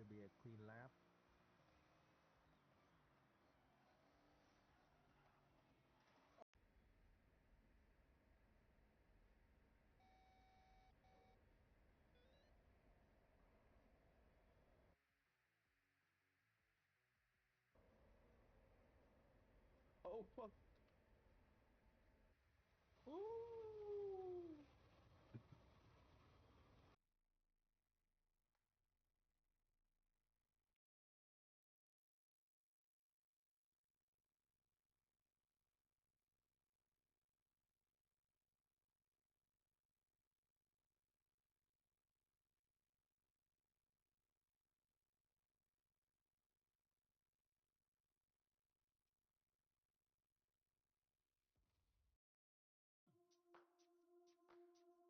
should be a clean lap. Oh fuck! Ooh!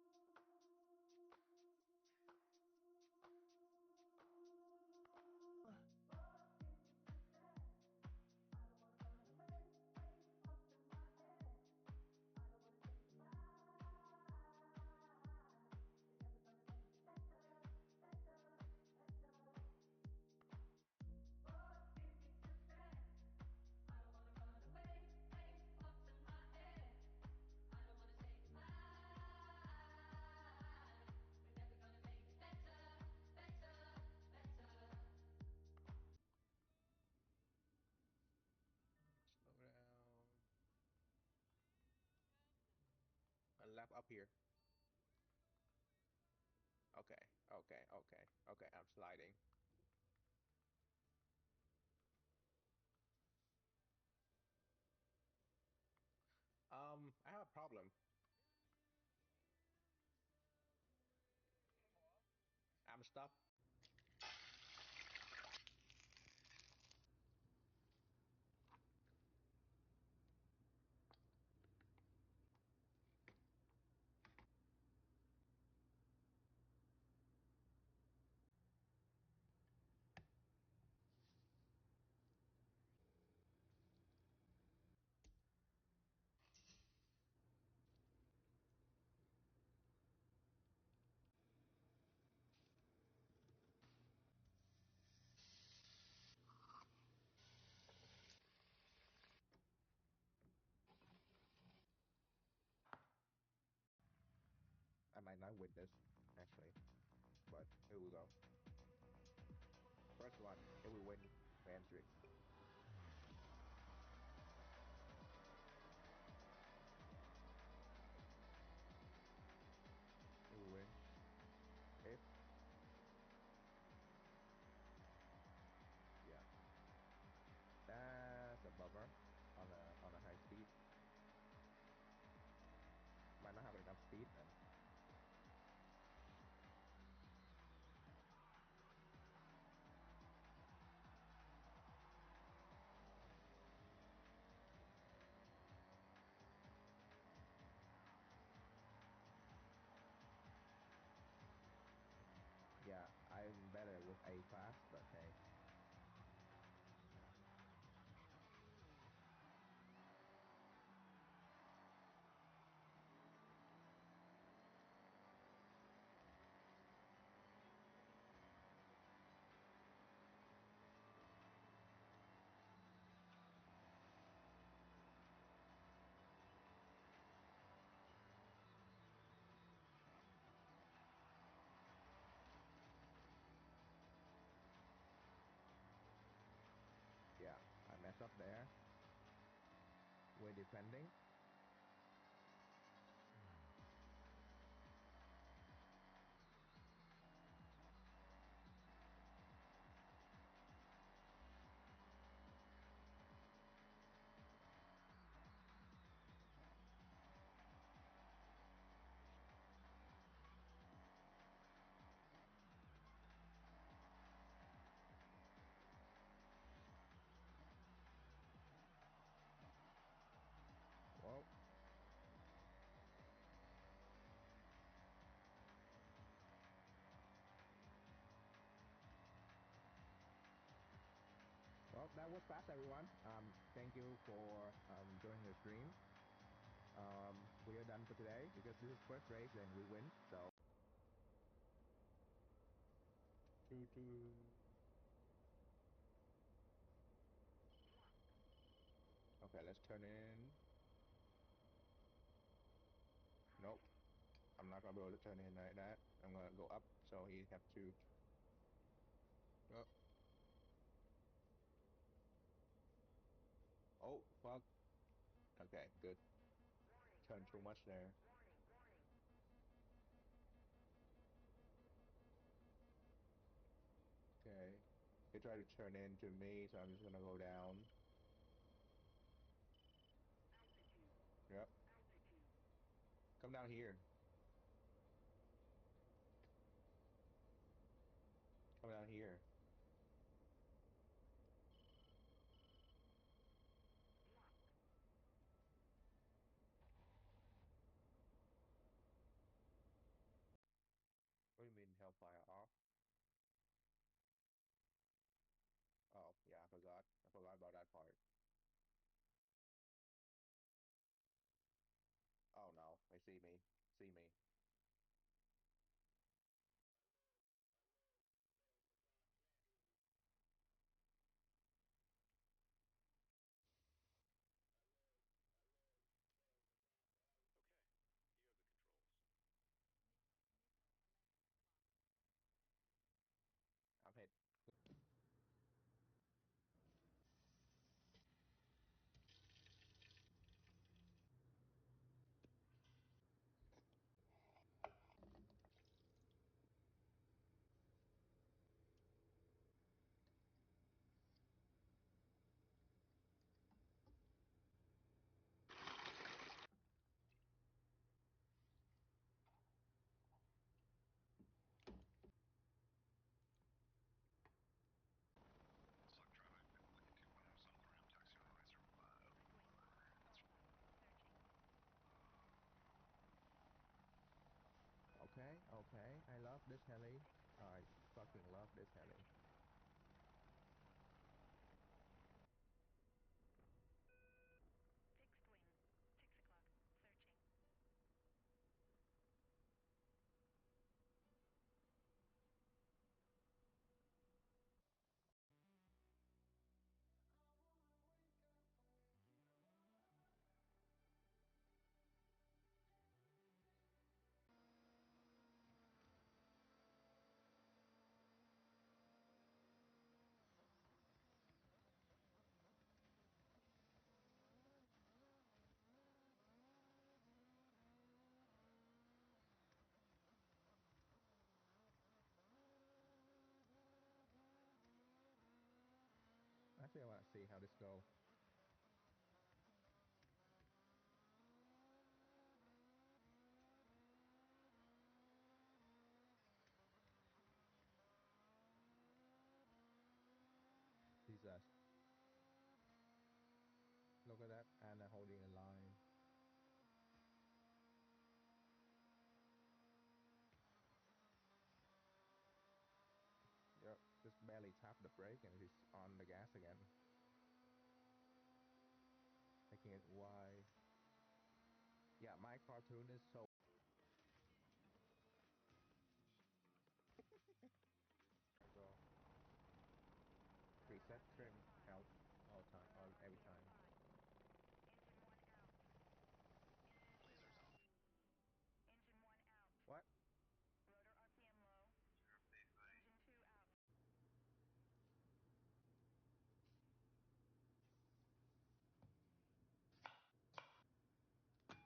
Slow down. A lap up here. Okay, okay, okay, okay. I'm sliding. I have a problem. I'm stuck. I might not win this, actually, but here we go. First one, here we win Mandrake. Here we win. If yeah, that's a bummer on a high speed. Might not have enough speed then. Yeah, I'm better with A class, but hey. Yeah, I messed up there. We're defending. Well, well, that was fast, everyone. Thank you for joining the stream. We are done for today because this is first race and we win. So, choo choo. Let's turn in. Nope. I'm not gonna be able to turn in like that. I'm gonna go up, so he have to. Oh, oh fuck. Okay, good. Turn too much there. Okay. He tried to turn into me, so I'm just gonna go down. Yep. Come down here. Come down here. What do you mean Hellfire off? Oh, yeah, I forgot. I forgot about that part. Oh no, they see me. See me. I'm hit. Okay, okay. I love this heli. I fucking love this heli. Fixed wing. 6 o'clock. Searching. Actually, I want to see how this goes. Jesus. Look at that. Anna holding a line. Yep. Just barely tap the brake and he's on the gas again. I can't why. Yeah, my cartoon is so. Go. Preset trim out all time, every time. Engine 1 out. Engine 1 out. What? Rotor RPM low. Engine 2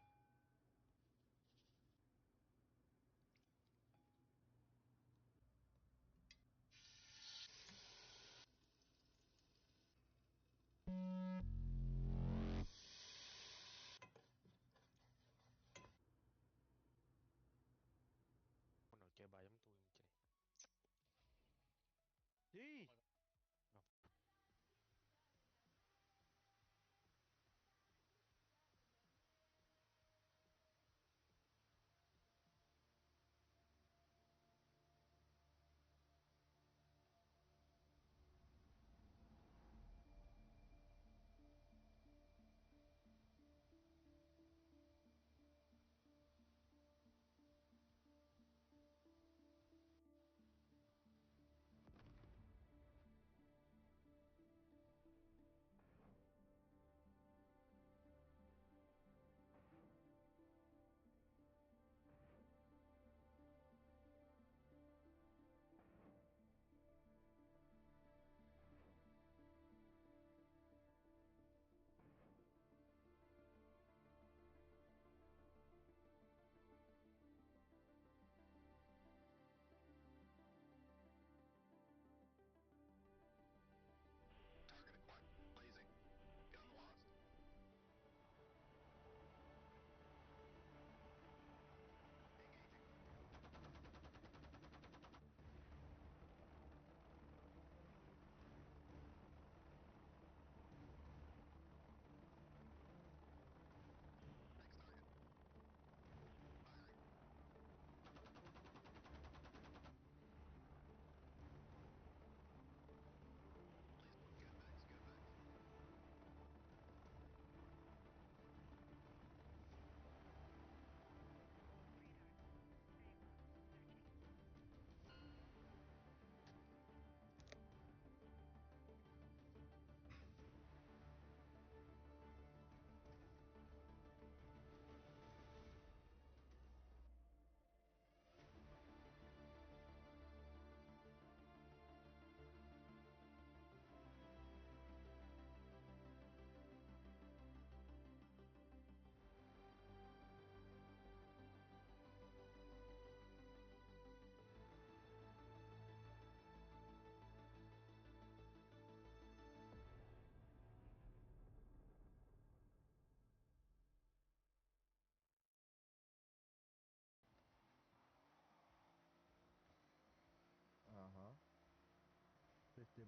out.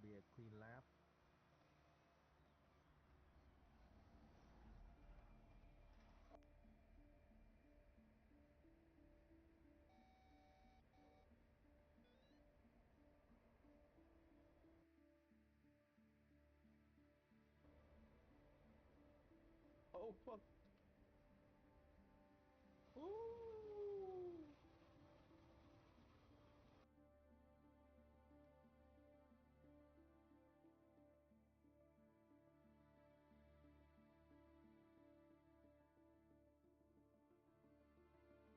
to be a clean lap. Oh fuck! Ooh! Slow down.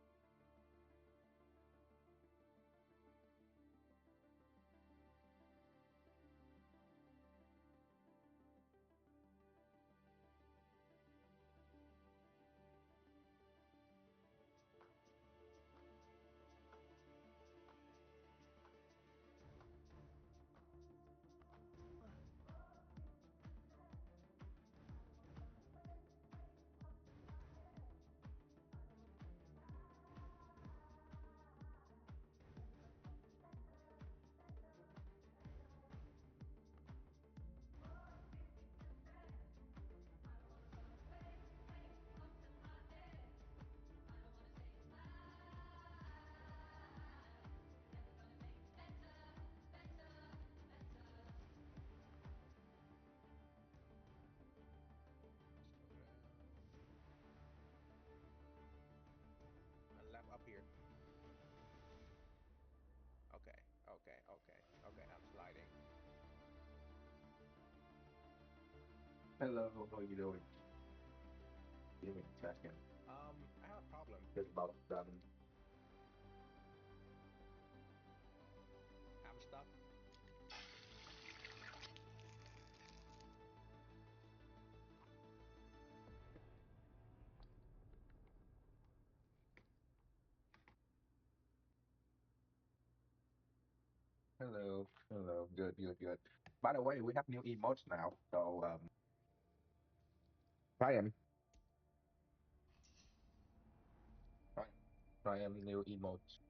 A lap up here. Okay, okay, okay, okay. I'm sliding. Hello, how are you doing? Give me a second. I have a problem. Just about done. I'm stuck. Hello, hello. Good, good, good. By the way, we have new emotes now. So, Ryan, Ryan, Ryan, new emotes.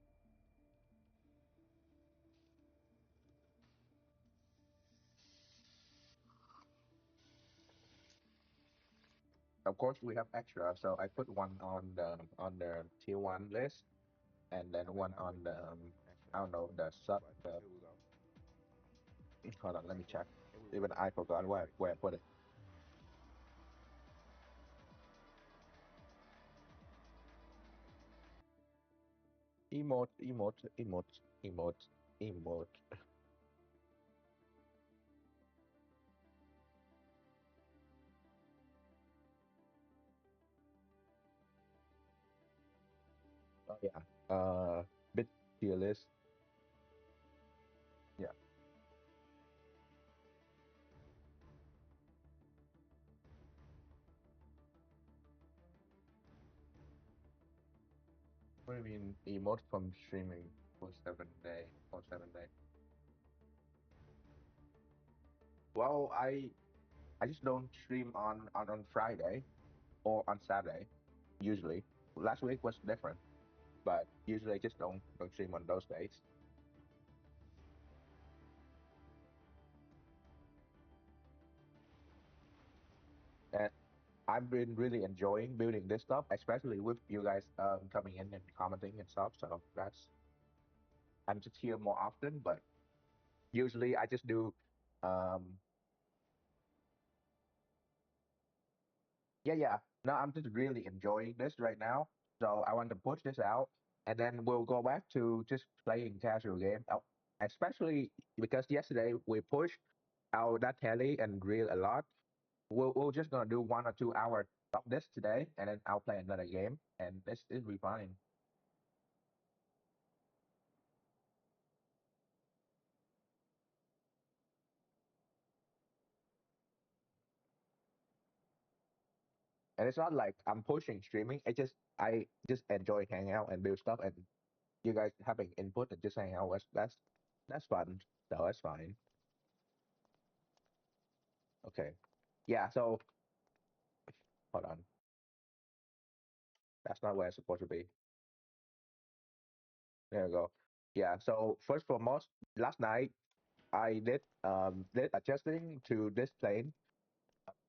Of course, we have extra. So I put one on the tier one list, and I then might one not on win this, the I actually, don't know the sub. but The here we go. hold on, let me First check. one, and we Even win I forgot easily. where I put it. Emote, emote, emote, emote, emote. Oh yeah. Bit tier list. Yeah. What do you mean emote from streaming for 7 day or 7 day? Well, I just don't stream on Friday or on Saturday usually. Last week was different, but usually I just don't stream on those days. And I've been really enjoying building this stuff, especially with you guys coming in and commenting and stuff. So that's I'm just here more often, but usually I just do um yeah, yeah. No, I'm just really enjoying this right now. So I want to push this out, and then we'll go back to just playing casual game. Especially because yesterday we pushed out that telly and reel a lot. We're just gonna do 1 or 2 hours of this today, and then I'll play another game, and this it'll be fine. And it's not like I'm pushing streaming. I just enjoy hanging out and build stuff, and you guys having input and just hang out. That's fun. So that's fine. Okay. Yeah. So hold on. That's not where it's supposed to be. There we go. Yeah. So first foremost, last night I did adjusting to this plane,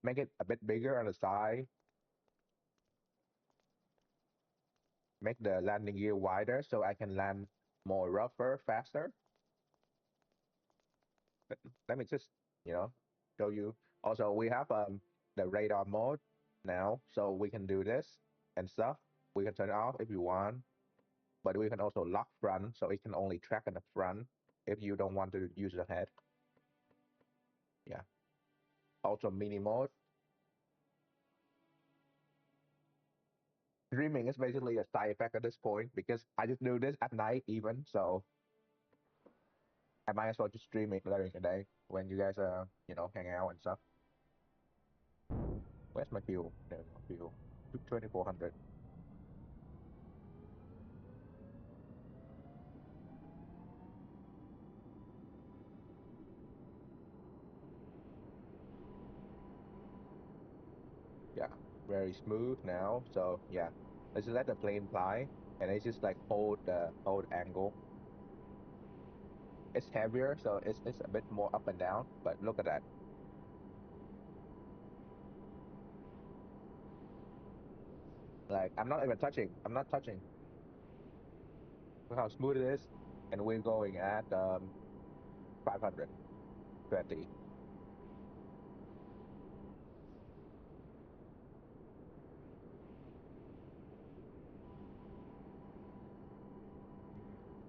make it a bit bigger on the side, make the landing gear wider so I can land more rougher, faster. Let me just, you know, show you. Also, we have the radar mode now, so we can do this and stuff. We can turn it off if you want, but we can also lock front, so it can only track in the front if you don't want to use the head. Yeah. Also, mini mode. Streaming is basically a side effect at this point because I just do this at night even, so I might as well just stream it during the day when you guys hang out and stuff. Where's my fuel? There we go, fuel. 2400. Yeah, very smooth now. So yeah, let's just let the plane fly, and it's just like hold angle. It's heavier, so it's a bit more up and down. But look at that. Like I'm not even touching. I'm not touching. Look how smooth it is, and we're going at 520.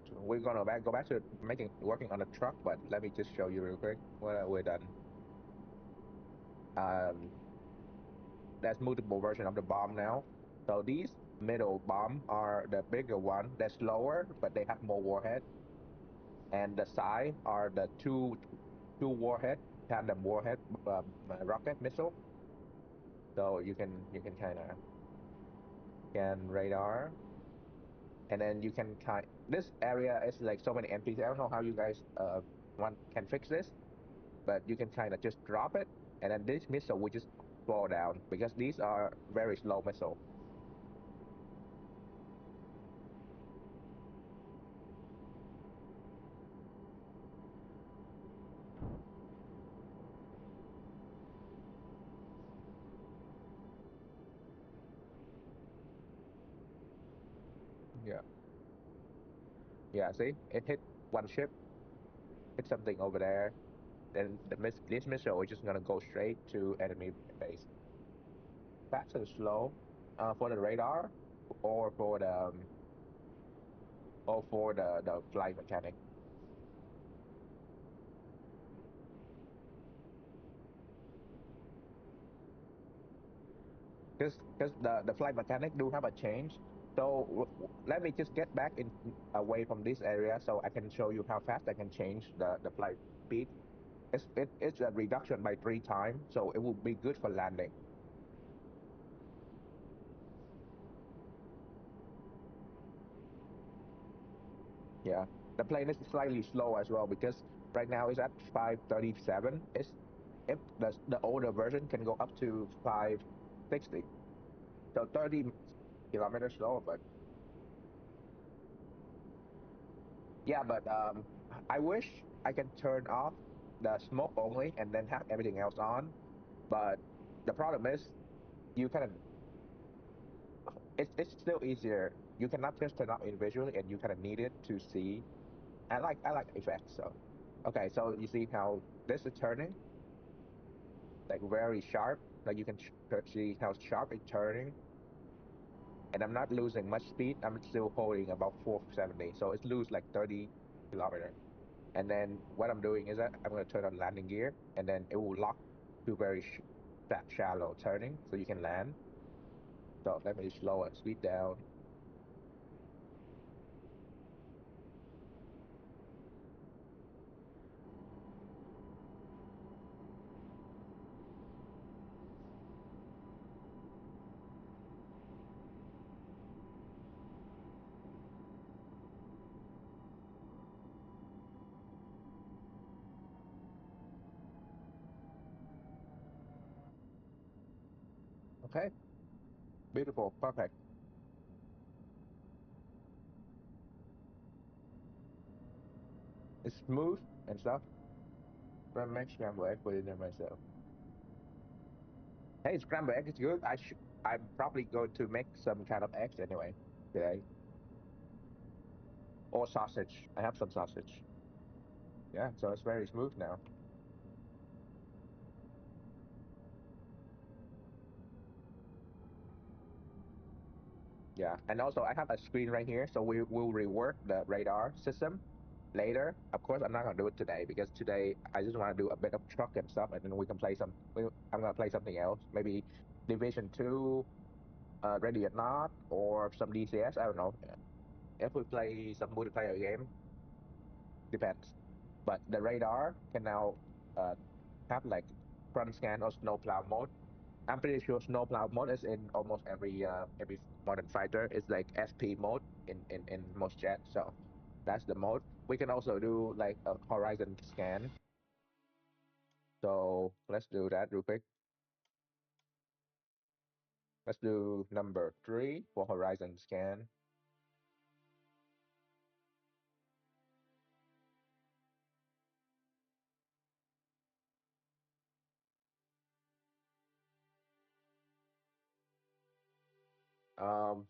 So we're gonna go back to working on the truck, but let me just show you real quick what we're done. Um, there's multiple versions of the bomb now. So these middle bomb are the bigger one. They're slower, but they have more warhead. And the side are the two warhead tandem warhead rocket missile. So you can kind of can radar, and then you can kind. This area is like so many NPCs. I don't know how you guys want can fix this, but you can kind of just drop it, and then this missile will just fall down because these are very slow missile. Yeah, yeah. See, it hit one ship, hit something over there. Then this missile is just gonna go straight to enemy base. Fast and slow, for the radar, or for the flight mechanic. Because the flight mechanic do have a change. So let me just get back in away from this area so I can show you how fast I can change the flight speed. It's a reduction by 3 times, so it will be good for landing. Yeah, the plane is slightly slow as well because right now it's at 537. It's if the older version can go up to 560, so 30 kilometers slower. But yeah, but I wish I can turn off the smoke only and then have everything else on. But the problem is you kind of it's still easier. You cannot just turn off individually, and you kind of need it to see. I like effects. So okay, so you see how this is turning like very sharp. Like you can see how sharp it's turning, and I'm not losing much speed. I'm still holding about 470, so it's lose like 30 kilometers. And then what I'm doing is that I'm going to turn on landing gear, and then it will lock to very shallow turning, so you can land. So let me slow it, speed down. Okay, beautiful, perfect. It's smooth and stuff. I make scrambled egg for dinner myself. Hey, scrambled egg is good. I'm probably going to make some kind of eggs anyway today. Or sausage. I have some sausage. Yeah, so it's very smooth now. Yeah, and also I have a screen right here, so we will rework the radar system later. Of course, I'm not gonna do it today because today I just want to do a bit of truck and stuff, and then we can play some. I'm gonna play something else, maybe Division Two, Ready or Not, or some DCS. I don't know. If we play some multiplayer game, depends. But the radar can now uh, have like front scan or snowplow mode. I'm pretty sure snowplow mode is in almost every modern fighter. It's like SP mode in most jets. So that's the mode. We can also do like a horizon scan. So let's do that real quick. Let's do number 3 for horizon scan. Um,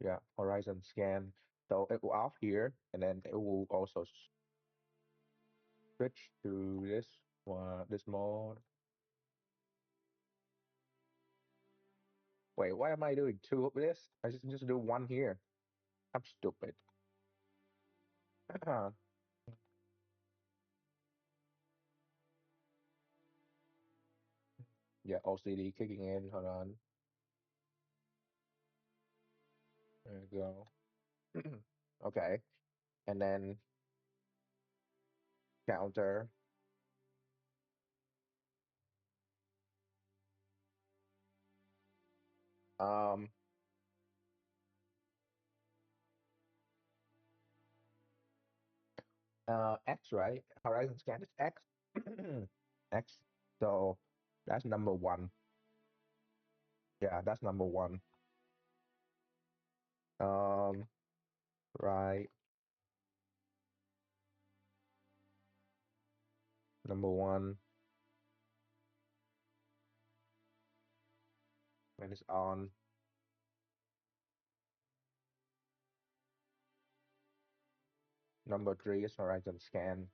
yeah, horizon scan. So it will off here, and then it will also switch to this one, this mode. Wait, why am I doing two of this? I just do one here. I'm stupid. Yeah, OCD kicking in. Hold on. There you go. Okay, and then counter. Um, X, right? Horizon scan is X. X. So that's number one. Yeah, that's number one. Um, right. Number one. When it's on. Number three is horizon scan.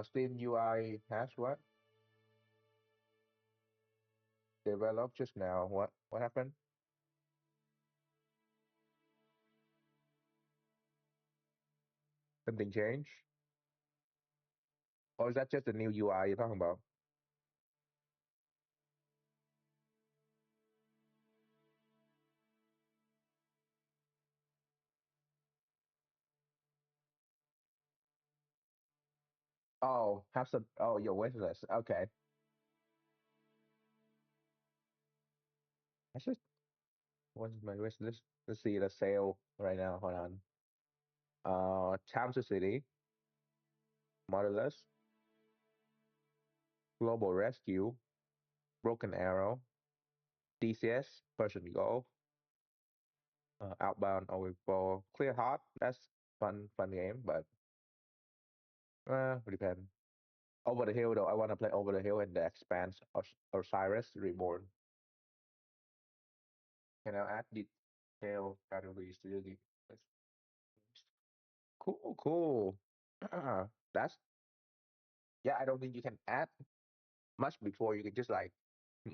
Steam UI has what? Developed just now. What happened? Something changed? Or is that just the new UI you're talking about? Oh, have some. Oh, your wish list. Okay. I should. What's my wish list? Let's see the sale right now. Hold on. Tamsu City, Motherless, Global Rescue, Broken Arrow, DCS, Persian Gulf, Outbound Overflow, Clear Heart. That's fun game, but it depends. Over the Hill though, I want to play Over the Hill and the Expanse of Osiris Reborn. Can I add detail categories to the list? Cool, cool. That's yeah. I don't think you can add much before you can just like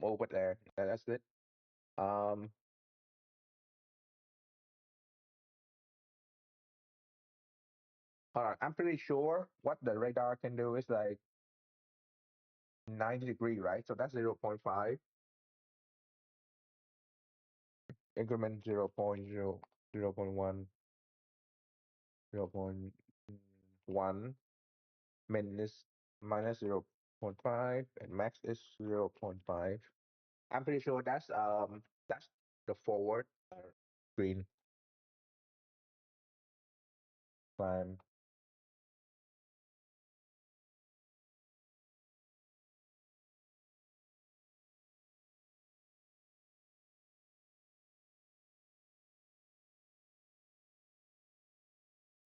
over there. That's it. Um, Hold on. I'm pretty sure what the radar can do is like 90-degree, right? So that's 0.5 increment 0.0, 0.1, 0.1 minus 0.5 and max is 0.5. I'm pretty sure that's the forward screen climb.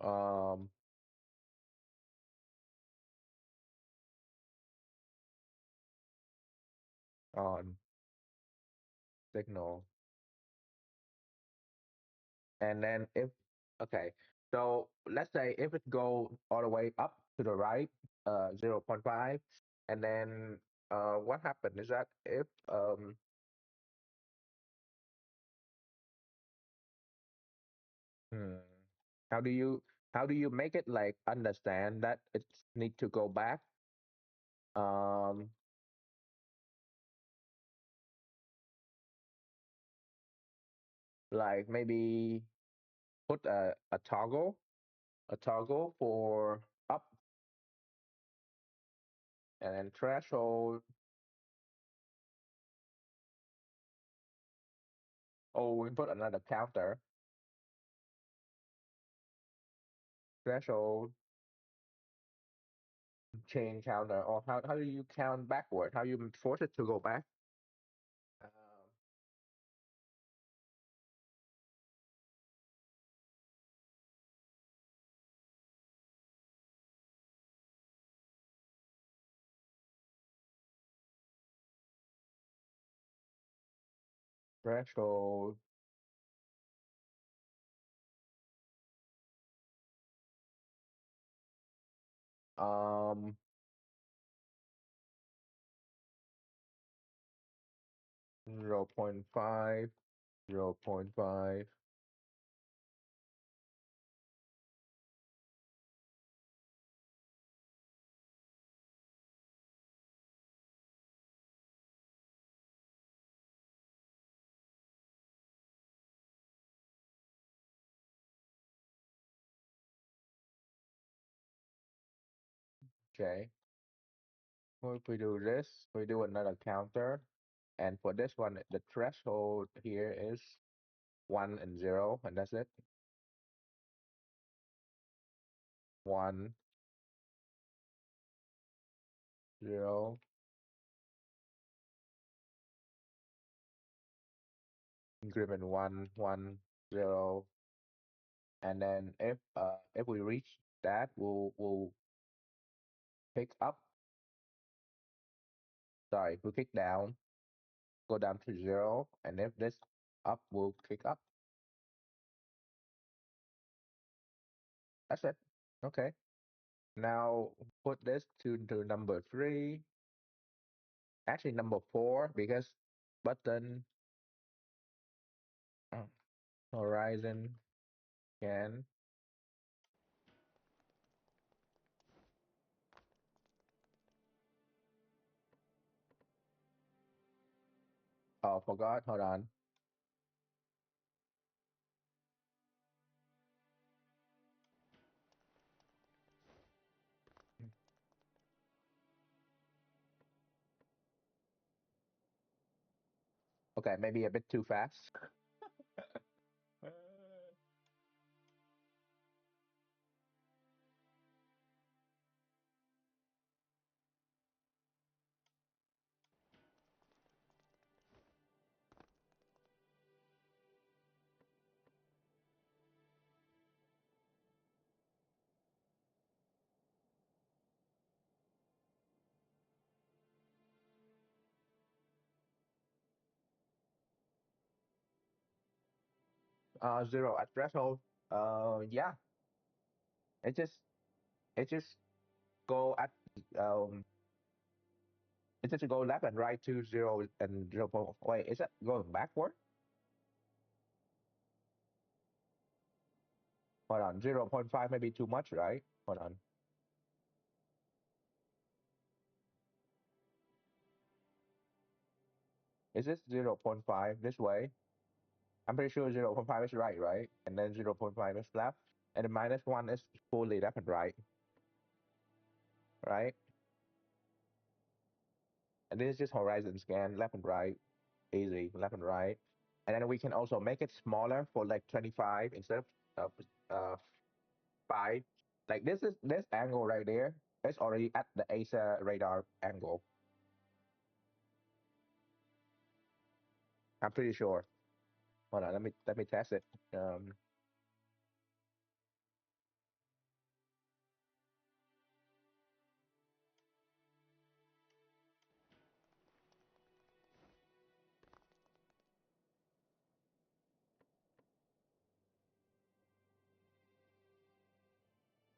Um, on signal. And then if, okay, so let's say if it go all the way up to the right, 0.5, and then what happened is that if hmm, how do you how do you make it like understand that it need to go back? Um, like maybe put a toggle for up, and then threshold. Oh, we put another counter, threshold, chain counter. Or how do you count backward? How you force it to go back? Um, threshold, um, 0.5, 0.5. Okay. Well, if we do this, we do another counter. And for this one, the threshold here is 1 and 0, and that's it. 1, 0, increment 1, 1, 0. And then if we reach that, we'll pick up. Sorry, we kick down, go down to 0. And if this up, we'll kick up. That's it. Okay. Now put this to number 3. Actually, number 4, because button uh, horizon scan. Oh, forgot. Hold on. Okay, maybe a bit too fast. 0 at threshold. Yeah, it just it just go at um it just go left and right to 0 and 0. Wait, is that going backward? Hold on, 0.5 may be too much, right? Hold on. Is this 0.5 this way? I'm pretty sure 0.5 is right? And then 0.5 is left, and the -1 is fully left and right? And this is just horizon scan, left and right, easy, left and right. And then we can also make it smaller for like 25 instead of 5. Like this angle right there, it's already at the ASA radar angle. I'm pretty sure. Hold on, let me test it. Um,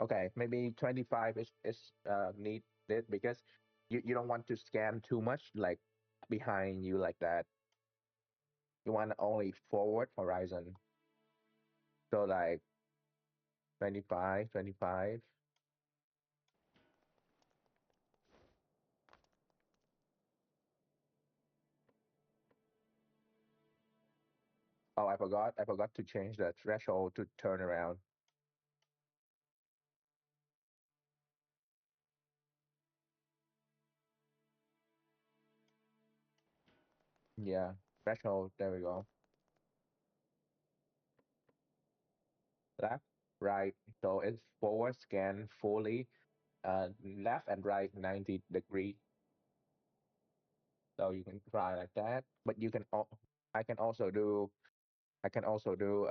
Okay, maybe 25 is needed because you don't want to scan too much like behind you like that. You want only forward horizon. So like 25, 25. Oh, I forgot to change the threshold to turn around. Yeah, threshold. There we go. Left, right. So it's forward scan fully. Left and right 90-degree. So you can try like that. But you can. I can also do. I can also do.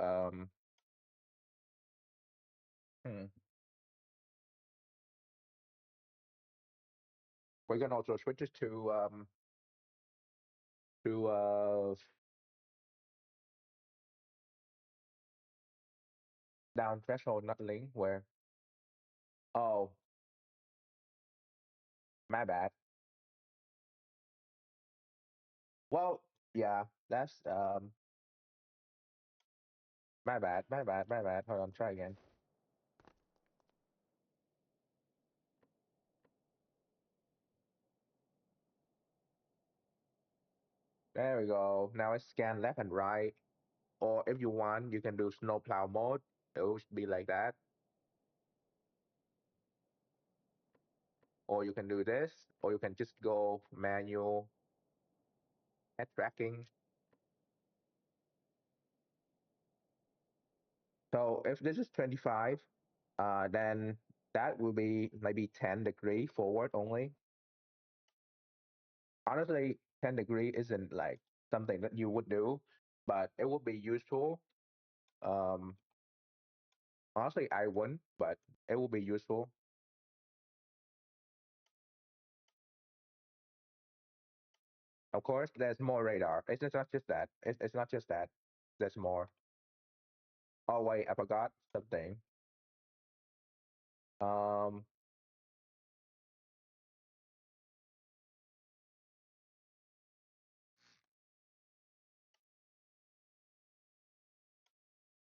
Hmm, we can also switch it to down threshold, not link. Where? Oh, my bad. Well, yeah. That's my bad. My bad. My bad. Hold on. Try again. There we go. Now it's scan left and right. Or if you want, you can do snowplow mode. It will be like that. Or you can do this. Or you can just go manual head tracking. So if this is 25, then that will be maybe 10-degree forward only. Honestly, 10-degree isn't like something that you would do, but it would be useful. Um, Honestly, I wouldn't, but it will be useful. Of course, there's more radar. It's not just that. It's not just that. There's more. Oh wait, I forgot something. Um,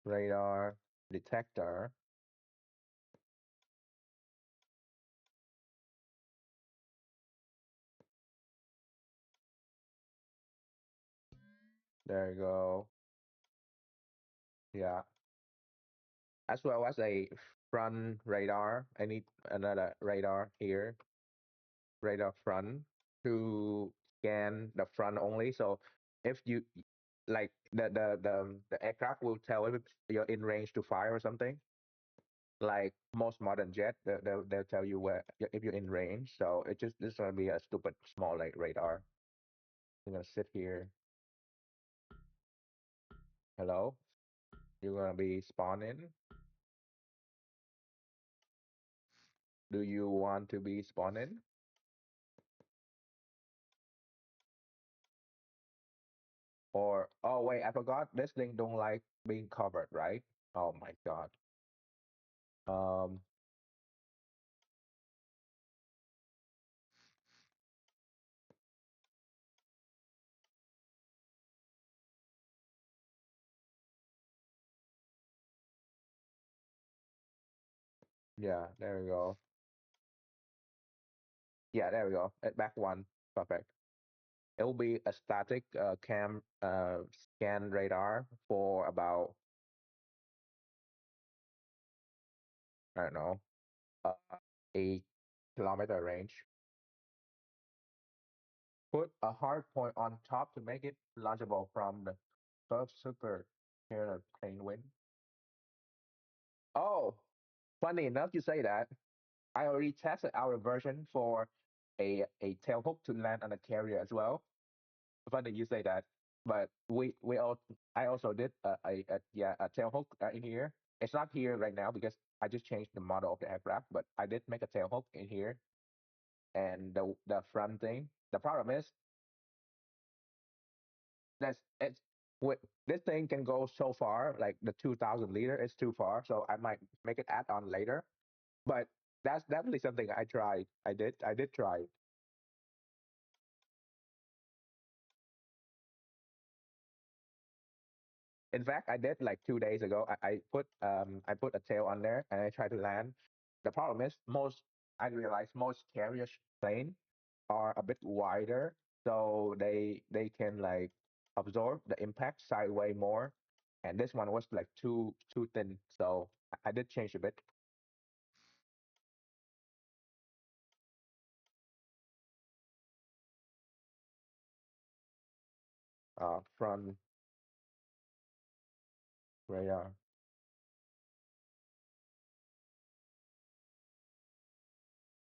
Radar detector. There you go. Yeah, as well as a front radar. I need another radar here. Radar front to scan the front only. So if you like the aircraft will tell if you're in range to fire or something. Like most modern jet, they'll tell you where if you're in range. So it just this is gonna be a stupid small like radar. I'm gonna sit here. Hello, you're gonna be spawning. Do you want to be spawning? Or oh wait, I forgot this thing don't like being covered, right? Oh my god. Um, yeah, there we go. Yeah, there we go. At back one, perfect. It will be a static cam scan radar for about I don't know, uh, 8 kilometer range. Put a hard point on top to make it launchable from the Surf Super here plane win. Oh, funny enough you say that. I already tested our version for a tail hook to land on a carrier as well. Funny you say that. But we all I also did a tail hook in here. It's not here right now because I just changed the model of the aircraft, but I did make a tail hook in here and the front thing. The problem is that's it's with this thing can go so far, like the 2,000 liter is too far, so I might make it add on later. But that's definitely something I tried. I did try. In fact, I did like 2 days ago. I put a tail on there and I tried to land. The problem is I realized most carrier plane are a bit wider, so they can like absorb the impact sideways more. And this one was like too thin, so I did change a bit. Front radar,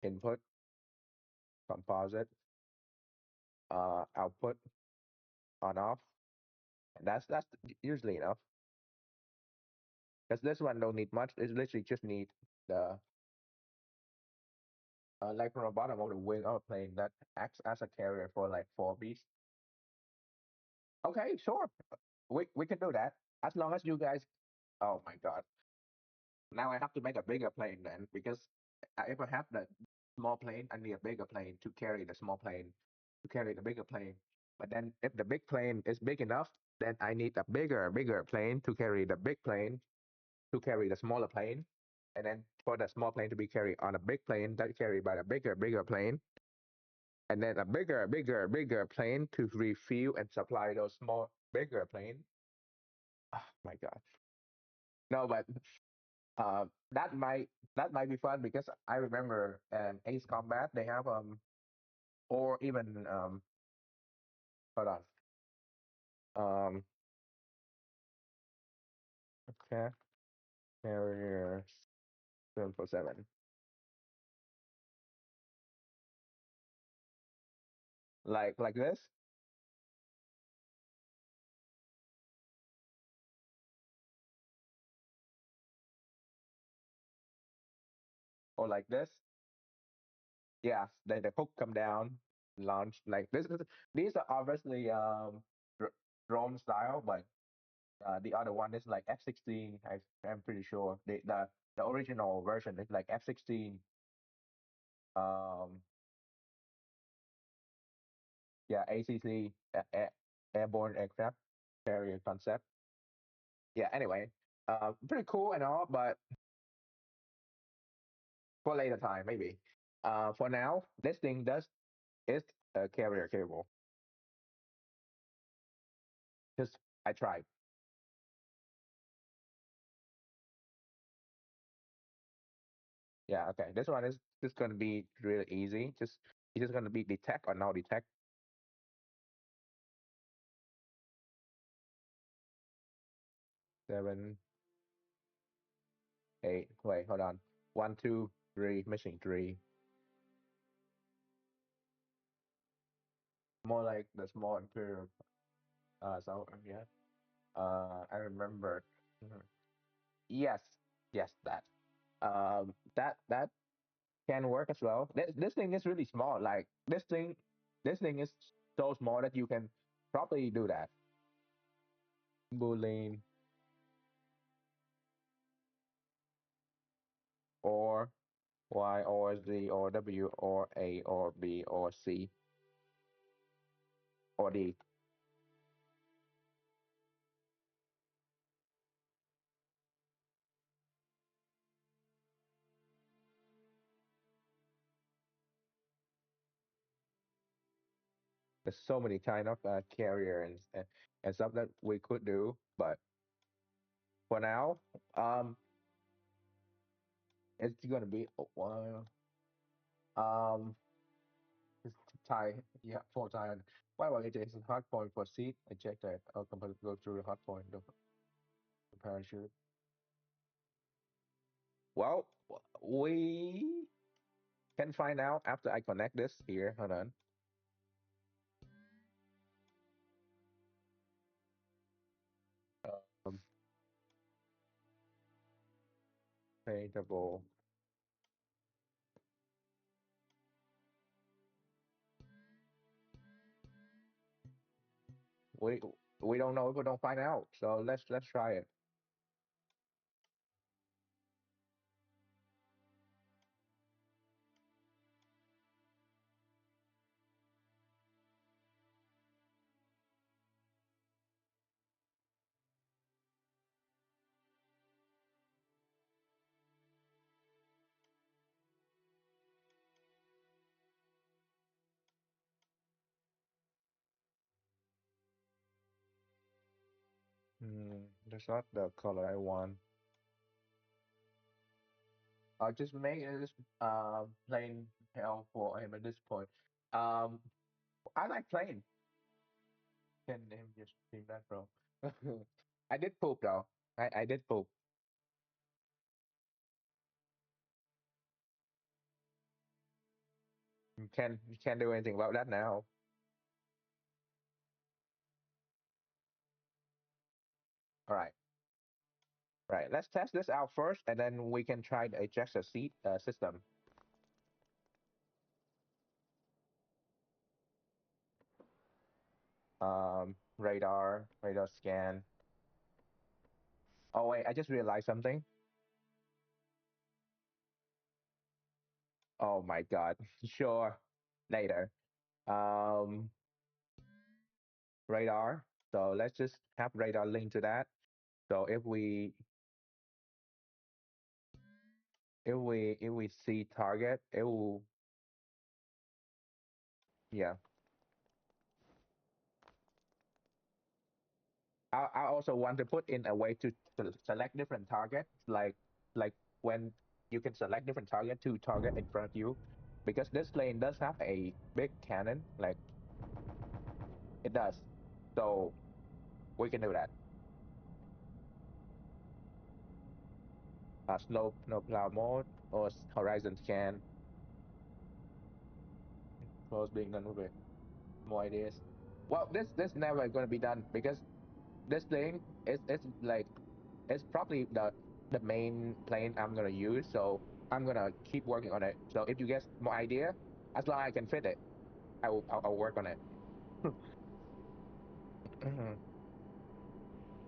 input, composite, output, on off. And that's usually enough. Because this one don't need much. It's literally just need the like from the bottom of the wing of a plane that acts as a carrier for like 4 beats. Okay, sure. We can do that as long as you guys. Oh my God! Now I have to make a bigger plane then because if I have the small plane, I need a bigger plane to carry the small plane to carry the bigger plane. But then if the big plane is big enough, then I need a bigger plane to carry the big plane to carry the smaller plane, and then for the small plane to be carried on a big plane that carried by the bigger plane, and then a bigger plane to refuel and supply those small bigger plane. Oh my God. No, but uh, that might that might be fun because I remember Ace Combat they have or even hold on okay, carrier 747 like this or like this. Yeah, then the hook come down, launch like this. These are obviously drone style, but the other one is like F-16. I'm pretty sure the original version is like F-16. Um, yeah, ACC, Airborne Aircraft Carrier Concept. Yeah. Anyway, pretty cool and all, but for later time maybe. For now, this thing does is a carrier cable. Just I tried. Yeah, okay. This one is just gonna be really easy. It's just gonna be detect or no detect. 7, 8. Wait, hold on. 1, 2, 3. Missing 3. More like the small imperial. So yeah. I remember. Mhm. Yes, yes, that. That can work as well. This thing is really small. Like this thing is so small that you can probably do that. Boolean or Y or Z or W or A or B or C or D. There's so many kind of carrier and stuff that we could do, but for now, um, it's gonna be a while. It's tie, yeah, full time. By the way, it is a hard point for seat. I checked that. I'll go through the hard point of the parachute. Well, we can find out after I connect this here. Hold on. Um, paintable. We we don't know if we don't find out. So let's try it. That's not the color I want. I'll just make it just plain hell for him at this point. Um, I like plain. Can him just do that, bro? I did poop though. I did poop. You can't do anything about that now. All right, right. Let's test this out first, and then we can try the ejector seat system. Radar scan. Oh wait, I just realized something. Oh my God. Sure. Later. Um, radar. So let's just have radar linked to that. So if we see target, it will, yeah. I also want to put in a way to select different targets, like when you can select different target to target in front of you, because this plane does have a big cannon, like it does. So we can do that. Snow plow mode or horizon scan. Close being done with it. More ideas. Well, this never going to be done because this thing is it's like it's probably the main plane I'm gonna use. So I'm gonna keep working on it. So if you get more idea, as long as I can fit it, I'll work on it.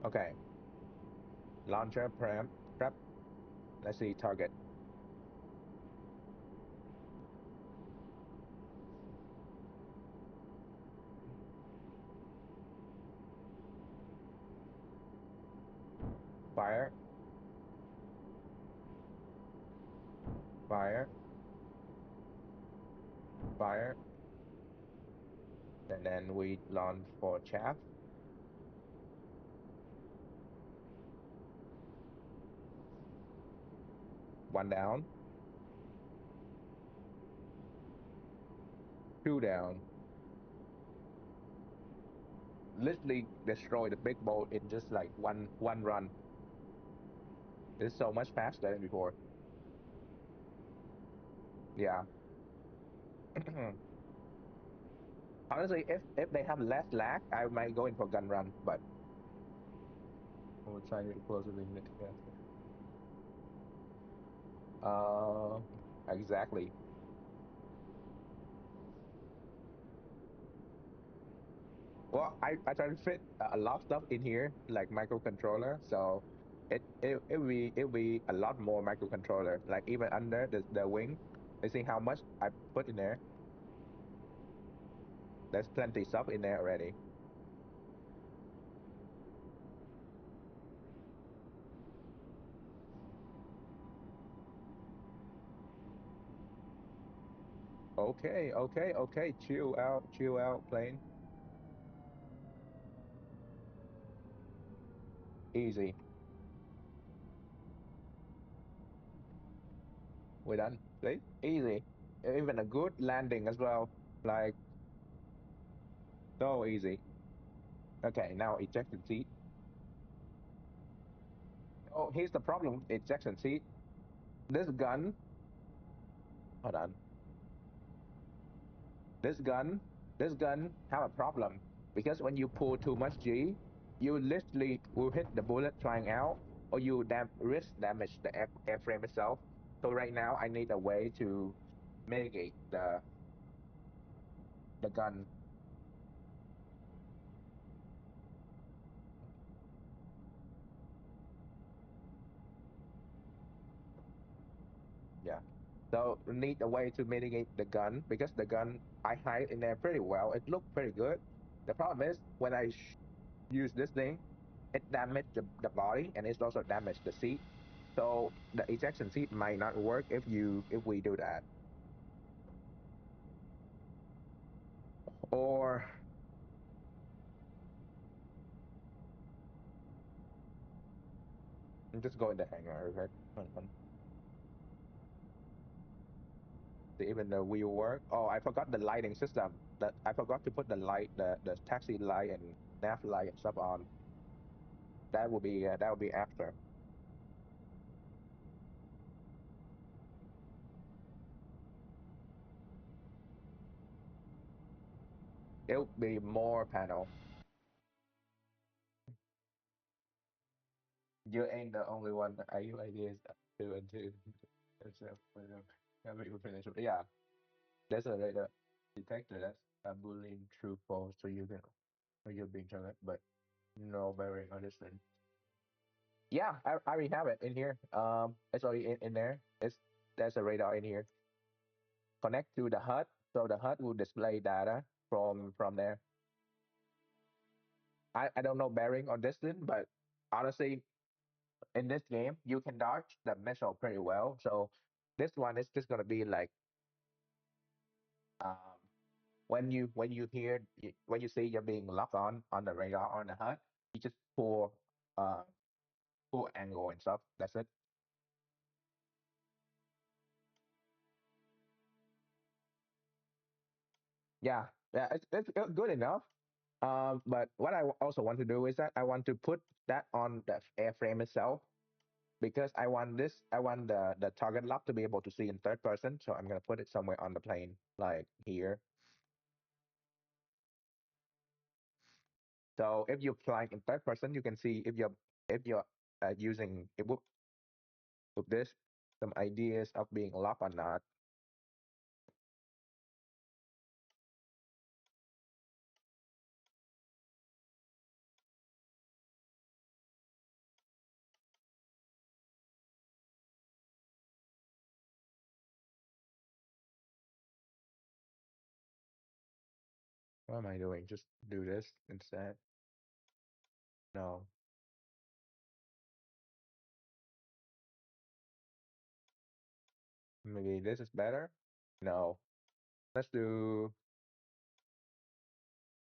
Okay, launcher prep. Let's see target. Fire, fire, fire, and then we launch for chaff. One down, two down. Literally destroy the big boat in just like one run. It's so much faster than before. Yeah. Honestly, if they have less lag, I might go in for gun run, but we'll try to get closer than it. Yeah. Uh, exactly. Well, I try to fit a lot of stuff in here, like microcontroller, so it will be a lot more microcontroller, like even under the wing. You see how much I put in there? There's plenty stuff in there already. Okay, okay, okay. Chill out, plane. Easy. We're done. See? Easy. Even a good landing as well. Like, so easy. Okay, now ejection seat. Oh, here's the problem with ejection seat. This gun, hold on. This gun, this gun have a problem because when you pull too much G, you literally will hit the bullet flying out, or you risk damage the airframe itself. So right now, I need a way to mitigate the gun. Yeah. So we need a way to mitigate the gun because the gun I hide in there pretty well. It looked pretty good. The problem is when I use this thing, it damaged the body and it's also damaged the seat. So the ejection seat might not work if we do that. Or Just go in the hangar, okay? See, even the wheel work. Oh, I forgot the lighting system. That I forgot to put the light, the taxi light and nav light and stuff on. That will be after. It'll be more panel. You ain't the only one. IU ideas 2 and 2. It's we finish. Yeah, that's a radar detector. That's a boolean true false. So you can when you're being targeted, but no bearing on this thing. Yeah, I already have it in here. It's already in there. There's a radar in here. Connect to the HUD, so the HUD will display data from there. I don't know bearing on this thing, but honestly, in this game, you can dodge the missile pretty well. So this one is just gonna be like um, when you see you're being locked on the radar on the HUD, you just uh pull angle and stuff. That's it. Yeah, yeah, it's good enough. But what I also want to do is that I want to put that on the airframe itself because I want the target lock to be able to see in third person. So I'm gonna put it somewhere on the plane, like here. So if you're flying in third person, you can see if you're using it with this some ideas of being locked or not. What am I doing? Just do this instead. No, maybe this is better. No, let's do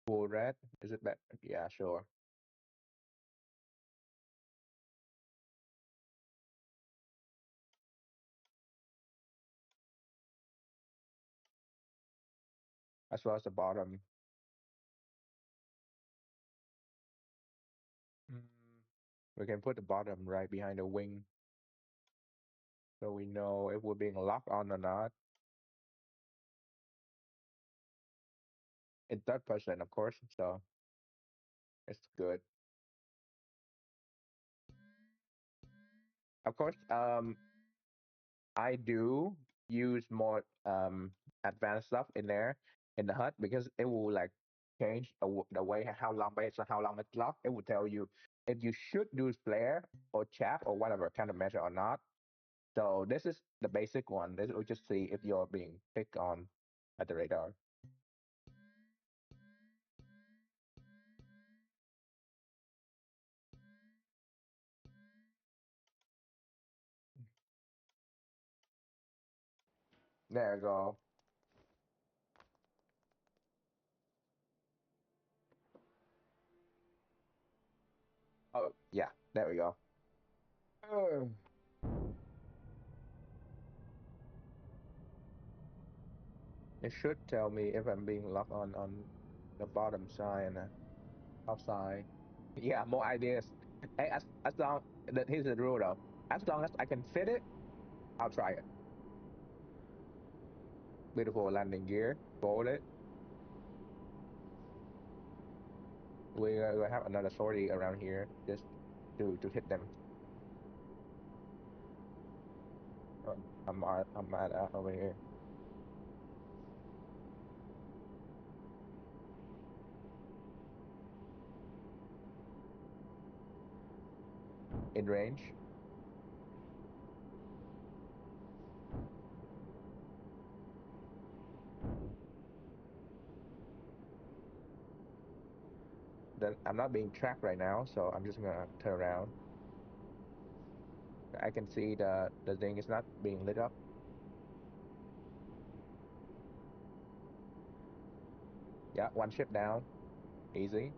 full red. Is it better? Yeah, sure. As well as the bottom. Mm, we can put the bottom right behind the wing so we know if we're being locked on or not. In third person, of course, so it's good. Of course, I do use more advanced stuff in there in the HUD because it will like change the way how long based on how long it's locked. It will tell you if you should use flare or chap or whatever kind of measure or not. So this is the basic one. This will just see if you're being picked on at the radar. There you go. Oh yeah, there we go. Uh, It should tell me if I'm being locked on the bottom side and the top side. Yeah, more ideas. Hey, as long here's the rule though. As long as I can fit it, I'll try it. Beautiful landing gear. Fold it. We have another sortie around here just to hit them. Uh, I'm at over here in range. Then I'm not being tracked right now, so I'm just gonna turn around. I can see the thing is not being lit up. Yeah, one ship down. Easy.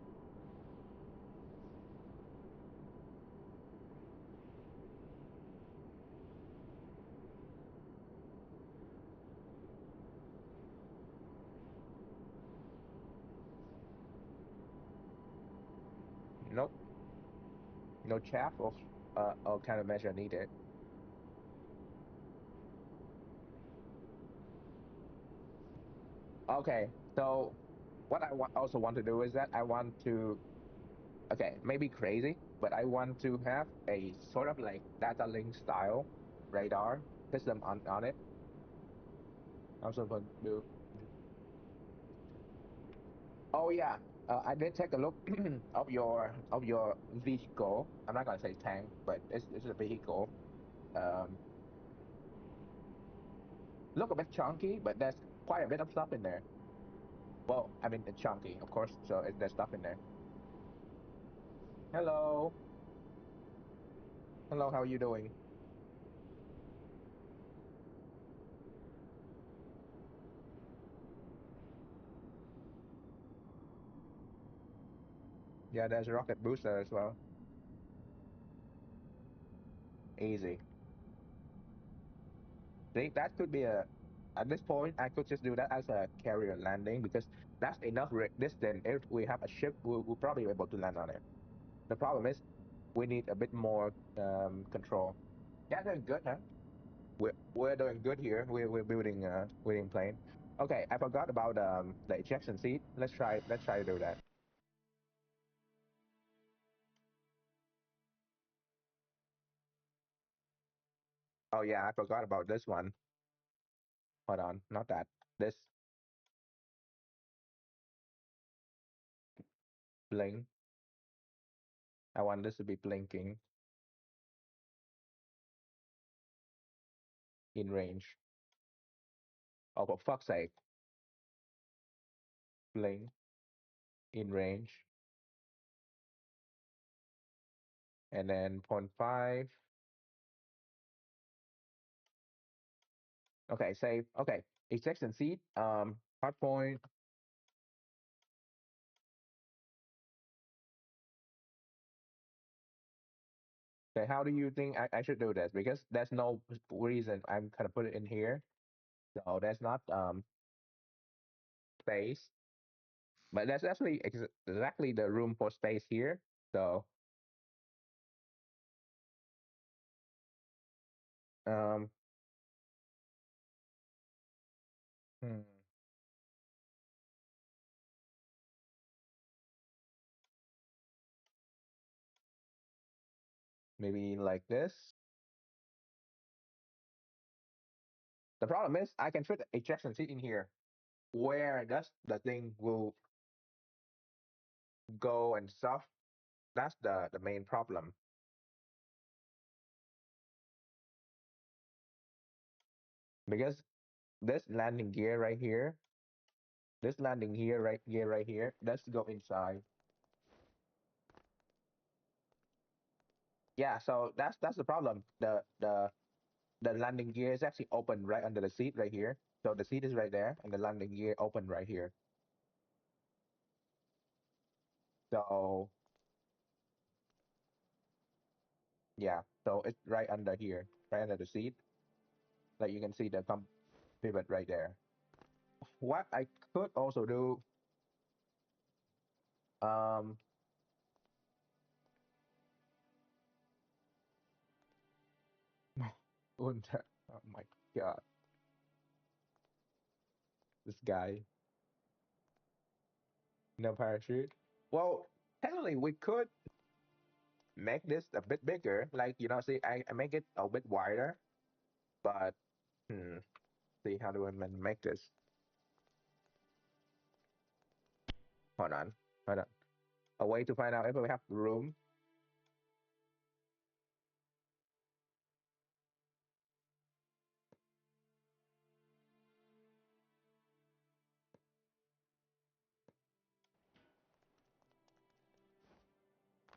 no chaff or kind of measure needed. Okay, so what also want to do is that I want to, okay, maybe crazy, but I want to have a sort of like data link style radar system on it. Also want to do. Oh yeah, I did take a look of your vehicle. I'm not gonna say tank, but it's a vehicle. Um, look a bit chunky, but there's quite a bit of stuff in there. Well, I mean it's chunky, of course, so there's stuff in there. Hello, hello, how are you doing? Yeah, there's a rocket booster as well. Easy. See, that could be a. At this point, I could just do that as a carrier landing because that's enough distance. If we have a ship, we'll probably be able to land on it. The problem is we need a bit more control. Yeah, doing good, huh? We're doing good here. We're building plane. Okay, I forgot about the ejection seat. Let's try to do that. Oh yeah, I forgot about this one. Hold on, not that. This blink. I want this to be blinking in range. Oh, for fuck's sake, blink in range, and then point 0.5. Okay, save. Okay, ejection seat. Hard point. Okay, how do you think I should do this? Because there's no reason I'm gonna put it in here. So there's not space, but that's actually exactly the room for space here. So um, hmm, maybe like this. The problem is I can fit the ejection seat in here. Where does the thing will go and stuff? That's the main problem. Because this landing gear right here, this landing gear right here, let's go inside. Yeah, so that's the problem. The landing gear is actually open right under the seat right here. So the seat is right there, and the landing gear open right here. So yeah, so it's right under here, right under the seat. Like you can see the pivot right there. What I could also do, um, oh my God, this guy, no parachute. Well, technically we could make this a bit bigger. Like see, I make it a bit wider, but see how do I make this? Hold on, hold on. A way to find out if we have room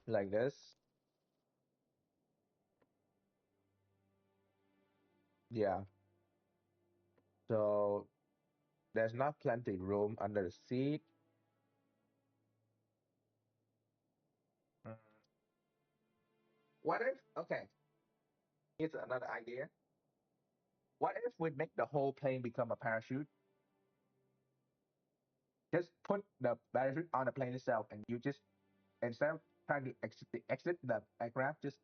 like this. Yeah. So there's not plenty room under the seat. Mm, What if? Okay, here's another idea. What if we make the whole plane become a parachute? Just put the parachute on the plane itself, and you just instead of trying to exit the aircraft. Just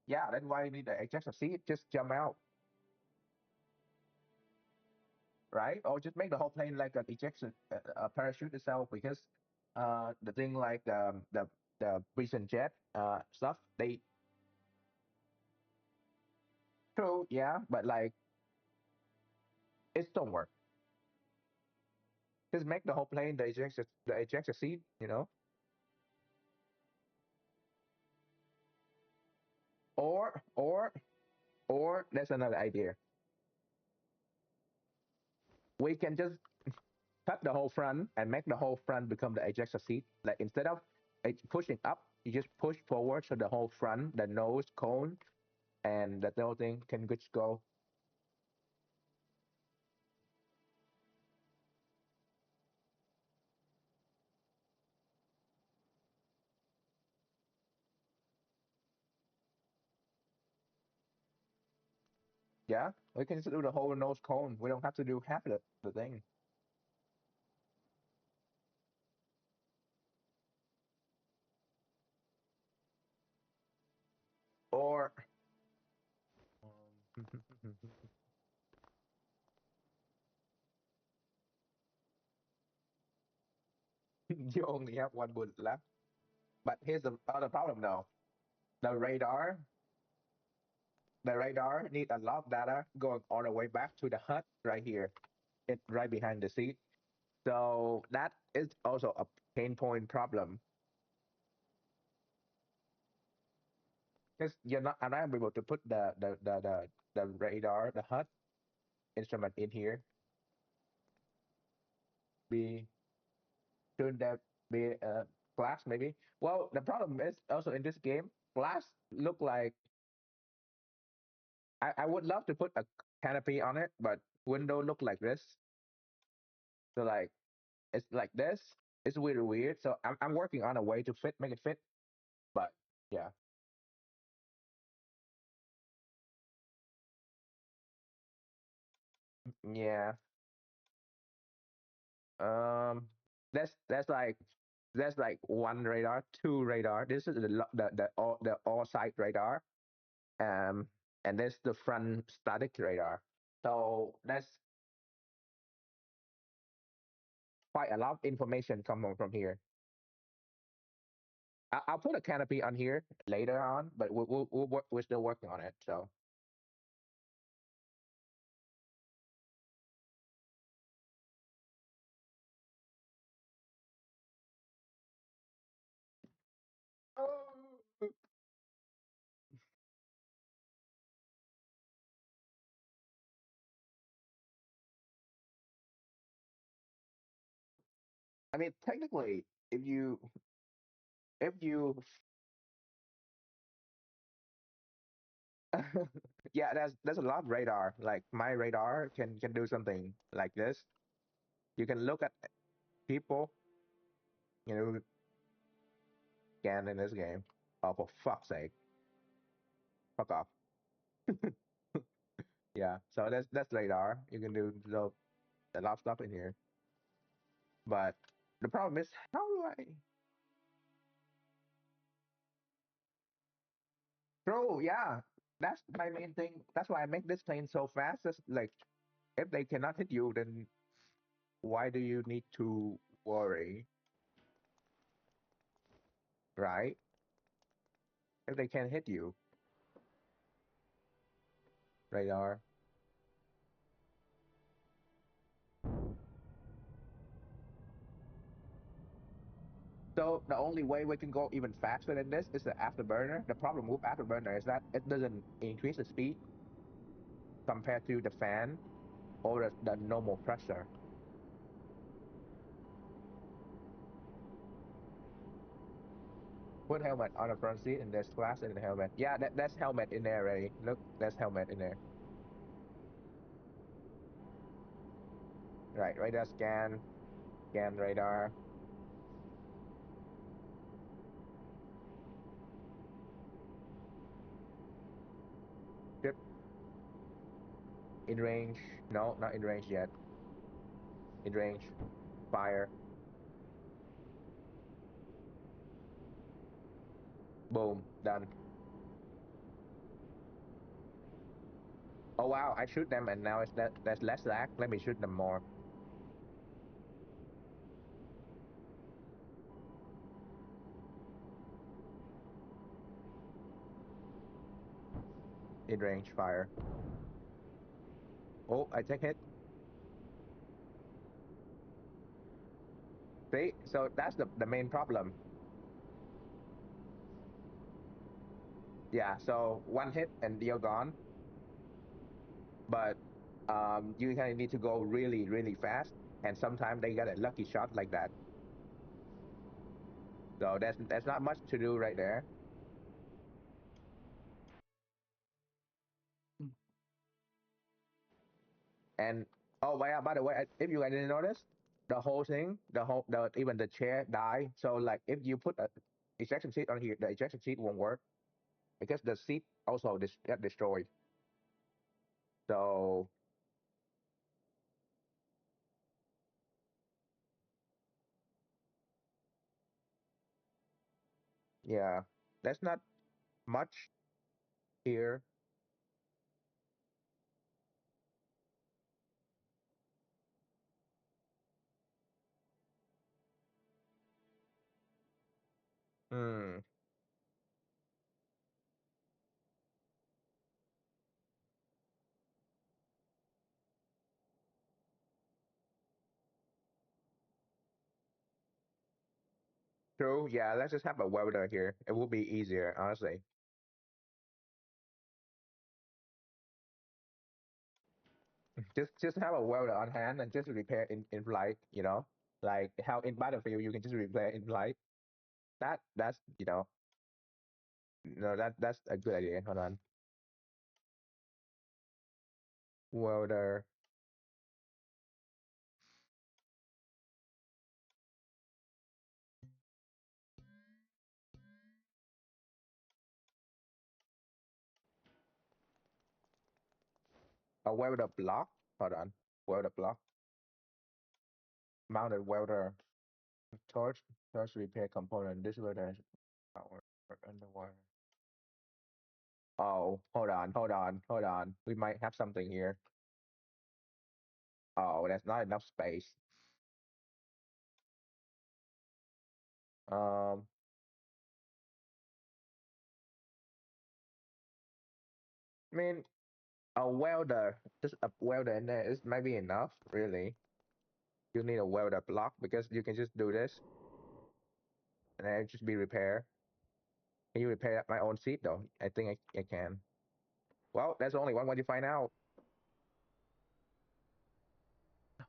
yeah, that's why you need the ejector seat. Just jump out, right? Or just make the whole plane like an ejection, a parachute itself. Because the thing like the recent jet stuff, they true, yeah, but like it don't work. Just make the whole plane the ejector seat, or or there's another idea. We can just cut the whole front and make the whole front become the ejector seat. Like instead of pushing up, you just push forward so the whole front, the nose cone, and the whole thing can just go. Yeah, we can just do the whole nose cone. We don't have to do half the thing. Or you only have one bullet left. But here's the other problem though. The radar, the radar need a lot of data going all the way back to the hut right here. It's right behind the seat. So that is also a pain point problem. Because you're not, I'm not able to put the radar, the hut instrument in here. Be Should that be glass maybe? Well, the problem is also in this game, glass look like I would love to put a canopy on it, but window look like this. So like it's like this. It's really weird. So I'm working on a way to make it fit. But yeah, yeah. Um, that's like one radar, two radar. This is the all side radar. Um, and this the front static radar. So that's quite a lot of information coming from here. I'll put a canopy on here later on, but we're still working on it. So I mean, technically, if you yeah, there's a lot of radar. Like my radar can do something like this. You can look at people, you know, scan in this game. Oh, for fuck's sake, fuck off. Yeah, so that's radar. You can do a lot of stuff in here. But the problem is, how do I? True, yeah. That's my main thing. That's why I make this plane so fast. It's like if they cannot hit you, then why do you need to worry, right? If they can hit you, radar. So the only way we can go even faster than this is the afterburner. The problem with afterburner is that it doesn't increase the speed compared to the fan or the normal pressure. Put helmet on the front seat and there's glass in the helmet. Yeah, that's helmet in there already. Look, there's helmet in there. Right, radar scan radar. Ship in range. No, not in range yet. in range. Fire. Boom. Done. Oh wow, I shoot them and now it's there's less lag. Let me shoot them more. In range. Fire. Oh, I take hit. See? So that's the main problem. Yeah, so one hit and you're gone. But you kind of need to go really, really fast. And sometimes they get a lucky shot like that. So that's not much to do right there. And oh yeah, by the way, if you guys didn't notice, the whole thing, the even the chair die. So like if you put a ejection seat on here, the ejection seat won't work because the seat also get destroyed. So yeah, that's not much here. Hmm. True. Yeah, let's just have a welder here. It will be easier, honestly. Just have a welder on hand and just repair in flight. Like how in Battlefield you can just repair in flight. That's no, that's a good idea. Hold on. Welder. A welder block. Hold on. Welder block. Mounted welder. Torch. Torch repair component. This welder has power underwater. Oh, hold on. We might have something here. Oh, that's not enough space. Um, I mean, a welder, just a welder in there is maybe enough, really. You need a welder block because you can just do this and then it just be repair. Can you repair my own seat though? I think I can. Well, that's only one way to find out.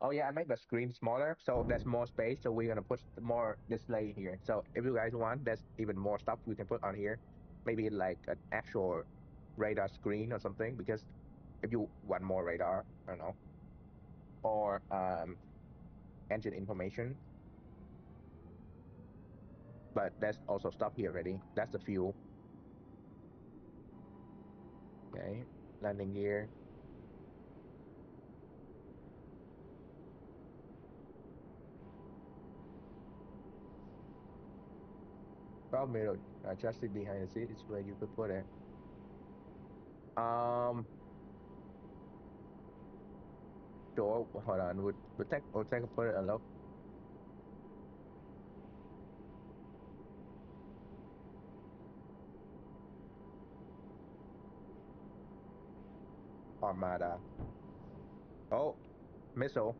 Oh yeah, I made the screen smaller, so there's more space. So we're gonna put more display here. So if you guys want, there's even more stuff we can put on here. Maybe like an actual radar screen or something. Because if you want more radar, I don't know, or engine information. But there's also stuff here already. That's the fuel. Okay, landing gear. Probably adjusted behind the seat is where you could put it. Um, door. Hold on. We'll take a put it a look. Armada. Oh, missile.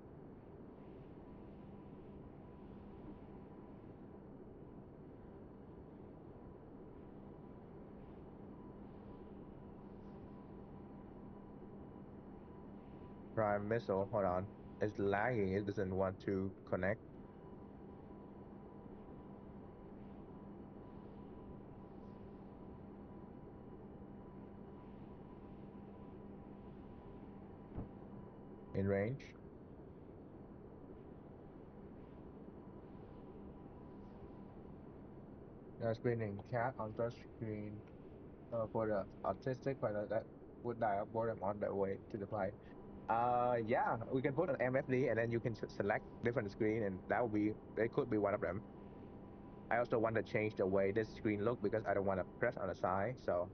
Prime missile. Hold on. It's lagging. It doesn't want to connect. In range. Now screening cat on touch screen for the autistic, but that would die of boredom on their way to the flight. Yeah, we can put an MFD and then you can select different screen and that will be, it could be one of them. I also want to change the way this screen look because I don't want to press on the side. So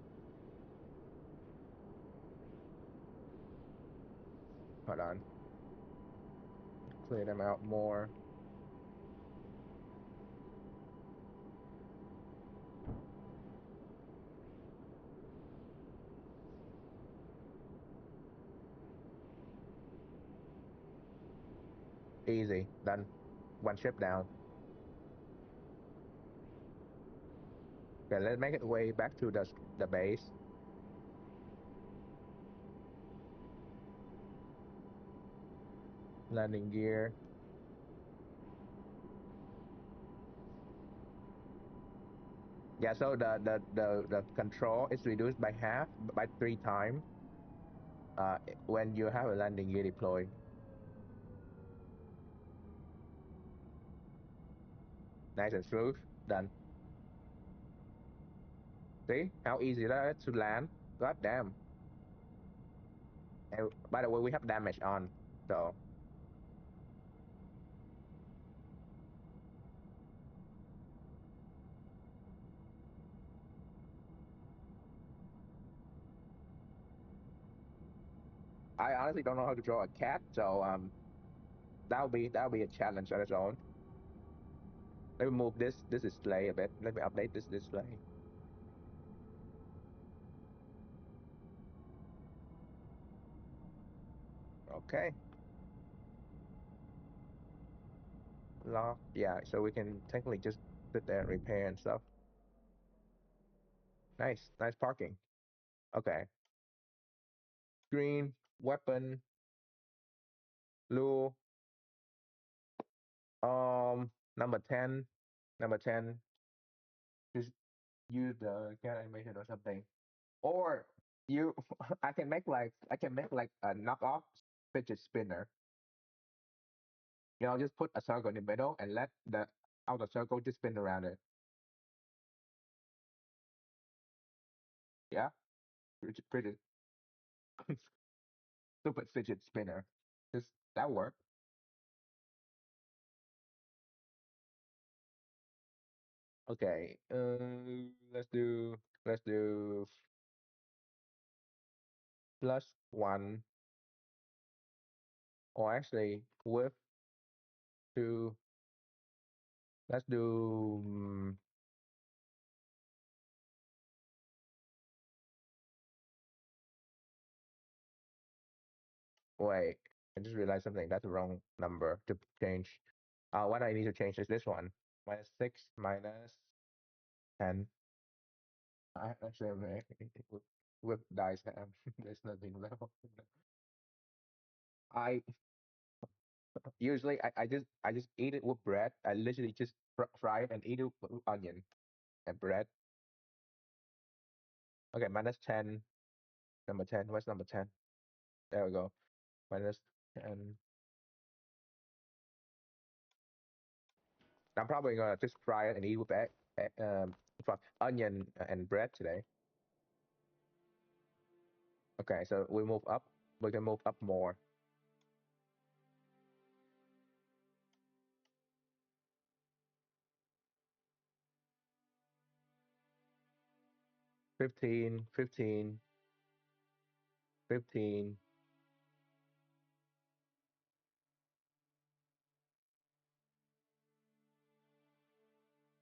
hold on, clear them out more. Easy, done. One ship down. Okay, let's make it way back to the base. Landing gear. Yeah, so the control is reduced by half by 3 times when you have a landing gear deployed. Nice and smooth. Done. See how easy that is to land? God damn. And by the way, we have damage on, so I honestly don't know how to draw a cat. So that'll be a challenge on its own. Let me move this display a bit. Let me update this display. Okay. Lock. Yeah, so we can technically just sit there and repair and stuff. Nice parking. Okay. Green, weapon, blue, number 10, number 10, just use the cat animation or something. Or you, I can make like a knockoff fidget spinner. Just put a circle in the middle and let the outer circle just spin around it. Yeah, pretty stupid fidget spinner. Just that work. Okay, let's do +1, or actually with two. Let's do wait. I just realized something. That's the wrong number to change. What I need to change is this one. -6 -10. I actually with dice have there's nothing left. I usually I just eat it with bread. I literally just fry it and eat it with onion and bread. Okay, -10. Number 10. What's number 10? There we go. -10. I'm probably gonna just fry it and eat with onion and bread today. Okay, so we move up. We can move up more. 15, 15, 15,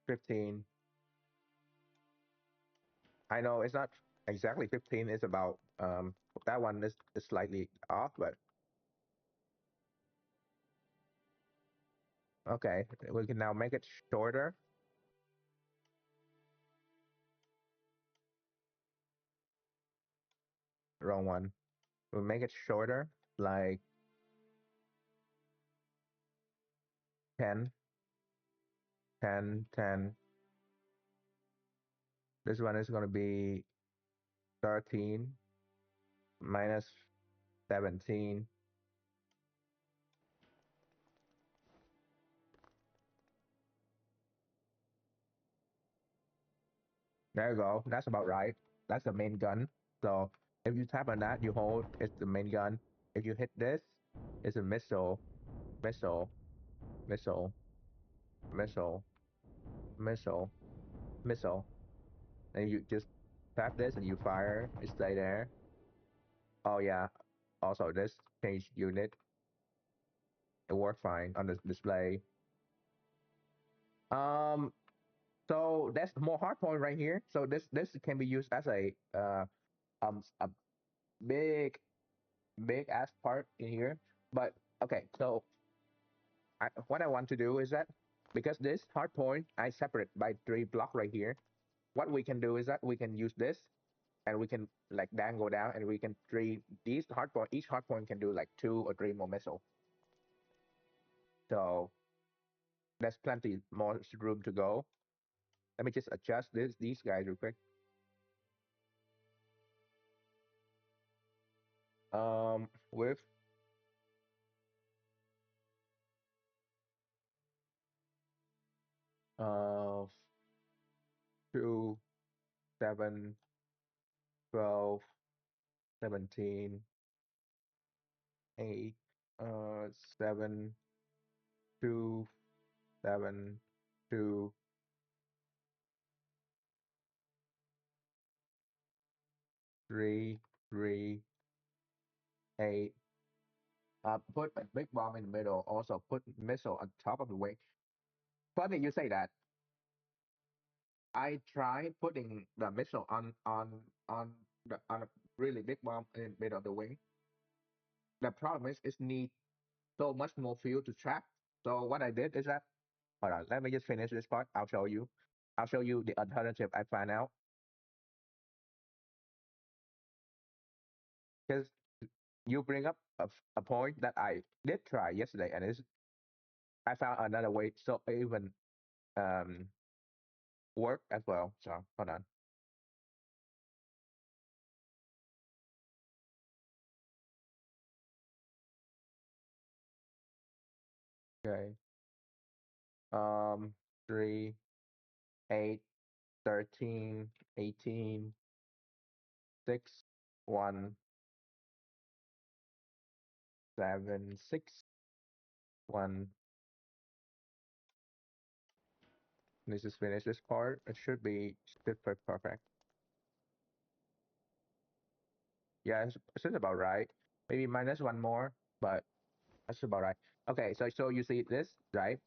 15. I know it's not exactly 15. It's about that one is slightly off, but okay. We can now make it shorter. Wrong one. We'll make it shorter, like 10, 10, 10. This one is gonna be 13 -17. There you go. That's about right. That's the main gun. So if you tap on that, you hold, it's the main gun. if you hit this, it's a missile, missile, missile, missile, missile, missile. And you just tap this and you fire. It stay there. Oh yeah. Also, this change unit. It worked fine on the display. Um, so that's more hard point right here. So this can be used as a big big ass part in here. But okay, so what I want to do is that because this hard point I separate by 3 block right here. What we can do is that we can use this and we can like dangle down and we can three these hard point. Each hard point can do like 2 or 3 more missile. So there's plenty more room to go. Let me just adjust these guys real quick. With uh 2, 7, 12, 17, 8, 7, 2, 7, 2, 3, 3, 8. Put a big bomb in the middle. Also put missile on top of the wing. Funny you say that. I tried putting the missile on a really big bomb in the middle of the wing. The problem is it needs so much more fuel to trap. So what I did is that hold on, let me just finish this part. I'll show you. I'll show you the alternative I found out. Because you bring up a point that I did try yesterday, and is I found another way so it even um work as well. So hold on. Okay. 3, 8, 13, 18, 6, 1, 7, 6, 1. Let's just finish this part. It should be perfect. Yeah, it's about right. Maybe minus 1 more, but that's about right. Okay, so you see this, right?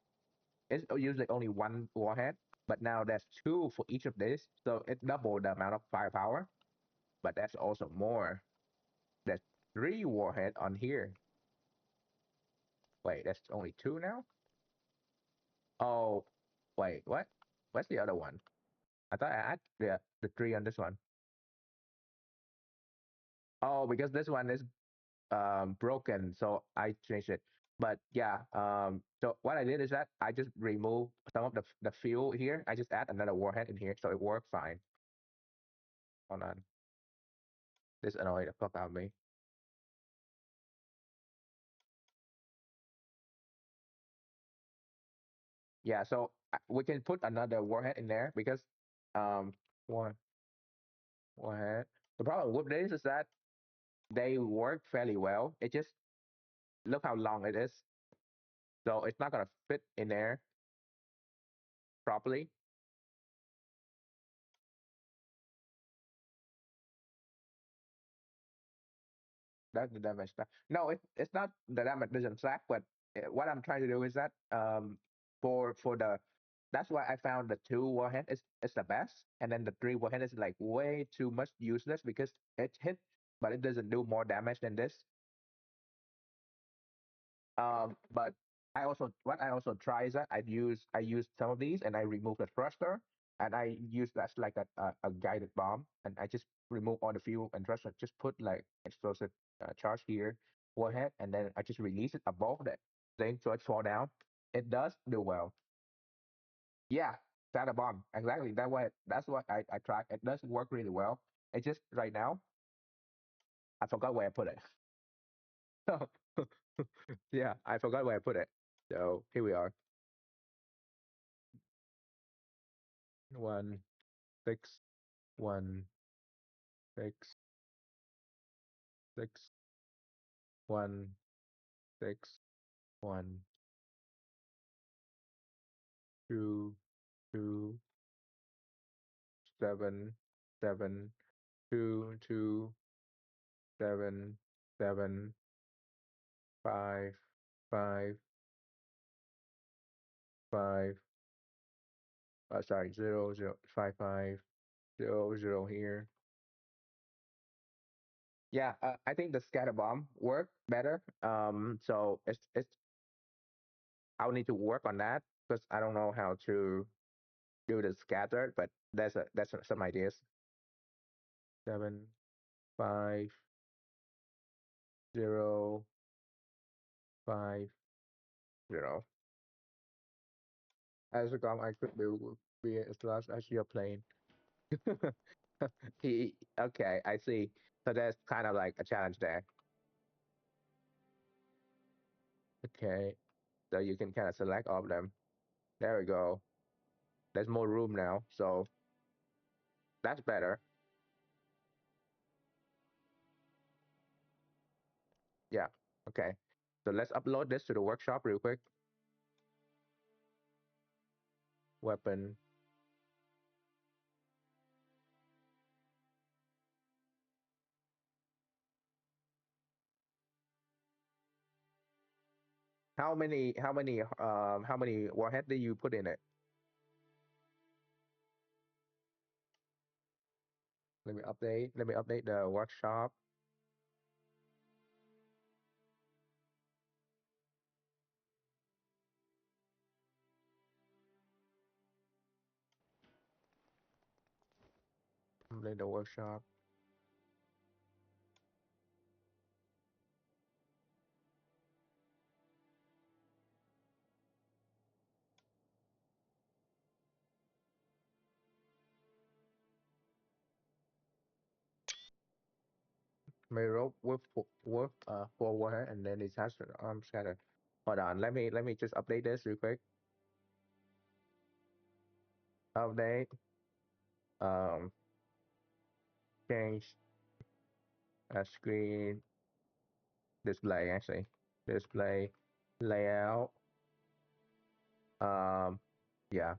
It's usually only 1 warhead, but now there's 2 for each of these, so it doubled the amount of firepower. But that's also more. There's 3 warhead on here. Wait, that's only 2 now? Oh, wait, what? What's the other one? I thought I had the 3 on this one. Oh, because this one is broken, so I changed it. But yeah, so what I did is that I just remove some of the fuel here. I just add another warhead in here, so it works fine. Hold on, this annoyed the fuck out of me. Yeah, so we can put another warhead in there because um one warhead. The problem with this is that they work fairly well. It just look how long it is, so it's not gonna fit in there properly. That's the damage stack. No, it's not the damage doesn't stack, but what I'm trying to do is that for the that's why I found the 2 warhead is the best, and then the 3 warhead is like way too much useless because it hit, but it doesn't do more damage than this. But I also try is that I use some of these and I remove the thruster and I use that's like a guided bomb and I just remove all the fuel and thruster. Just put like explosive charge here, warhead, and then I just release it above that thing so it fall down. It does do well. Yeah, that a bomb exactly. That's what I tried. It does work really well. It just right now I forgot where I put it. Yeah, I forgot where I put it. So here we are. 1, 6, 1, 6, 6, 1, 6, 1, 2, 2, 7, 7, 2, 2, 7, 7, 5, 5, 5. Sorry, 0, 0, 5, 5, 0, 0 here. Yeah, I think the scatter bomb worked better. So it's I'll need to work on that because I don't know how to do the scattered, but that's some ideas. 7, 5, 0, 5, 0. As a gum, I could be as large as your plane. Okay, I see. So that's kind of like a challenge there. Okay, so you can kind of select all of them. There we go. There's more room now, so that's better. Yeah. Okay. So let's upload this to the workshop real quick. Weapon. How many warhead did you put in it? Let me update the workshop. Update the workshop. May rope with four warhead and then it's has scatter. Hold on, let me just update this real quick. Update. Um Change screen display actually. Display layout. Um yeah.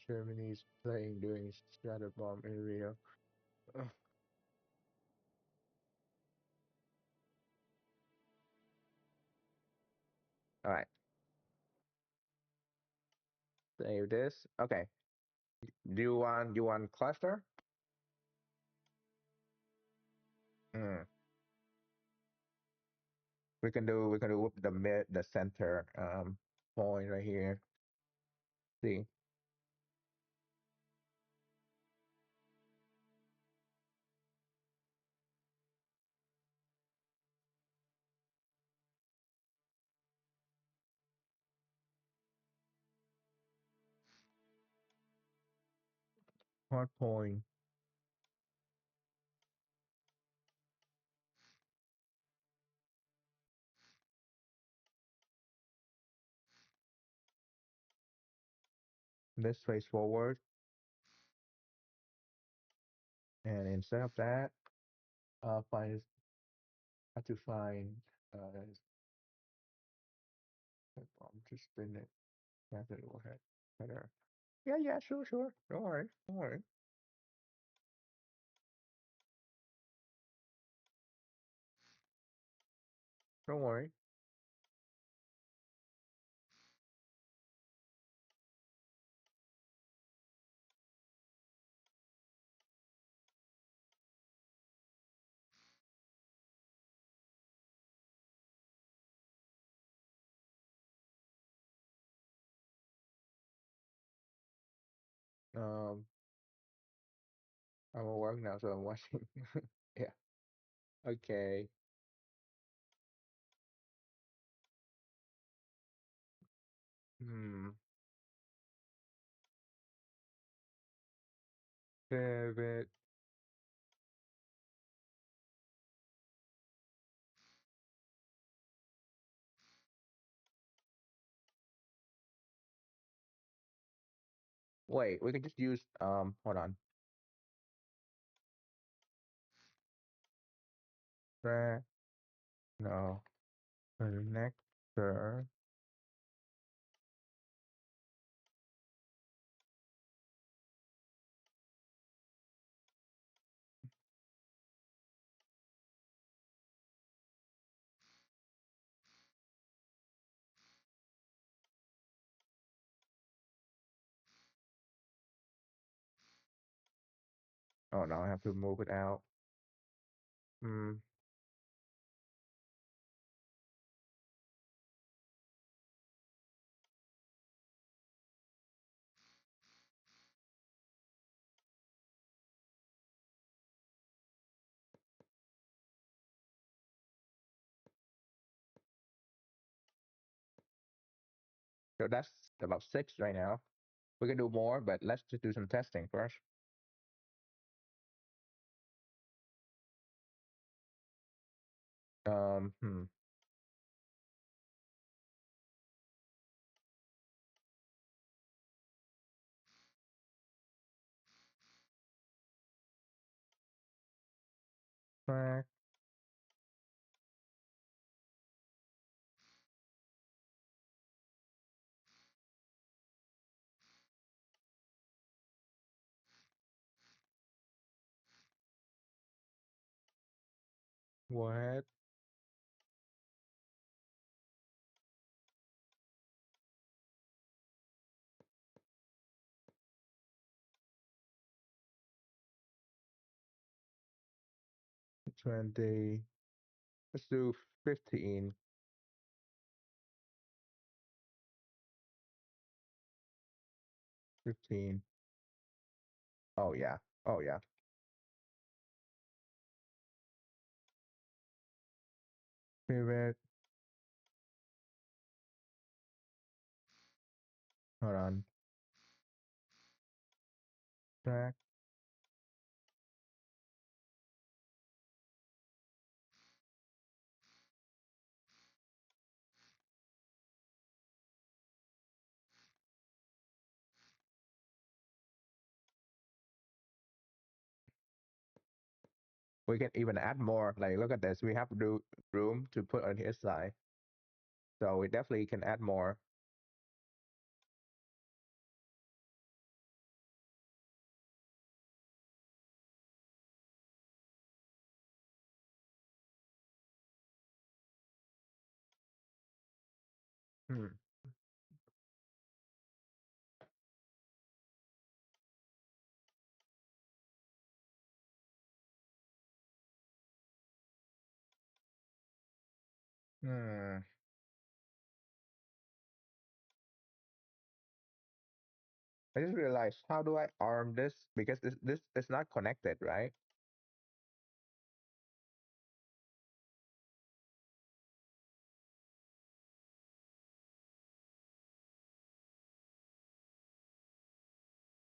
Germany's playing during shadow bomb area. Ugh. All right. Save this. Okay. Do you want cluster? Mm. We can do with the center point right here. See. Hard point. This face forward. And instead of that, find have to find just spin it. That's it will hit better. Yeah, yeah, sure, sure. Don't worry. Don't worry. Don't worry. Um I'm at work now, so I'm watching. Yeah. Okay. Hmm. Favorite. Wait, we can just use hold on. Tra no. Connector. Oh no, I have to move it out. Hmm. So that's about six right now. We can do more, but let's just do some testing first. Hmm. Track. What? 20. Let's do 15. 15. Oh yeah. Oh yeah. Pivot. Hold on. Track. We can even add more. Like, look at this. We have room to put on his side. So we definitely can add more. Hmm. Hmm. I just realized, how do I arm this? Because this is not connected, right?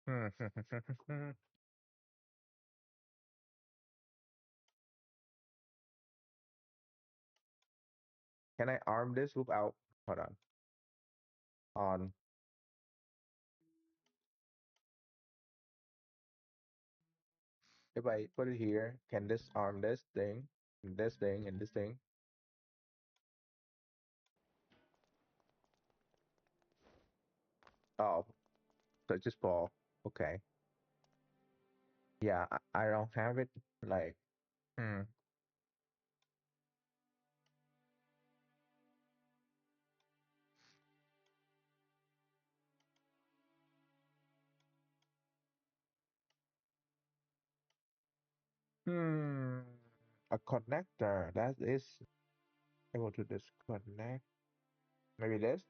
Hmm. Can I arm this without? Hold on. On. If I put it here, can this arm this thing, and this thing, and this thing? Oh, so it just fall. Okay. Yeah, I don't have it. Like, hmm. Hmm. A connector that is able to disconnect. Maybe this?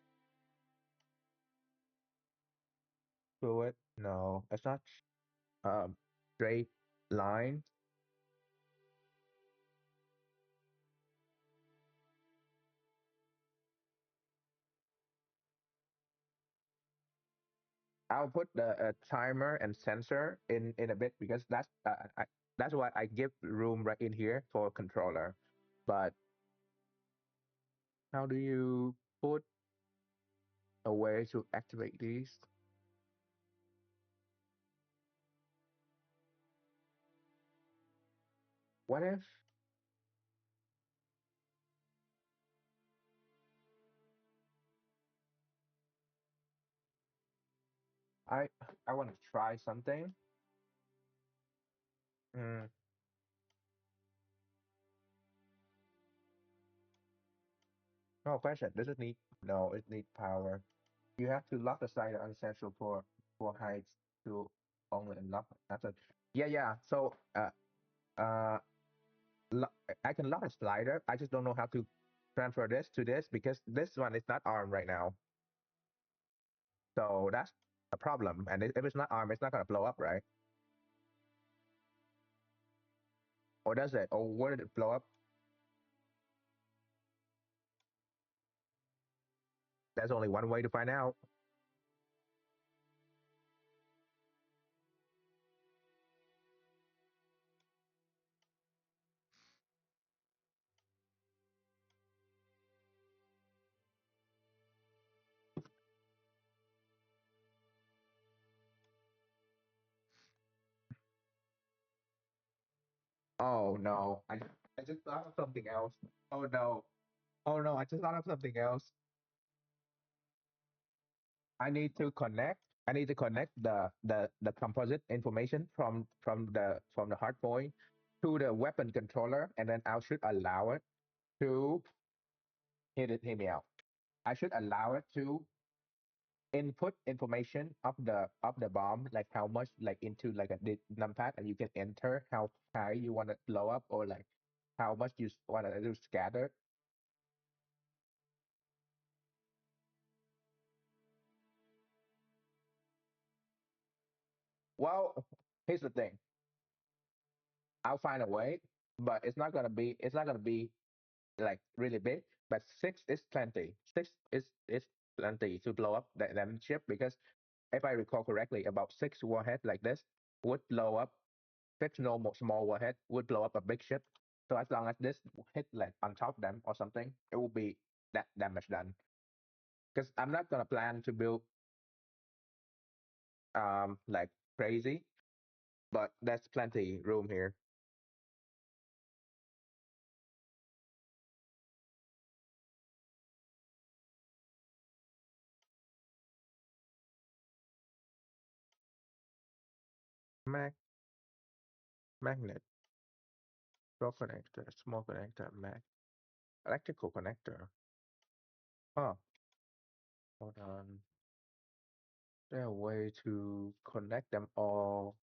Fluid? No, it's not. Um, straight. line. I'll put the timer and sensor in a bit because that's why I give room right in here for controller. But how do you put a way to activate these? What if I I want to try something? Mm, no question. Does it need? No, it needs power. You have to lock the side unessential for heights to only unlock. That's it. Yeah, yeah. So uh, lo- I can lock a slider. I just don't know how to transfer this to this because this one is not armed right now. So that's a problem. And if it's not armed, it's not gonna blow up, right? Or does it? Or where did it blow up? There's only one way to find out. Oh no, I just thought of something else. Oh no, oh no, I just thought of something else. I need to connect. I need to connect the composite information from the hard point to the weapon controller, and then I should allow it to hear me out. I should allow it to input information of the bomb, like how much like into like a numpad, and you can enter how high you want to blow up or like how much you want to do scatter. Well, here's the thing. I'll find a way, but it's not gonna be like really big. But six is plenty. Six is plenty to blow up that ship because if I recall correctly, about six warhead like this would blow up six normal small warhead would blow up a big ship. So as long as this hit like on top of them or something, it will be that damage done. Because I'm not gonna plan to build like crazy, but there's plenty room here. Mag magnet, draw connector, small connector, electrical connector. Oh, hold on. There a way to connect them all,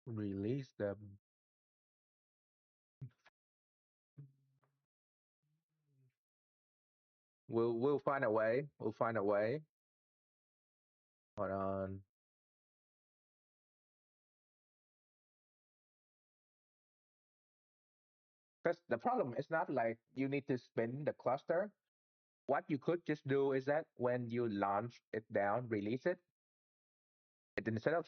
release them. We'll find a way. We'll find a way. Hold on. Because the problem is not like you need to spin the cluster. What you could just do is that when you launch it down, release it, it instead of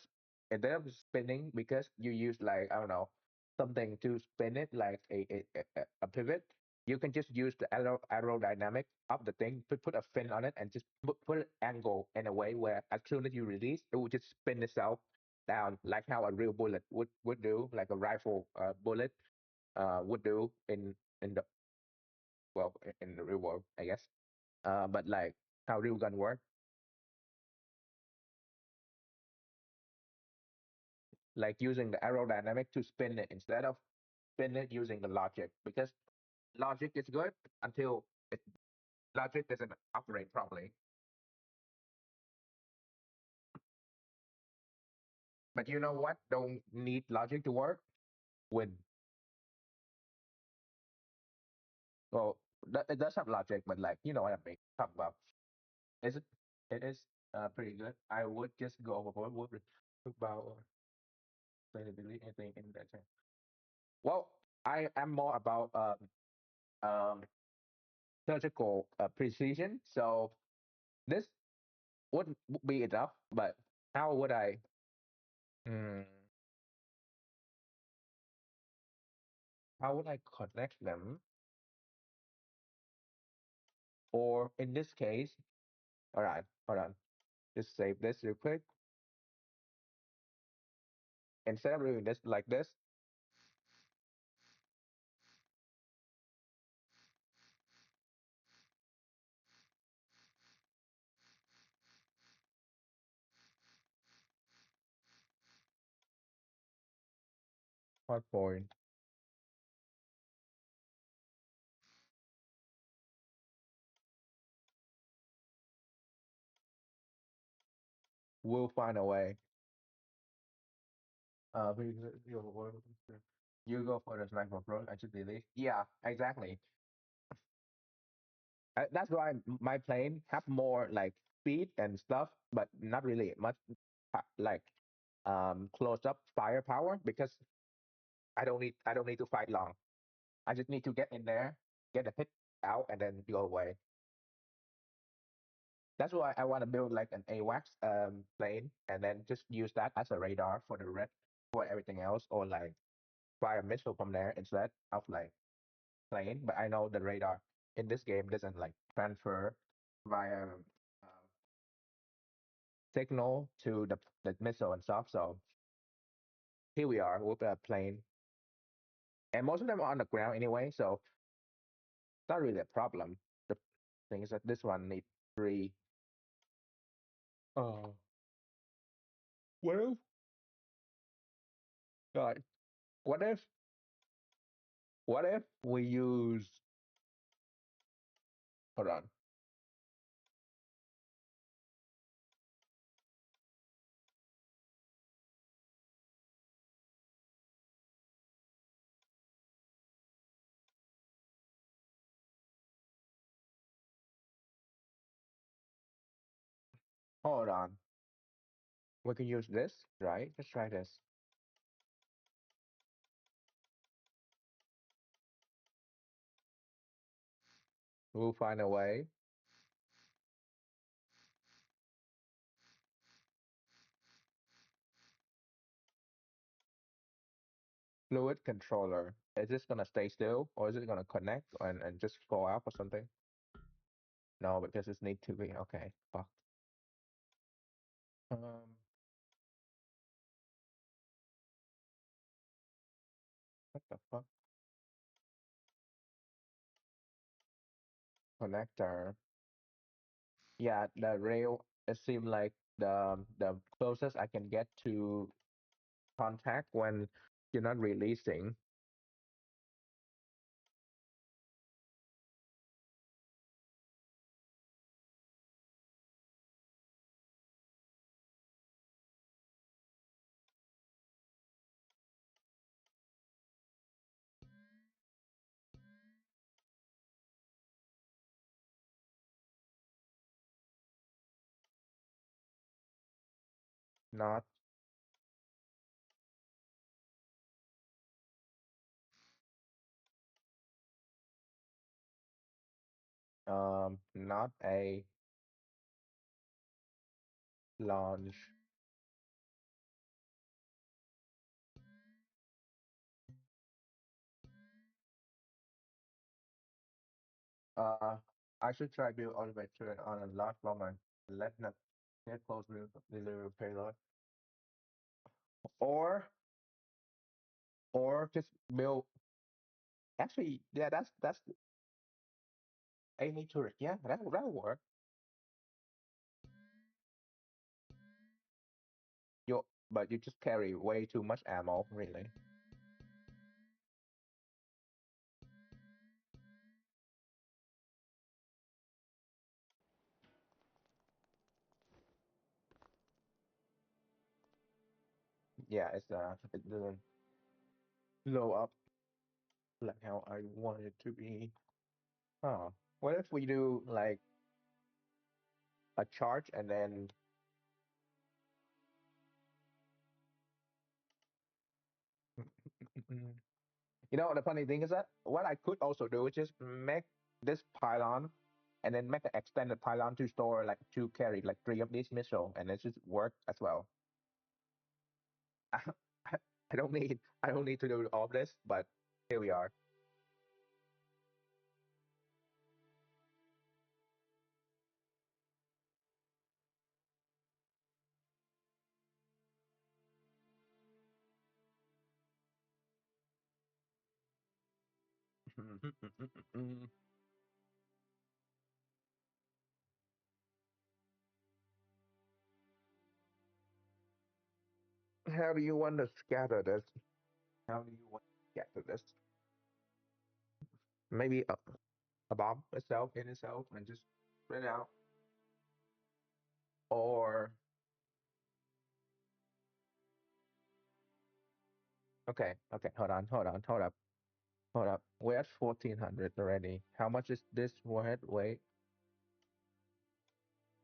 spinning because you use like I don't know something to spin it like a pivot. You can just use the aerodynamic of the thing, put a fin on it, and just put an angle in a way where as soon as you release, it will just spin itself down, like how a real bullet would do, like a rifle bullet would do in the well in the real world, I guess. But like how real gun work, like using the aerodynamic to spin it instead of spin it using the logic, because logic is good until it, logic doesn't operate properly. But you know what? Don't need logic to work. When well, it does have logic, but like you know what I mean. Talk about is it? It is pretty good. I would just go overboard with about delete anything in that chat. Well, I am more about um surgical precision, so this wouldn't be enough. But how would I? Hmm, how would I connect them? Or in this case, all right, hold on. Just save this real quick. Instead of doing this like this, 1 point. We'll find a way. You go for the sniper approach. I should delete. Yeah, exactly. That's why my plane have more like speed and stuff, but not really much like close up firepower because I don't need to fight long. I just need to get in there, get a hit out, and then go away. That's why I want to build like an AWACS plane and then just use that as a radar for the red for everything else, or like fire missile from there instead of like plane. But I know the radar in this game doesn't like transfer via signal to the missile and stuff. So here we are with a plane, and most of them are on the ground anyway, so it's not really a problem. The thing is that this one needs three. Oh, what if? God, what if? What if we use? Hold on, hold on. We can use this, right? Let's try this. We'll find a way. Fluid controller. Is this gonna stay still, or is it gonna connect and just go out or something? No, because this need to be okay. Fuck. What the fuck? Connector. Yeah, the rail. It seemed like the closest I can get to contact when you're not releasing. Not not a launch. Uh, I should try build automate to it on a large moment. Let not get close with delivery payload. Or just build. Actually, yeah, that's aiming turret. Yeah, that'll work. You but you just carry way too much ammo, really. Yeah, it doesn't blow up like how I want it to be. Huh. What if we do like a charge and then You know, the funny thing is that what I could also do is just make this pylon and then make an extended pylon to store like to carry like three of these missiles and it just work as well. I don't need to do all this, but here we are. How do you want to scatter this? How do you want to scatter this? Maybe a bomb itself in itself and just spread it out. Or okay, okay, hold up. We're at 1400 already. How much is this warhead? Wait,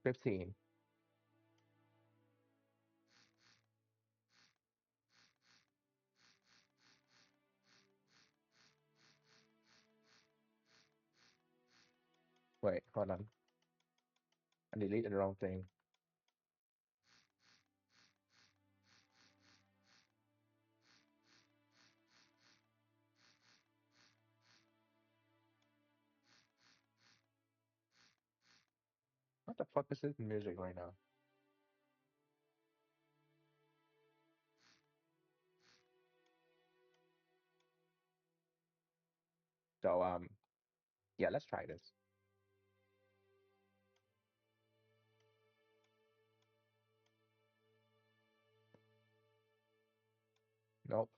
15. Wait, hold on. I deleted the wrong thing. What the fuck is this music right now? So yeah, let's try this. Nope.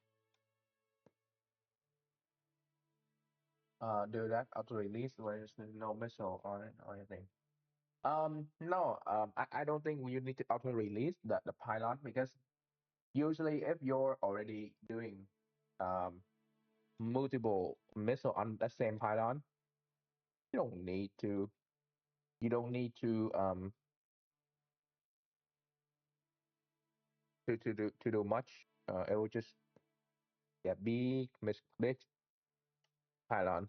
Do that auto release where there's no missile on it or anything. No, I don't think you need to auto release the pylon because usually if you're already doing um multiple missile on the same pylon, you don't need to you don't need to do much. It will just get big pylon,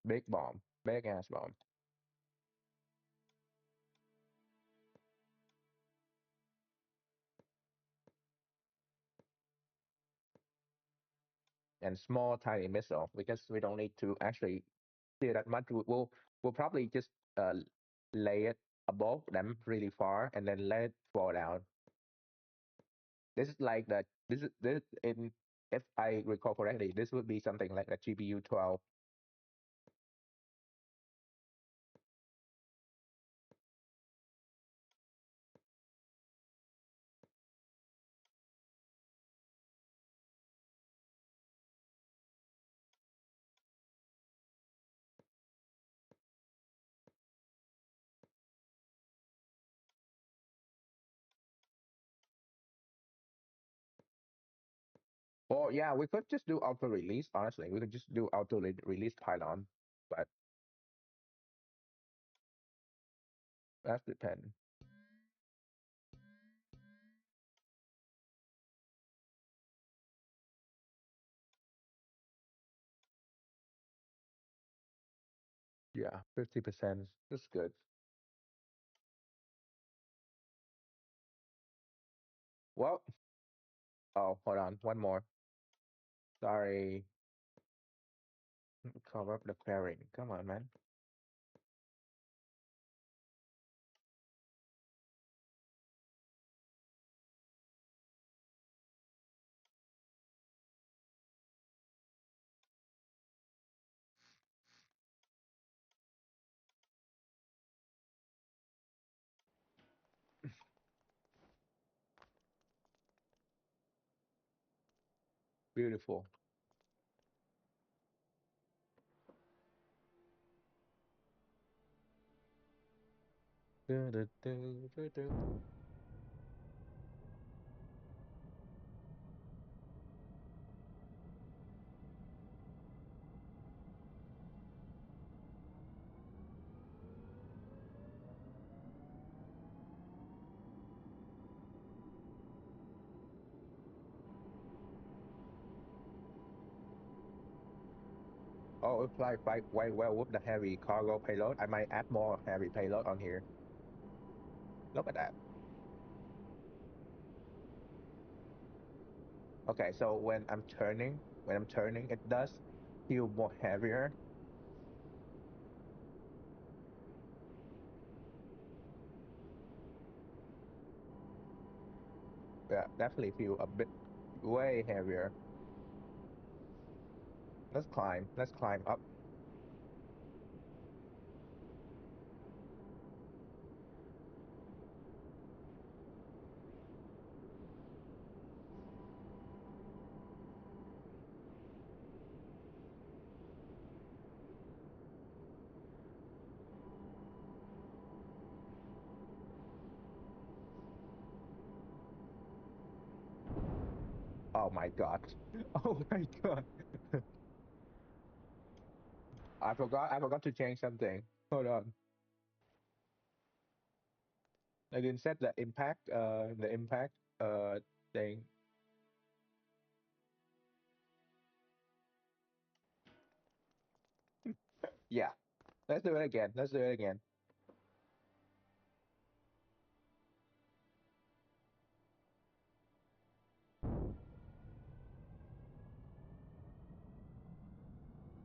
big bomb, big ass bomb, and small tiny missile because we don't need to actually do that much. We'll probably just lay it above them really far and then let it fall down. This is like that. This in if I recall correctly, this would be something like a GPU 12. Or yeah, we could just do auto release. Honestly, we could just do auto release pylon, but that's depend. Yeah, 50%. That's good. Well, oh, hold on, one more. Sorry, cover up the clearing. Come on, man. Beautiful. Du- du- du- du- du. Oh, it flies quite well with the heavy cargo payload. I might add more heavy payload on here. Look at that. Okay, so when I'm turning, it does feel more heavier. Yeah, definitely feel a bit way heavier. Let's climb. Let's climb up. Oh my God. Oh my God. I forgot to change something. Hold on. I didn't set the impact thing. Yeah. Let's do it again. Let's do it again.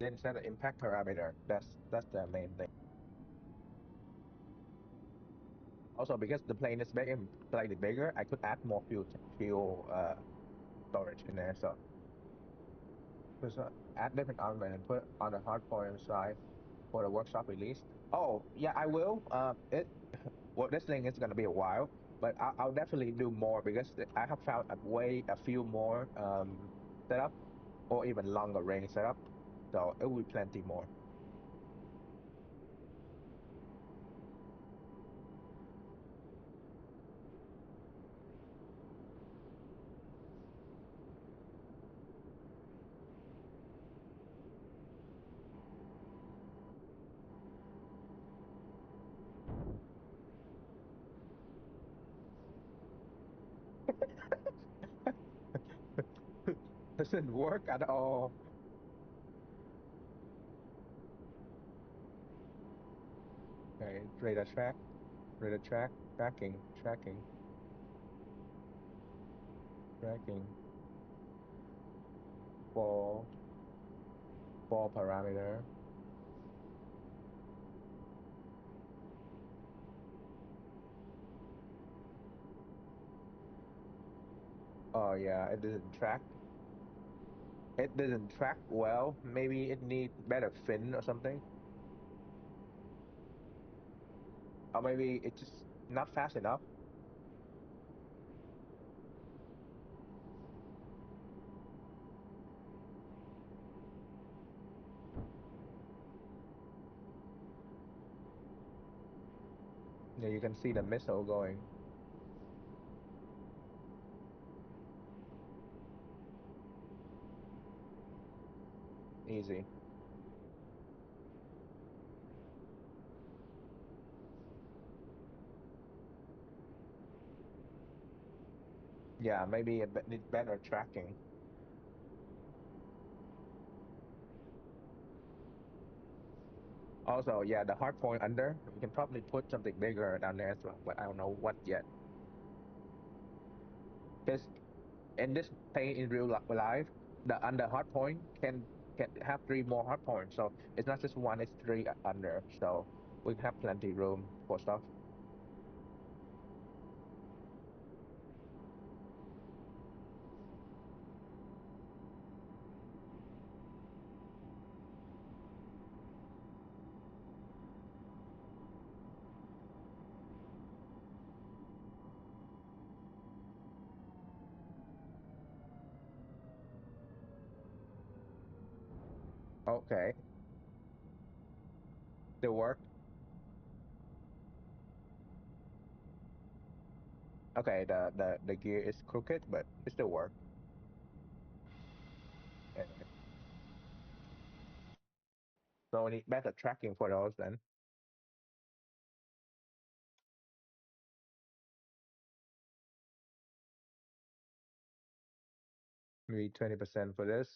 Then set the impact parameter. That's the main thing. Also, because the plane is big and slightly bigger, I could add more fuel storage in there. So just add different armament and put on the hardcore side for the workshop release. Oh yeah, I will. Well, this thing is gonna be a while, but I'll definitely do more because I have found a few more setup or even longer range setup. So it will be plenty more. Doesn't work at all. Okay, radar track, tracking, fall, fall parameter. Oh yeah, it didn't track. It didn't track well. Maybe it need better fin or something. Or maybe it's just not fast enough. Yeah, you can see the missile going easy. Yeah, maybe it needs better tracking. Also, yeah, the hard point under, we can probably put something bigger down there as well, but I don't know what yet. Because in this plane in life, the under hard point can have three more hard points. So it's not just one, it's three under. So we have plenty room for stuff. Okay, still work. Okay, the gear is crooked, but it still work. Yeah. So we need better tracking for those then. Maybe 20% for this.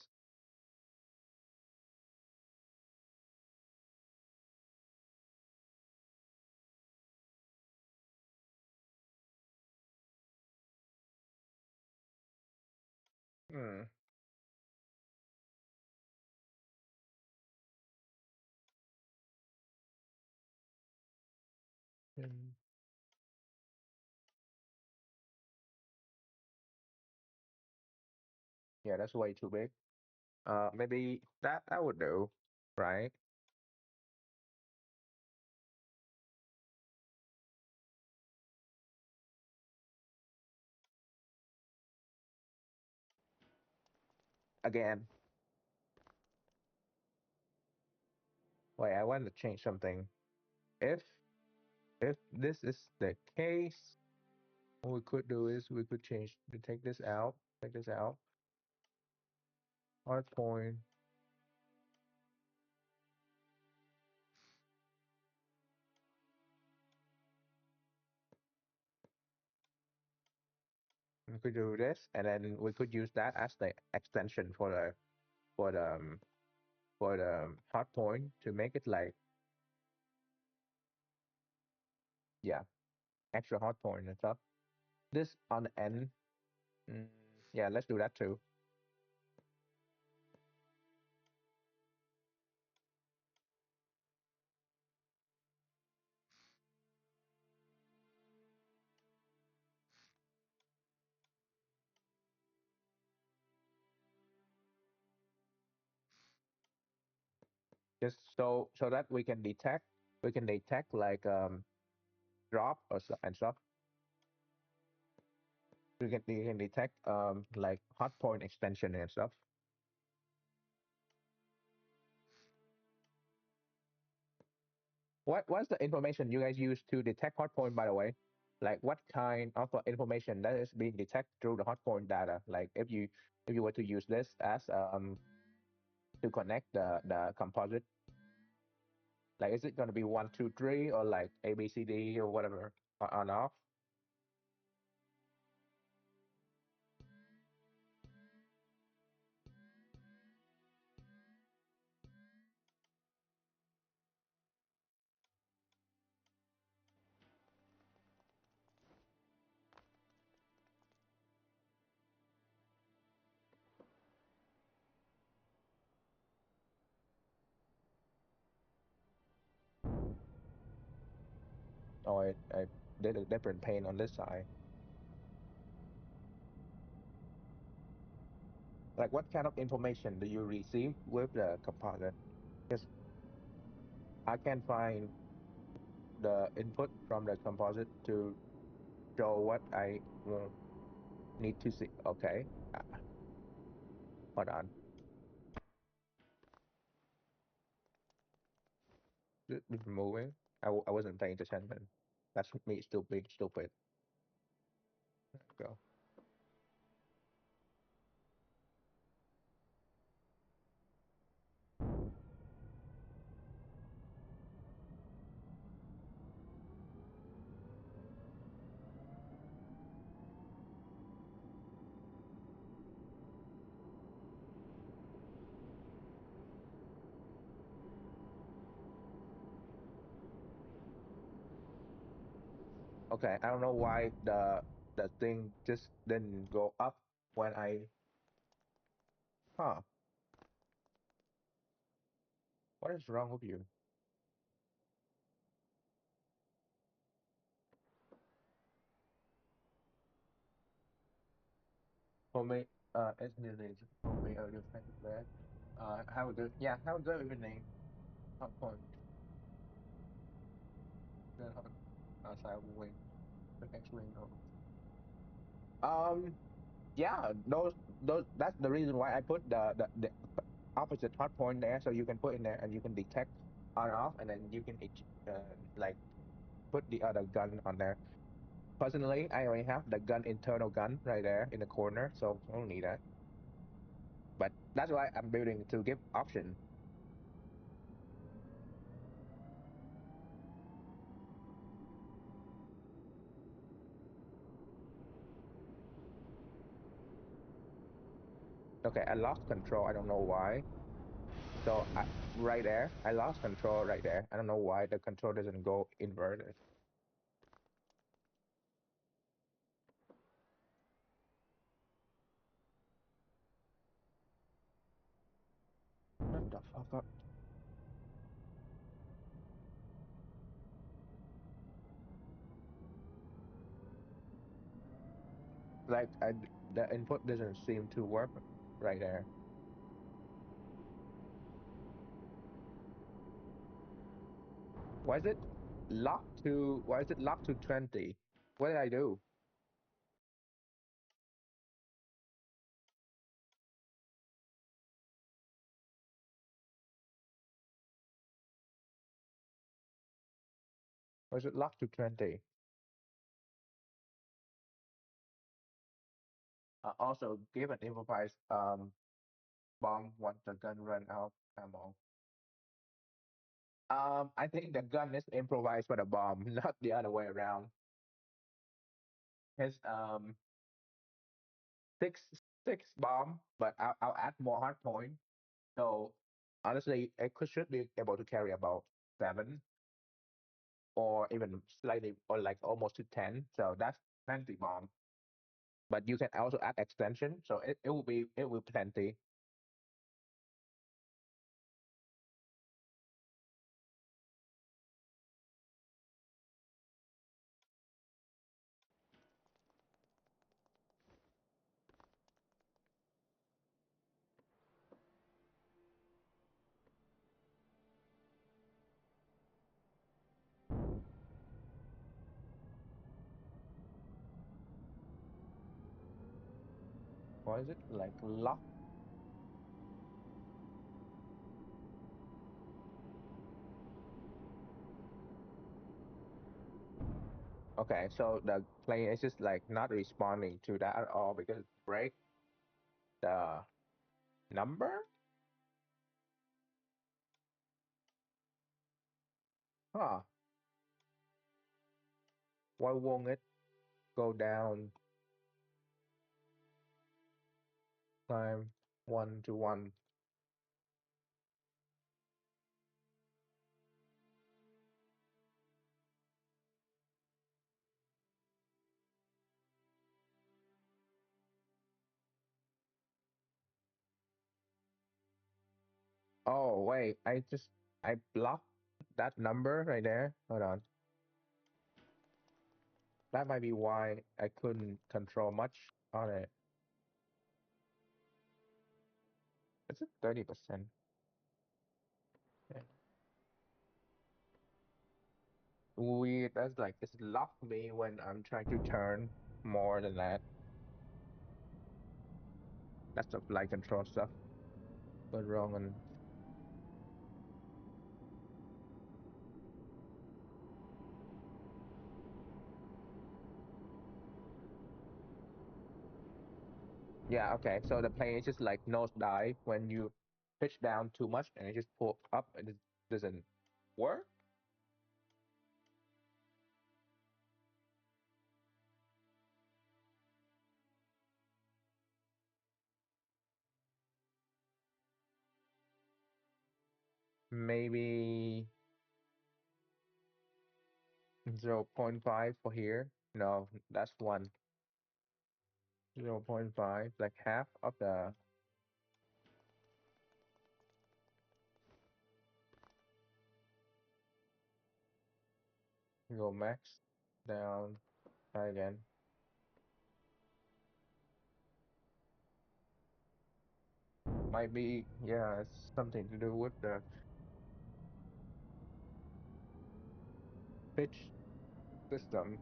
Hmm. Mm. Yeah, that's way too big. Maybe that would do, right? Again, wait, I want to change something. If if this is the case, what we could do is we could change to take this out, take this out. Hard point. We could do this, and then we could use that as the extension for the for the hard point to make it like, yeah, extra hard point and stuff. This on the end. Mm, yeah, let's do that too. Just so that we can detect like drop or and stuff. We can detect like hot point extension and stuff. What's the information you guys use to detect hot point, by the way? Like what kind of information that is being detected through the hot point data? Like if you were to use this as to connect the composite, like is it going to be 1, 2, 3 or like ABCD or whatever on off? Or I did a different paint on this side. Like what kind of information do you receive with the composite? Because I can find the input from the composite to show what I need to see. Okay, hold on. It's moving. I wasn't paying attention. That's me still being stupid. Go. Okay, I don't know why the thing just didn't go up when I. Huh? What is wrong with you? For me, it's nearly for me. I just think that. Have a good, yeah, have a good evening. Have fun. Good hot outside wing. The next wing. Yeah, those. That's the reason why I put the opposite hot point there, so you can put in there and you can detect on and off, and then you can like put the other gun on there. Personally, I already have the gun internal gun right there in the corner, so I don't need that. But that's why I'm building to give option. Okay, I lost control. I don't know why. So right there, I lost control right there. I don't know why the control doesn't go inverted. the fuck up. Like the input doesn't seem to work right there. Why is it locked to? Why is it locked to 20? What did I do? Why is it locked to 20? Also, give an improvised bomb once the gun run out ammo. I think the gun is improvised for the bomb, not the other way around. It's six six bomb, but I'll add more hard point. So honestly, it could should be able to carry about 7 or even slightly or like almost to 10. So that's plenty bomb. But you can also add extension, so it will plenty. Why is it like lock? Okay, so the plane is just like not responding to that at all because break the number? Huh. Why won't it go down time 1 to 1? Oh wait, I blocked that number right there. Hold on. That might be why I couldn't control much on it. It's at 30%. Weird. That's like it's locked me when I'm trying to turn more than that. That's the flight control stuff. But wrong on. Yeah, okay. So the plane is just like nose dive when you pitch down too much and it just pull up and it doesn't work. Maybe 0.5 for here. No, that's one. 0.5, like half of the go max down. Try again. Might be, yeah, it's something to do with the pitch system.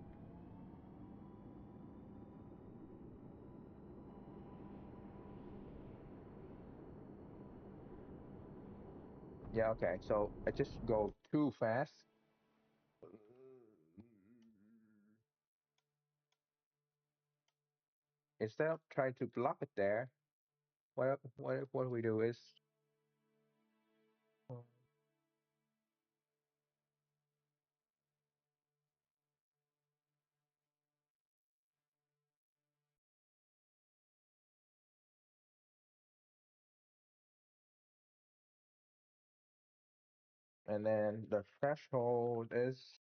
Yeah, okay. So I just go too fast. Instead of trying to block it there, what we do is, and then the threshold is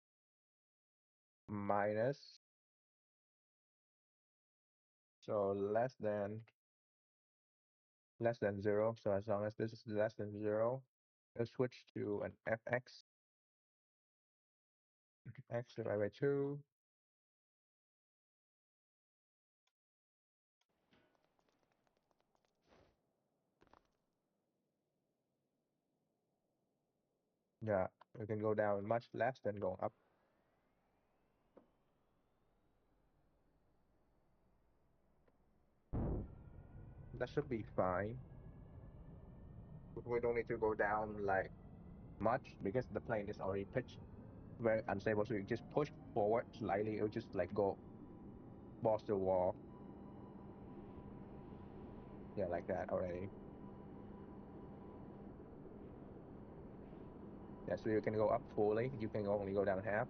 minus, so less than less than 0. So as long as this is less than 0, we'll switch to an fx, x divided by 2. Yeah, we can go down much less than going up. That should be fine. We don't need to go down like much because the plane is already pitched very unstable. So you just push forward slightly, it'll just like go balls to the wall. Yeah, like that already. Yeah, so you can go up fully. You can only go down half.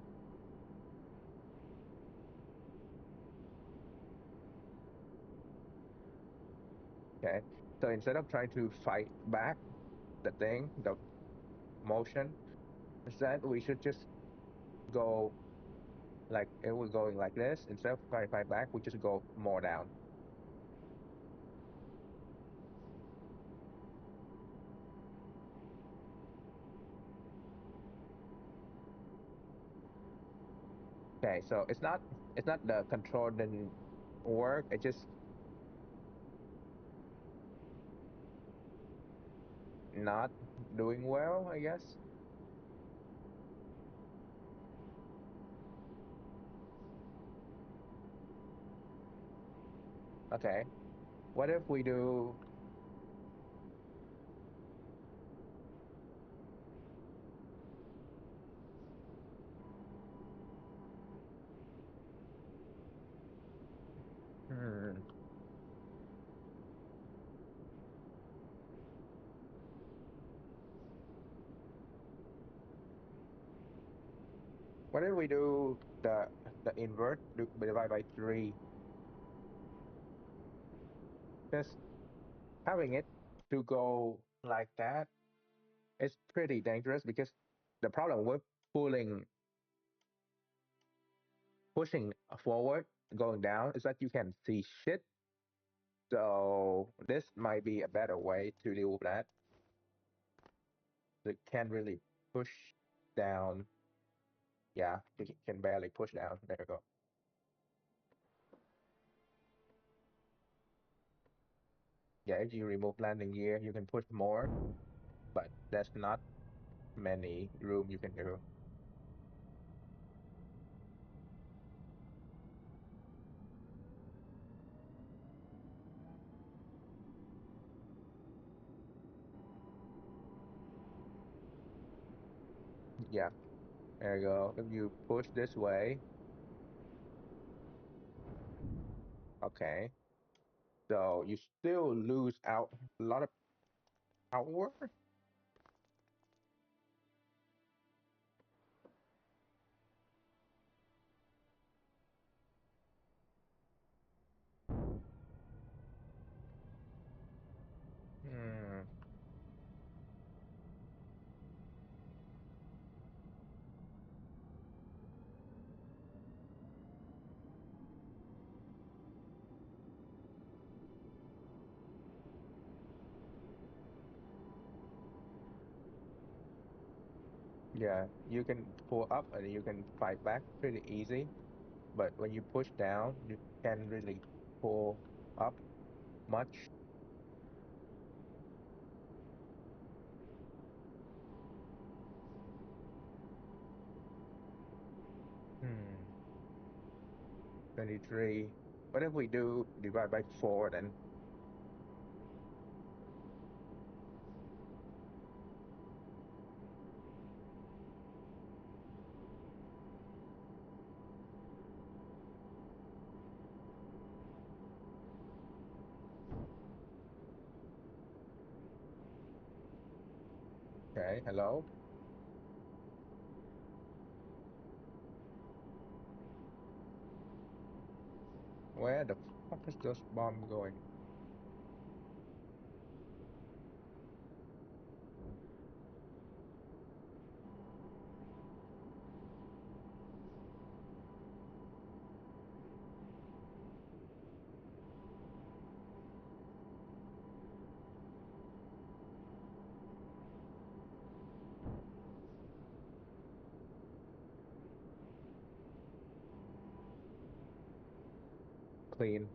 Okay. So instead of trying to fight back the motion, instead we should just go like it was going like this. Instead of trying to fight back, we just go more down. Okay, so it's not the control didn't work. It just not doing well, I guess. Okay. What if we do hmm, what if we do the invert divide by 3? Just having it to go like that is pretty dangerous because the problem with pulling pushing forward going down is that you can see shit. So this might be a better way to deal with that. You can't really push down. Yeah, you can barely push down. There you go. Yeah, if you remove landing gear, you can push more, but there's not many room you can do. Yeah, there you go. If you push this way, okay. So you still lose out a lot of power. Hmm. Yeah, you can pull up and you can fight back pretty easy, but when you push down, you can't really pull up much. Hmm. 23. What if we do divide by 4 then? Okay, hello? Where the fuck is this bomb going? clean.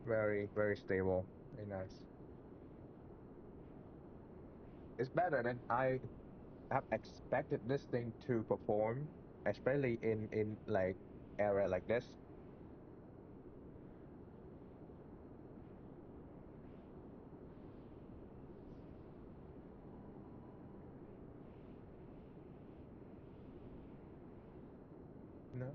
Very, very stable. Very nice. It's better than I have expected this thing to perform, especially in like area like this. No,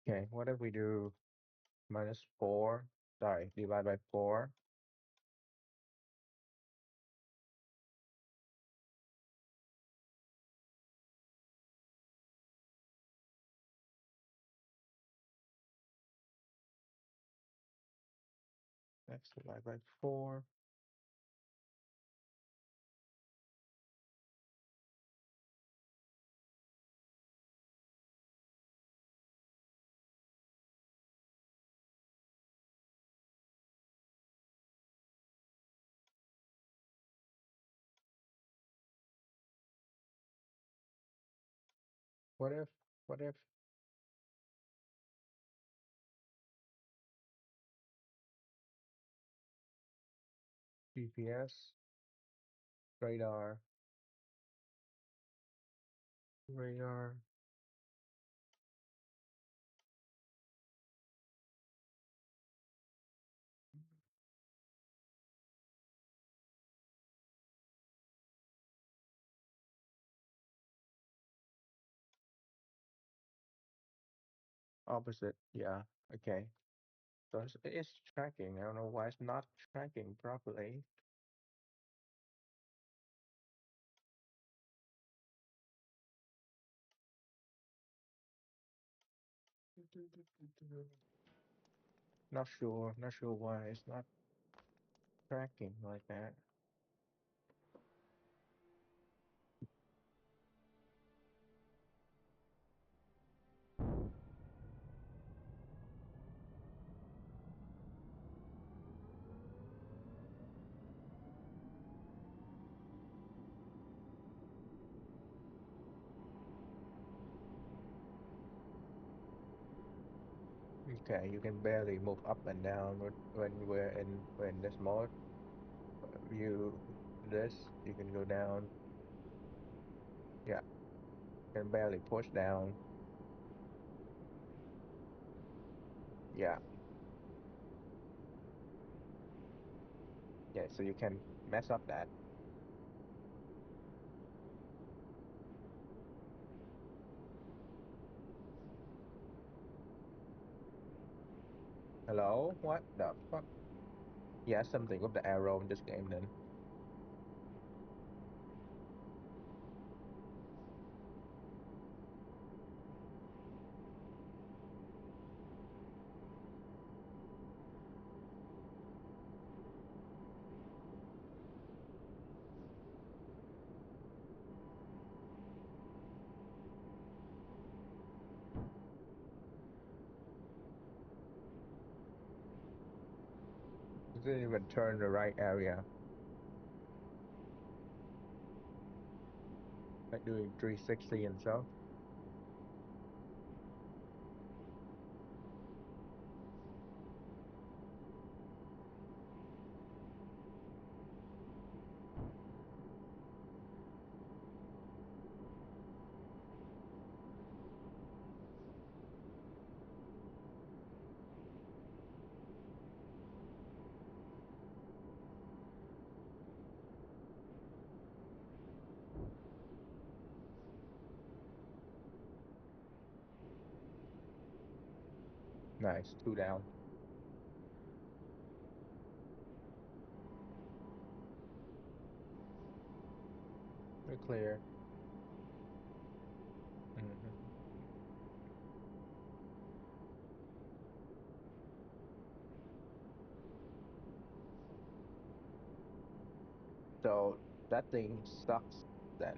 okay, what if we do -4? Sorry, divide by 4. X divided by 4. What if, what if GPS, radar, radar, opposite? Yeah, okay. So it's tracking. I don't know why it's not tracking properly. Not sure why it's not tracking like that. Okay, you can barely move up and down when we're in this mode. You this you can go down. Yeah, you can barely push down. Yeah, yeah. So you can mess up that. Hello? What the fuck? Yeah, something with the arrow in this game then. Didn't even turn the right area, like doing 360 and stuff. Nice, two down. We're clear. Hmm. So that thing sucks then.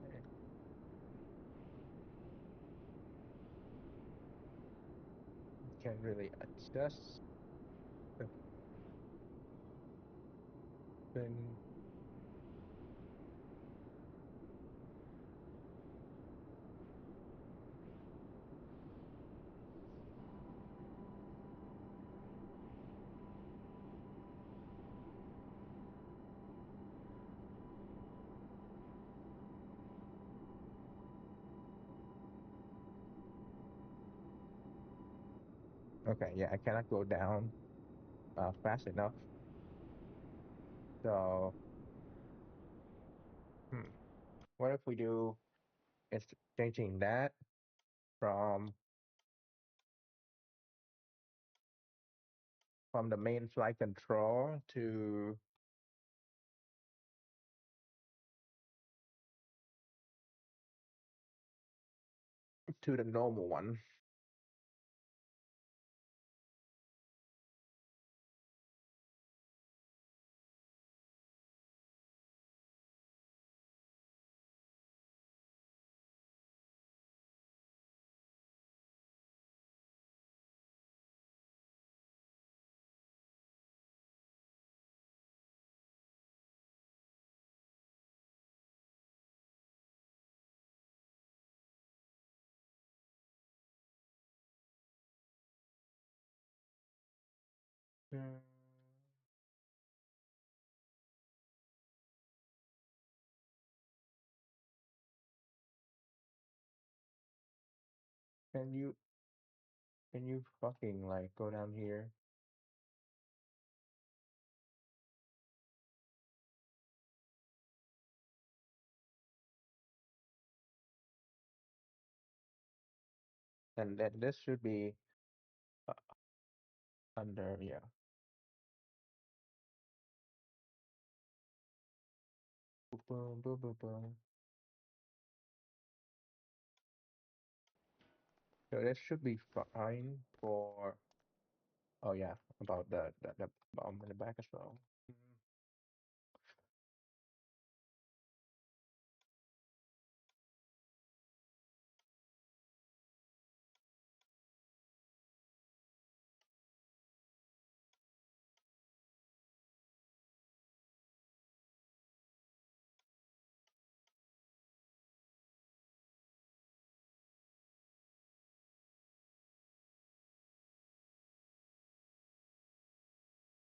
Eh, Can't really adjust the thing. Okay, yeah, I cannot go down fast enough. So, hmm, what if we do is changing that from the main flight control to the normal one. Mm, Can you fucking like go down here and then this should be uh, under, yeah. Boom, boom, boom, boom. So this should be fine for, oh yeah, about the bomb in the back as well.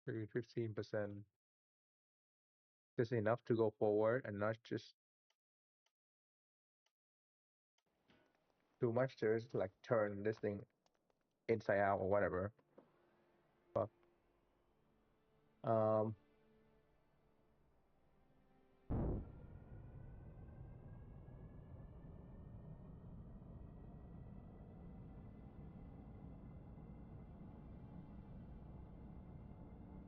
Mm, 15%. Just enough to go forward and not just too much to just like turn this thing inside out or whatever. But um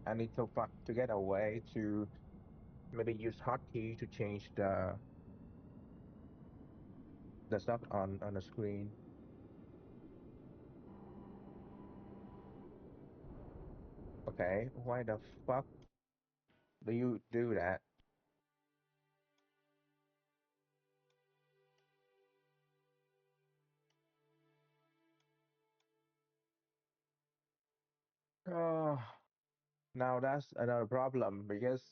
I need to to get a way to maybe use hotkey to change the stuff on the screen. Okay, why the fuck do you do that? Oh, now that's another problem because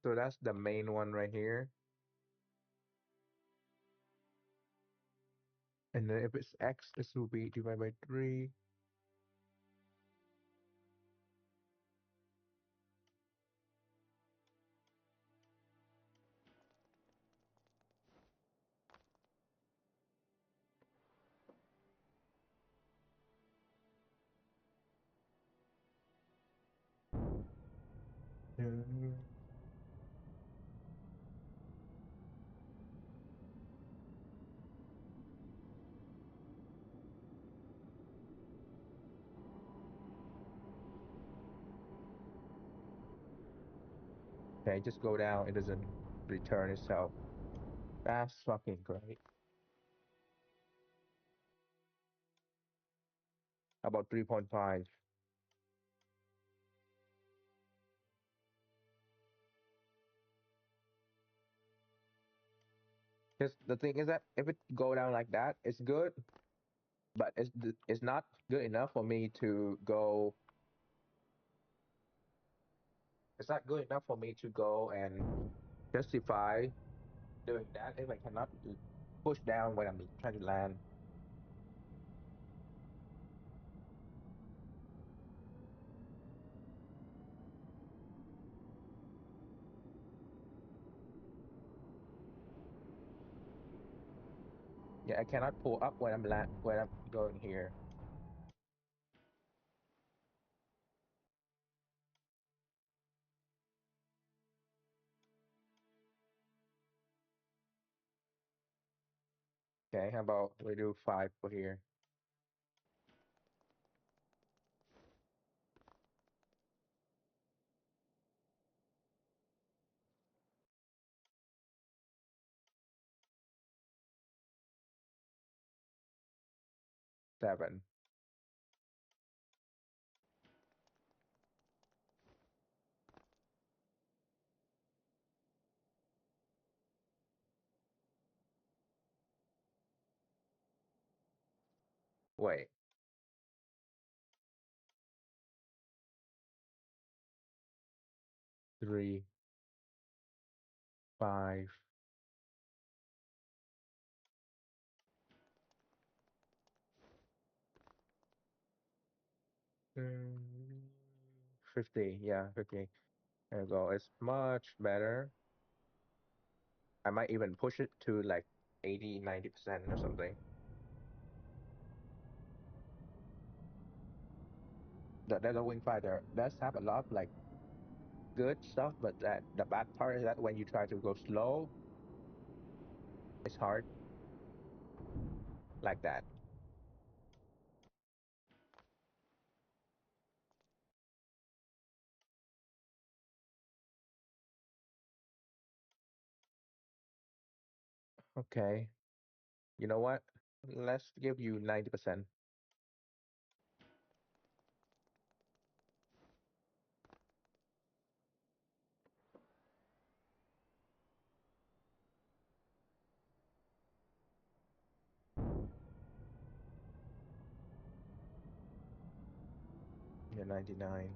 so that's the main one right here. And then if it's x, this will be divided by 3. Okay, just go down. It doesn't return itself. That's fucking great. How about 3.5? Because the thing is that if it go down like that, it's good, but it's not good enough for me to go. It's not good enough for me to go and justify doing that if I cannot push down when I'm trying to land. Yeah, I cannot pull up when I'm going here. Okay, how about we do 5 for here? 7. Wait, 3, 5. 50. Yeah, 50. There we go. It's much better. I might even push it to like 80, 90% or something. The Delta Wing Fighter does have a lot of like good stuff, but that the bad part is that when you try to go slow, it's hard like that. Okay. You know what? Let's give you 90%. Yeah, 99.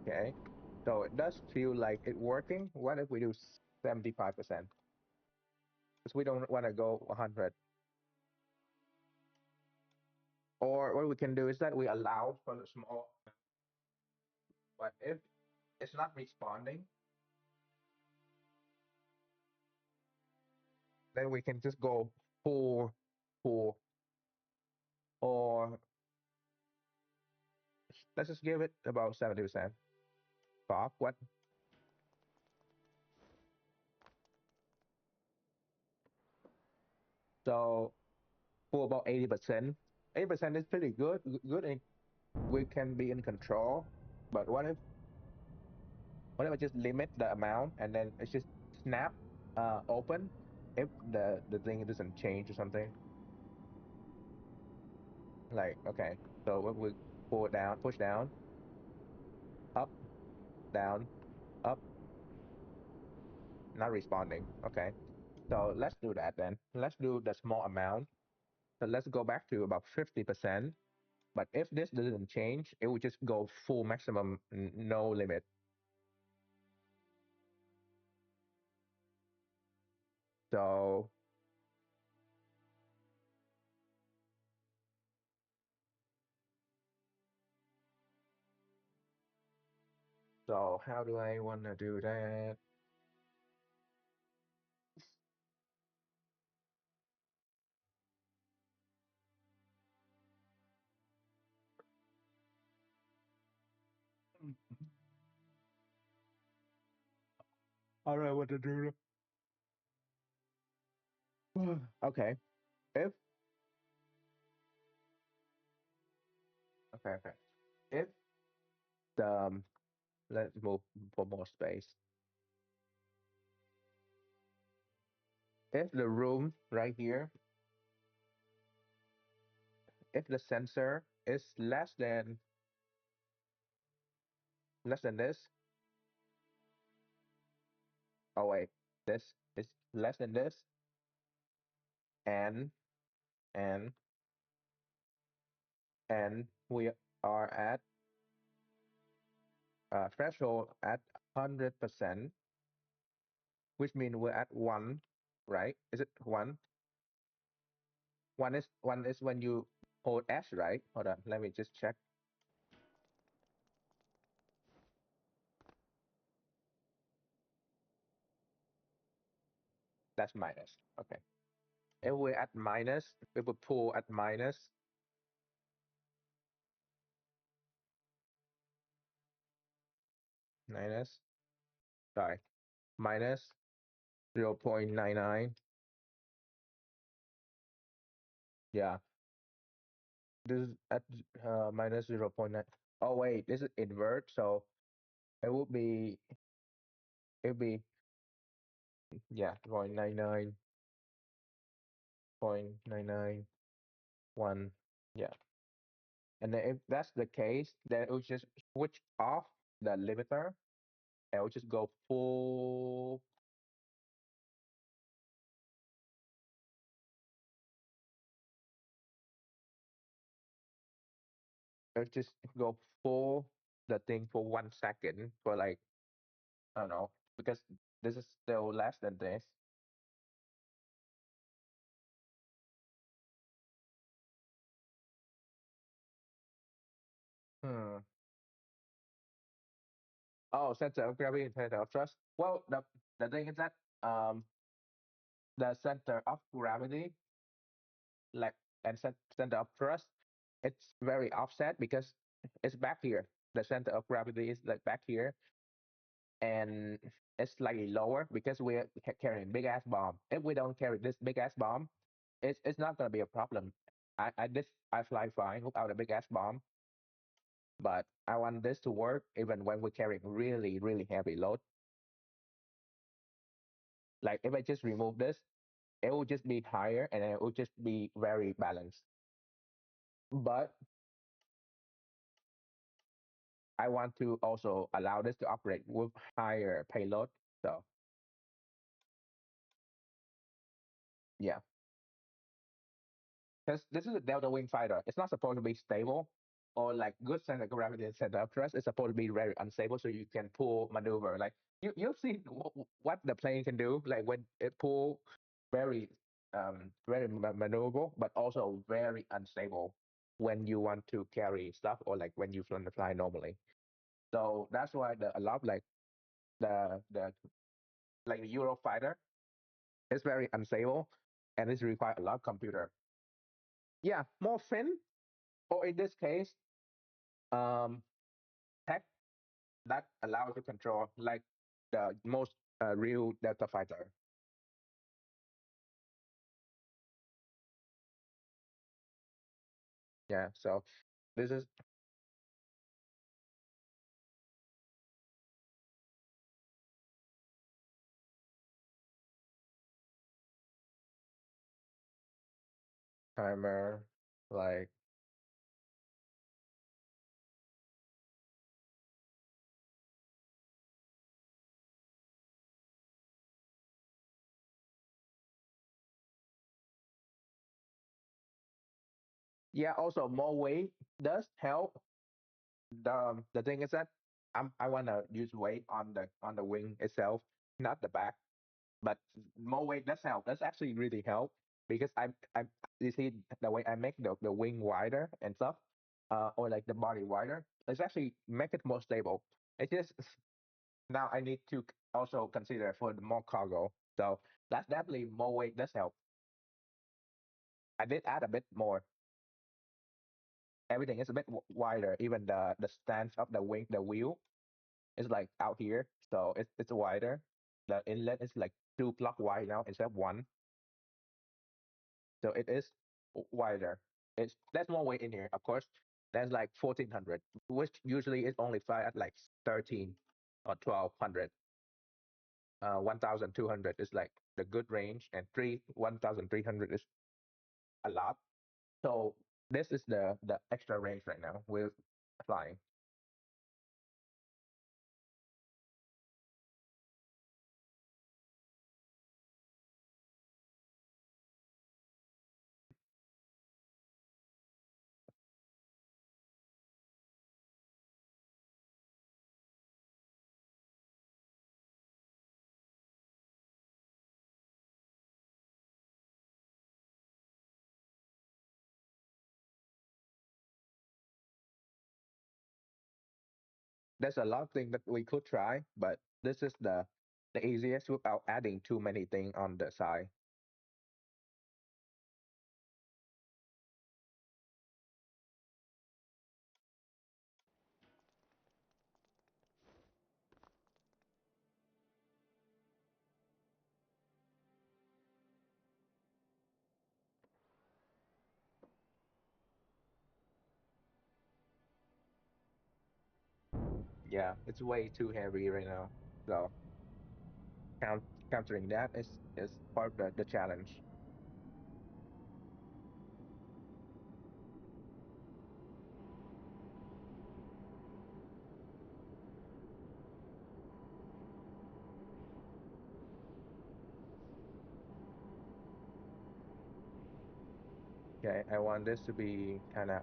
Okay. So it does feel like it working. What if we do 75%? Because we don't want to go 100. Or what we can do is that we allow for the small, but if it's not responding, then we can just go full, full, or let's just give it about 70%. Bob, what? So for about 80%, 80% is pretty good. Good, and we can be in control. But what if I just limit the amount and then it's just snap open if the thing doesn't change or something? Like, okay, so what we pull down, push down, up, down, up, not responding. Okay, so let's do that then. Let's do the small amount. So let's go back to about 50%. But if this doesn't change, it would just go full maximum, no limit. So, so how do I want to do that? How do I want to do that? Okay, if okay, if the let's move for more space. If the room right here, if the sensor is less than this, oh wait, this is less than this, and and and we are at threshold at 100%, which means we're at one, right? Is it one? One is when you hold S, right? Hold on, let me just check. That's minus. Okay. If we're at minus, we will pull at minus, sorry, minus 0.99. Yeah, this is at minus 0.9. Oh wait, this is invert, so it would be it would be yeah 0.99.991. Yeah, and then if that's the case, then it will just switch off the limiter and it will just go full. It'll just go full the thing for 1 second for like I don't know because this is still less than this. Hmm. Oh, center of gravity and center of thrust. Well, the thing is that um the center of gravity, like and center of thrust, it's very offset because it's back here. The center of gravity is like back here, and it's slightly lower because we're carrying big ass bomb. If we don't carry this big ass bomb, it's not gonna be a problem. I fly fine without a big ass bomb, but I want this to work even when we're carrying really really heavy load. Like if I just remove this, it will just be higher and it will just be very balanced. But I want to also allow this to operate with higher payload. So yeah, because this is a delta wing fighter. It's not supposed to be stable or like good center of gravity and center of thrust. It's supposed to be very unstable, so you can pull maneuver. Like you've seen what the plane can do, like when it pull very very maneuverable, but also very unstable when you want to carry stuff or like when you fly normally. So that's why a lot like the Eurofighter It's very unstable, and it requires a lot of computer. Yeah, more fin, or in this case, um, tech that allows to control like the most real Delta fighter. Yeah, so this is timer, like yeah. Also, more weight does help. The thing is that I wanna use weight on the wing itself, not the back. But more weight does help. That's actually really help because I you see the way I make the wing wider and stuff, or like the body wider. It's actually make it more stable. It's just now I need to also consider for the more cargo. So that's definitely more weight does help. I did add a bit more. Everything is a bit wider. Even the stance of the wing, the wheel is like out here, so it's wider. The inlet is like 2 block wide now instead of one, so it is wider. It's there's more weight in here, of course. There's like 1400, which usually is only fly at like 13 or 1200. 1200 is like the good range, and 1300 is a lot. So this is the extra range right now with flying. There's a lot of things that we could try, but this is the easiest without adding too many things on the side. Yeah, it's way too heavy right now. So count, countering that is part of the challenge. Okay, I want this to be kind of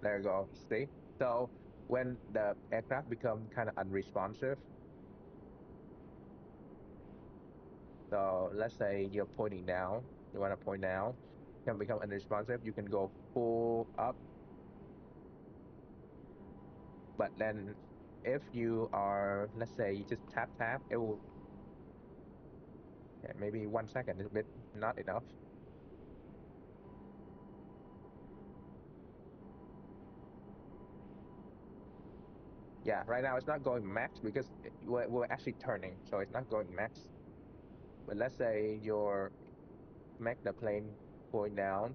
there you go. See? So when the aircraft become kind of unresponsive, so let's say you're pointing down, you want to point down, can become unresponsive. You can go full up, but then if you are, let's say you just tap tap, it will okay, maybe 1 second is a bit not enough. Yeah, right now it's not going max because we're actually turning, so it's not going max. But let's say you're make the plane going down,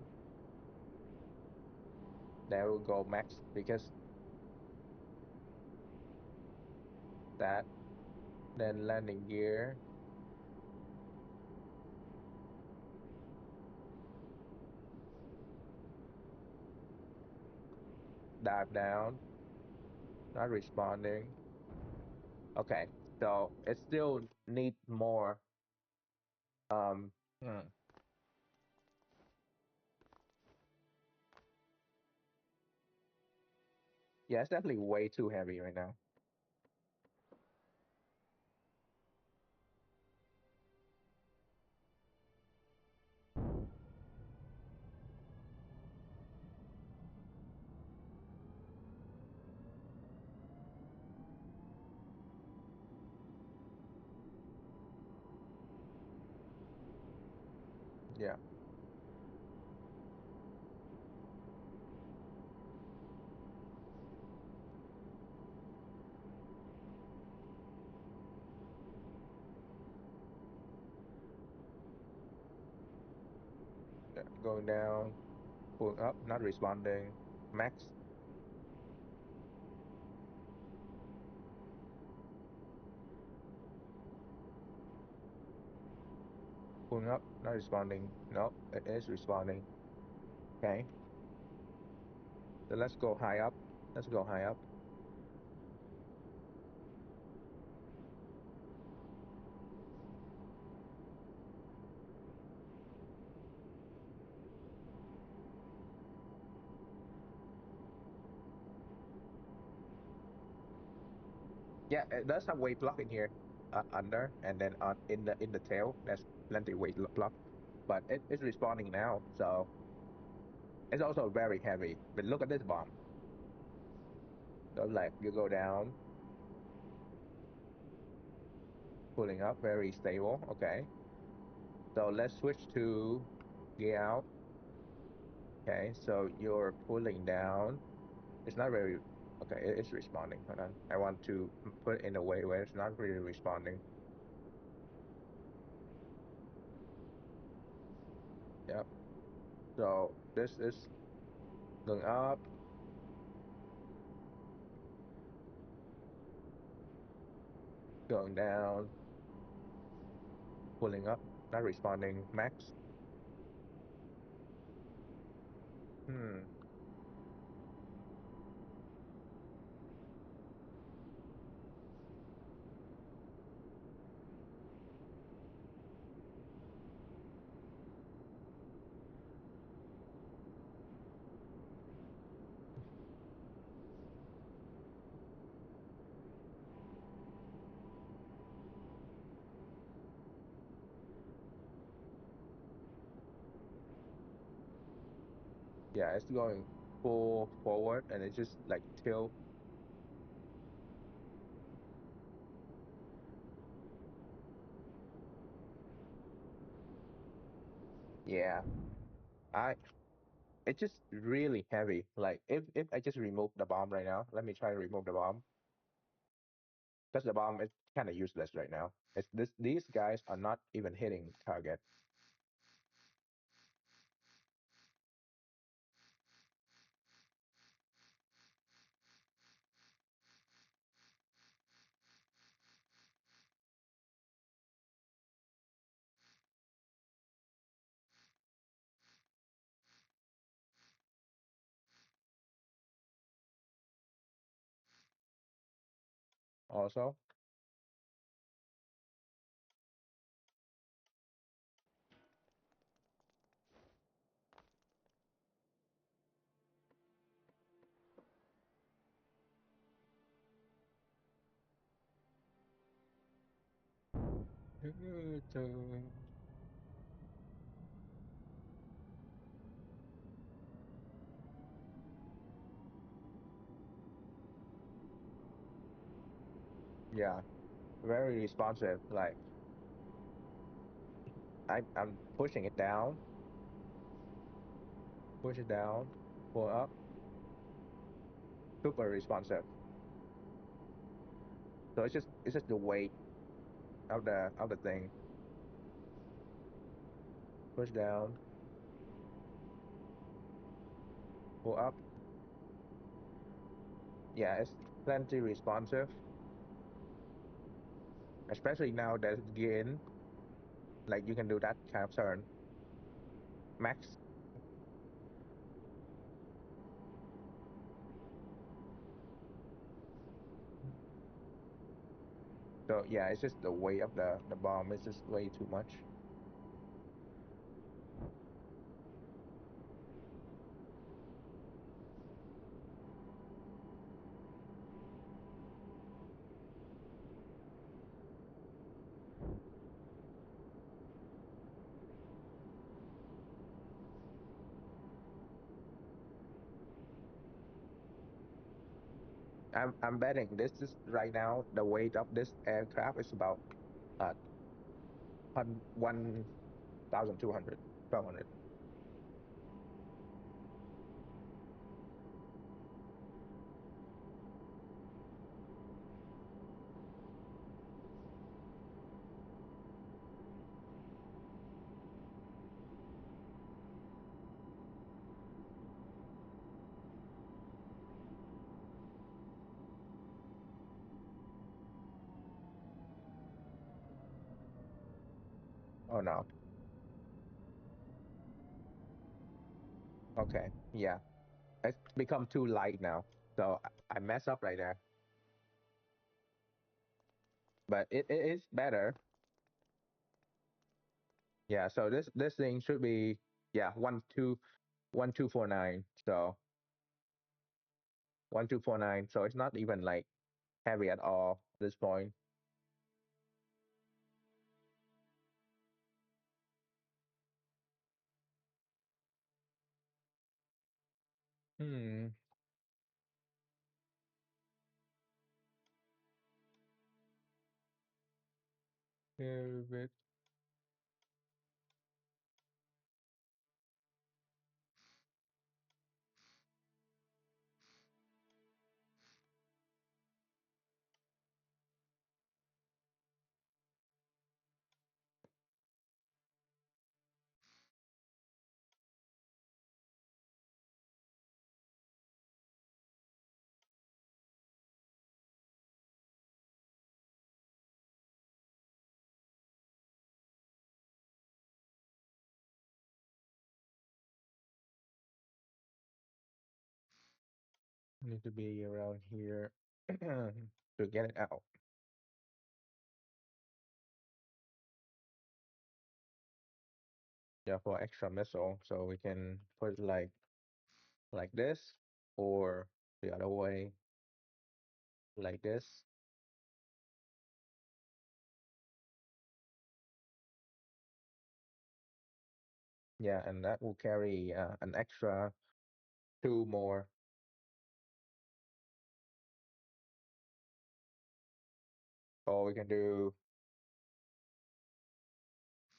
then will go max because that, then landing gear, dive down, not responding. Okay, so it still need more. Um, hmm. Yeah, it's definitely way too heavy right now. Yeah, yeah. Going down, pulling up, not responding. Max, pulling up, not responding. No, it is responding. Okay, so let's go high up. Let's go high up. Yeah, it does have weight block in here, under, and then on in the tail, there's plenty weight block, but it's responding now, so it's also very heavy. But look at this bomb. So like you go down, pulling up, very stable. Okay, so let's switch to gear out. Okay, so you're pulling down. It's not very okay. It's responding. Hold on, I want to put it in a way where it's not really responding. Yep. So this is going up, going down, pulling up, not responding. Max. Hmm. Yeah, it's going full forward, and it's just like tilt. Yeah, I. It's just really heavy. Like if I just remove the bomb right now, let me try to remove the bomb because the bomb is kind of useless right now. It's this. These guys are not even hitting target. Also, yeah, very responsive. Like I'm pushing it down, push it down, pull up, super responsive. So it's just the weight of the thing. Push down, pull up. Yeah, it's plenty responsive, especially now that it's gear in. Like you can do that kind of turn. Max. So yeah, it's just the weight of the bomb is just way too much. I'm betting this is right now the weight of this aircraft is about 1,200. 1200. Oh no. Okay. Yeah. It's become too light now. So I mess up right there. But it is better. Yeah, so this thing should be, yeah, 1249. So 1249. So it's not even like heavy at all at this point. Hmm. Here it need to be around here to get it out. Yeah, for extra missile. So we can put it like this, or the other way, like this. Yeah, and that will carry an extra two more. Or we can do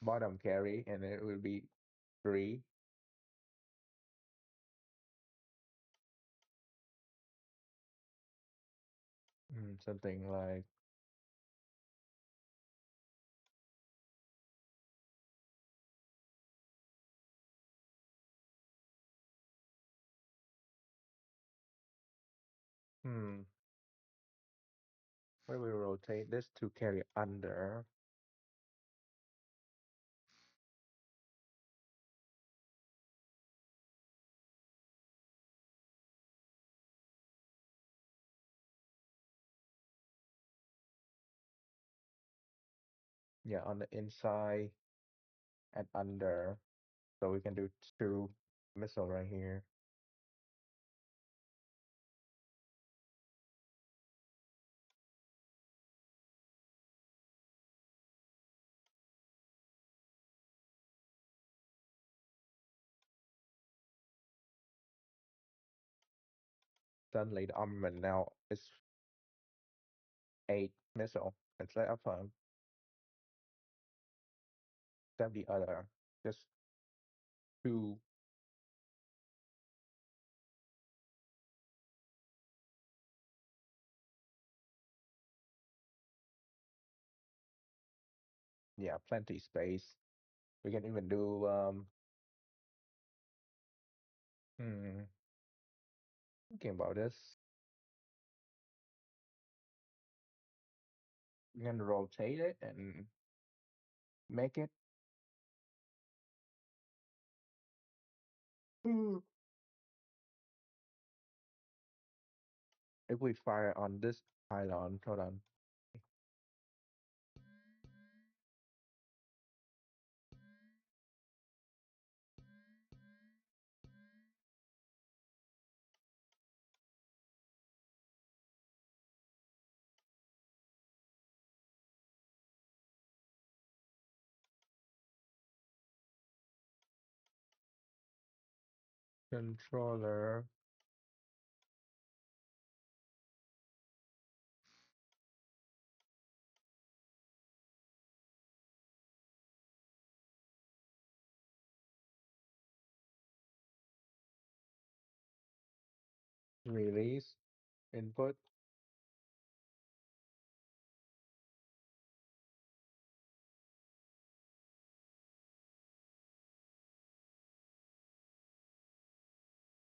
bottom carry, and it will be three. Something like, hmm, where we rotate this to carry under. Yeah, on the inside and under. So we can do two missile right here. Suddenly the armament now is eight missile instead of the other. Just two. Yeah, plenty space. We can even do hmm, thinking about this. We can rotate it and make it. Hmm. If we fire on this pylon, hold on. Controller. Release input.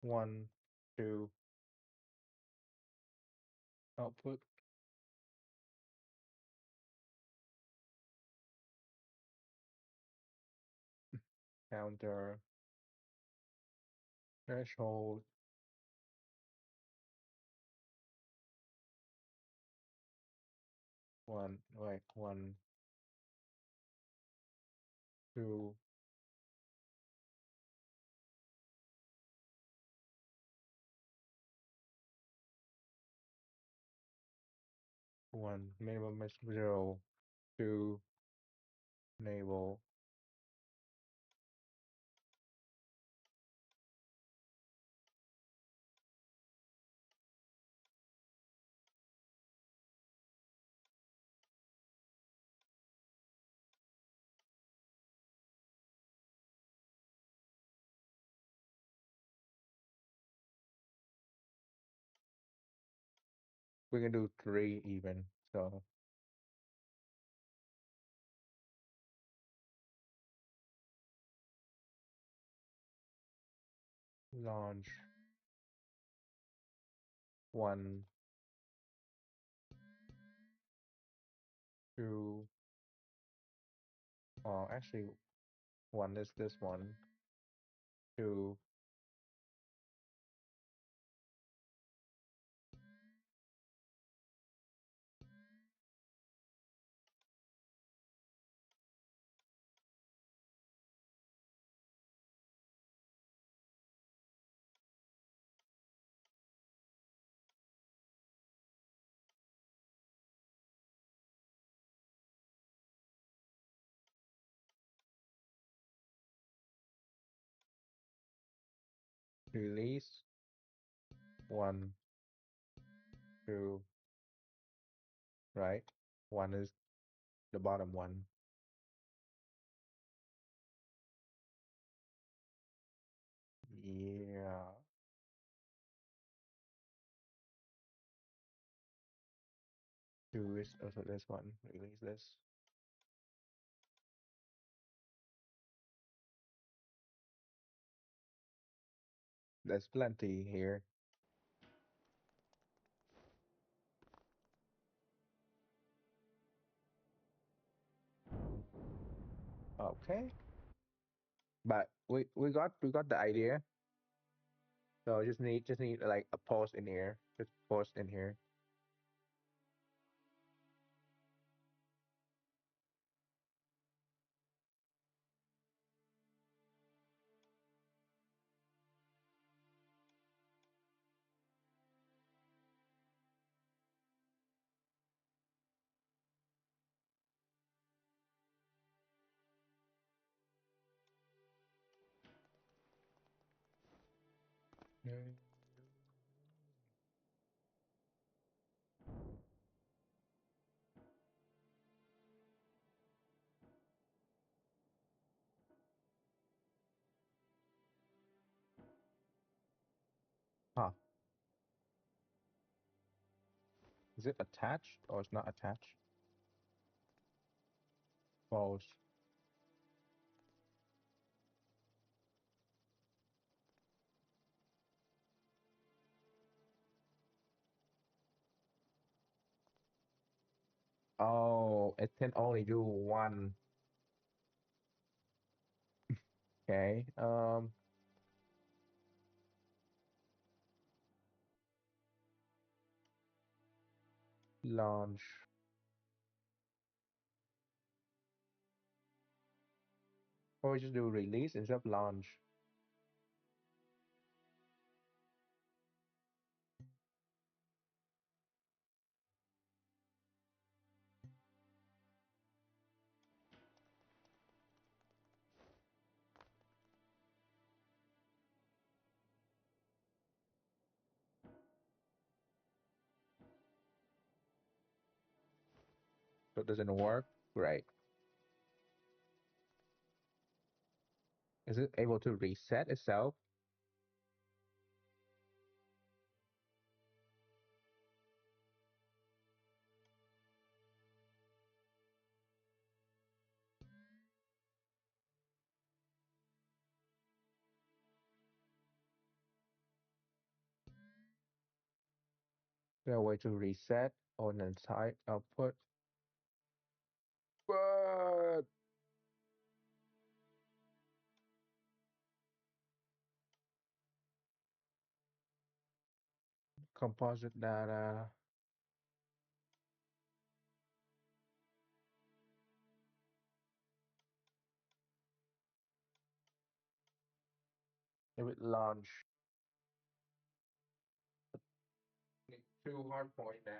One, two, output. Counter. Threshold. One, wait, one, two, one. Minimum is 0, 2, enable. We can do 3 even. So launch 1, 2. Oh, actually, 1 is this one. 2, release 1, 2, right? 1 is the bottom one. Yeah. 2 is also this one. Release this. There's plenty here. Okay. But we got the idea. So just need like a post in here. Just post in here. Mm. Huh. Is it attached or it's not attached? False. Oh, it can only do one. Okay. Launch. Or we just do release instead of launch. So it doesn't work. Great. Is it able to reset itself? There a way to reset on the side output. But composite data. If it launch two hard point then.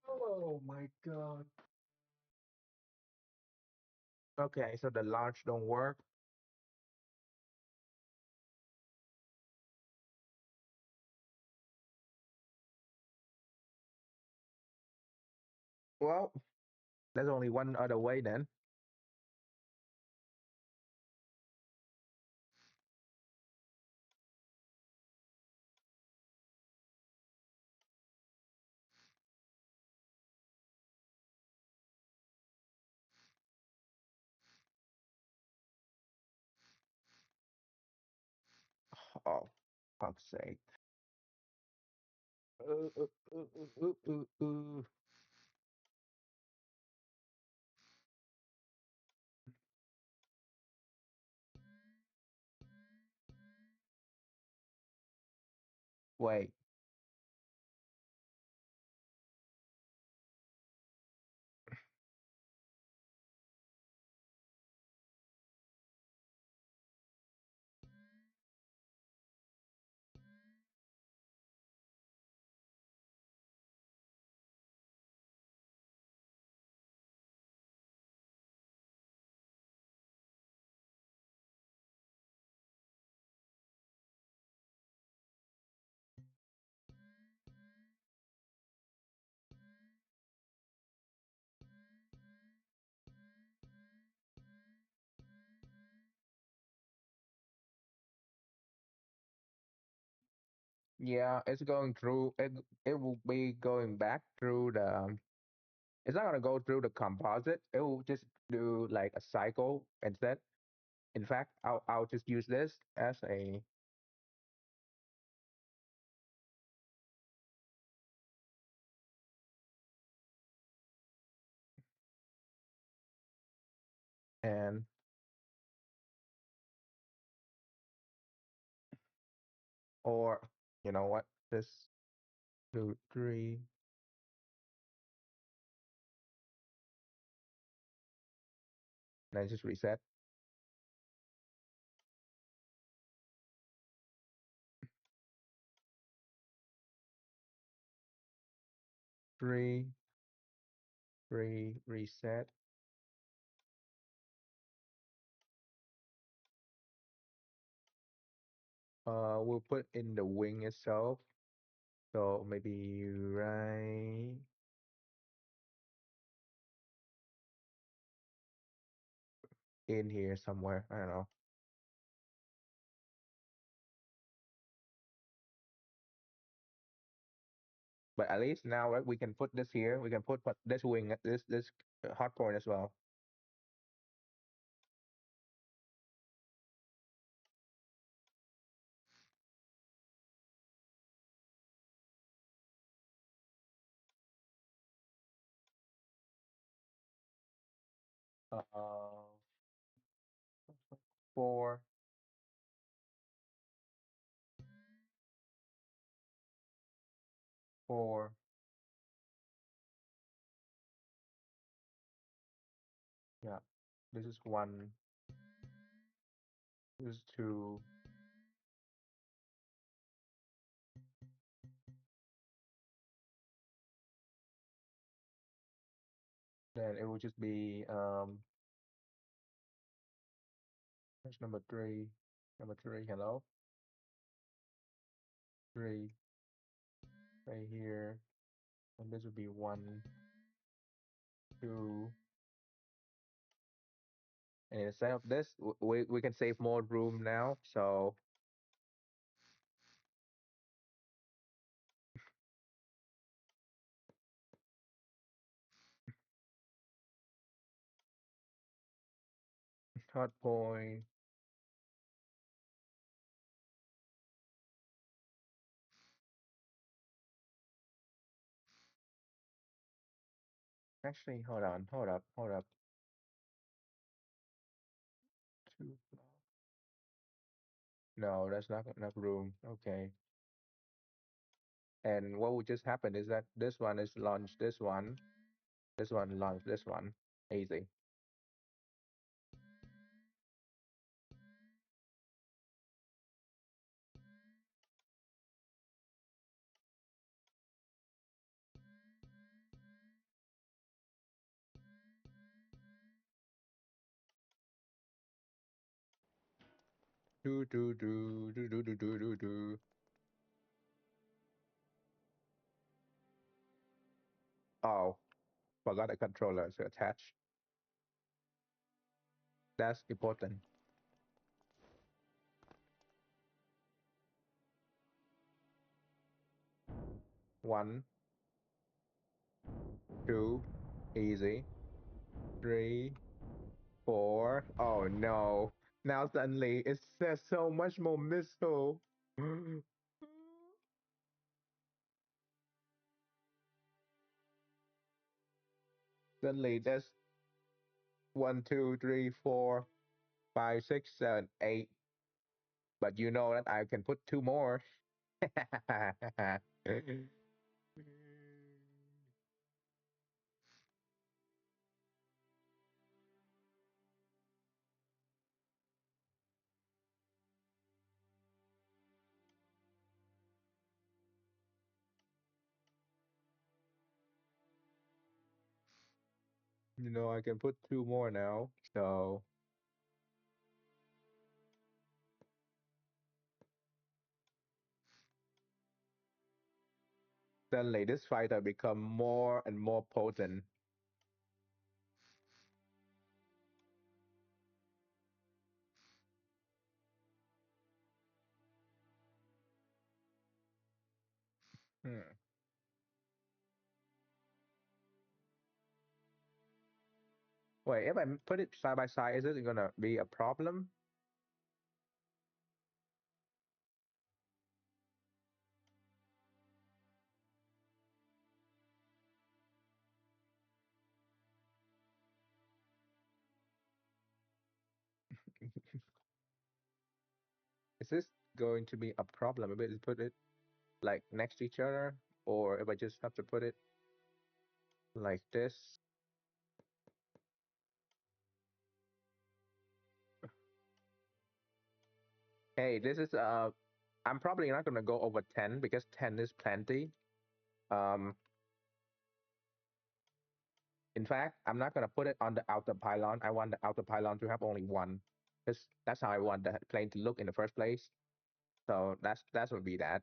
Oh my god. Okay, so the launch don't work. Well, there's only one other way then. Oh, fuck's sake. Uh, uh, uh. Wait. Yeah, it's going through it. It will be going back through the. It's not gonna go through the composite. It will just do like a cycle instead. In fact, I'll just use this as a and or you know what? Just do three, then just reset. Three, three, reset. We'll put in the wing itself. So maybe right in here somewhere. I don't know. But at least now right, we can put this here. We can put this wing, this hot point as well. Uh, four, four. Yeah, this is one. This is two. Then it will just be that's number three. Number three. Hello, three right here, and this would be one, two. And instead of this, we can save more room now. So hot point. Actually, hold on, hold up. Two block. No, that's not enough room. Okay. And what would just happen is that this one is launch this one launch this one. Easy. Do. Oh, forgot a controller to attach. That's important. One, two, easy. Three, four. Oh no. Now suddenly it says so much more missile. Suddenly there's one, two, three, four, five, six, seven, eight. But you know that I can put two more. You know, I can put two more now. So suddenly this fighter become more and more potent. Hmm. Wait, if I put it side by side, is it gonna be a problem? Is this going to be a problem if I put it like next to each other, or if I just have to put it like this? Hey, this is I'm probably not gonna go over 10 because 10 is plenty. Um, in fact, I'm not gonna put it on the outer pylon. I want the outer pylon to have only one, because that's how I want the plane to look in the first place. So that would be that.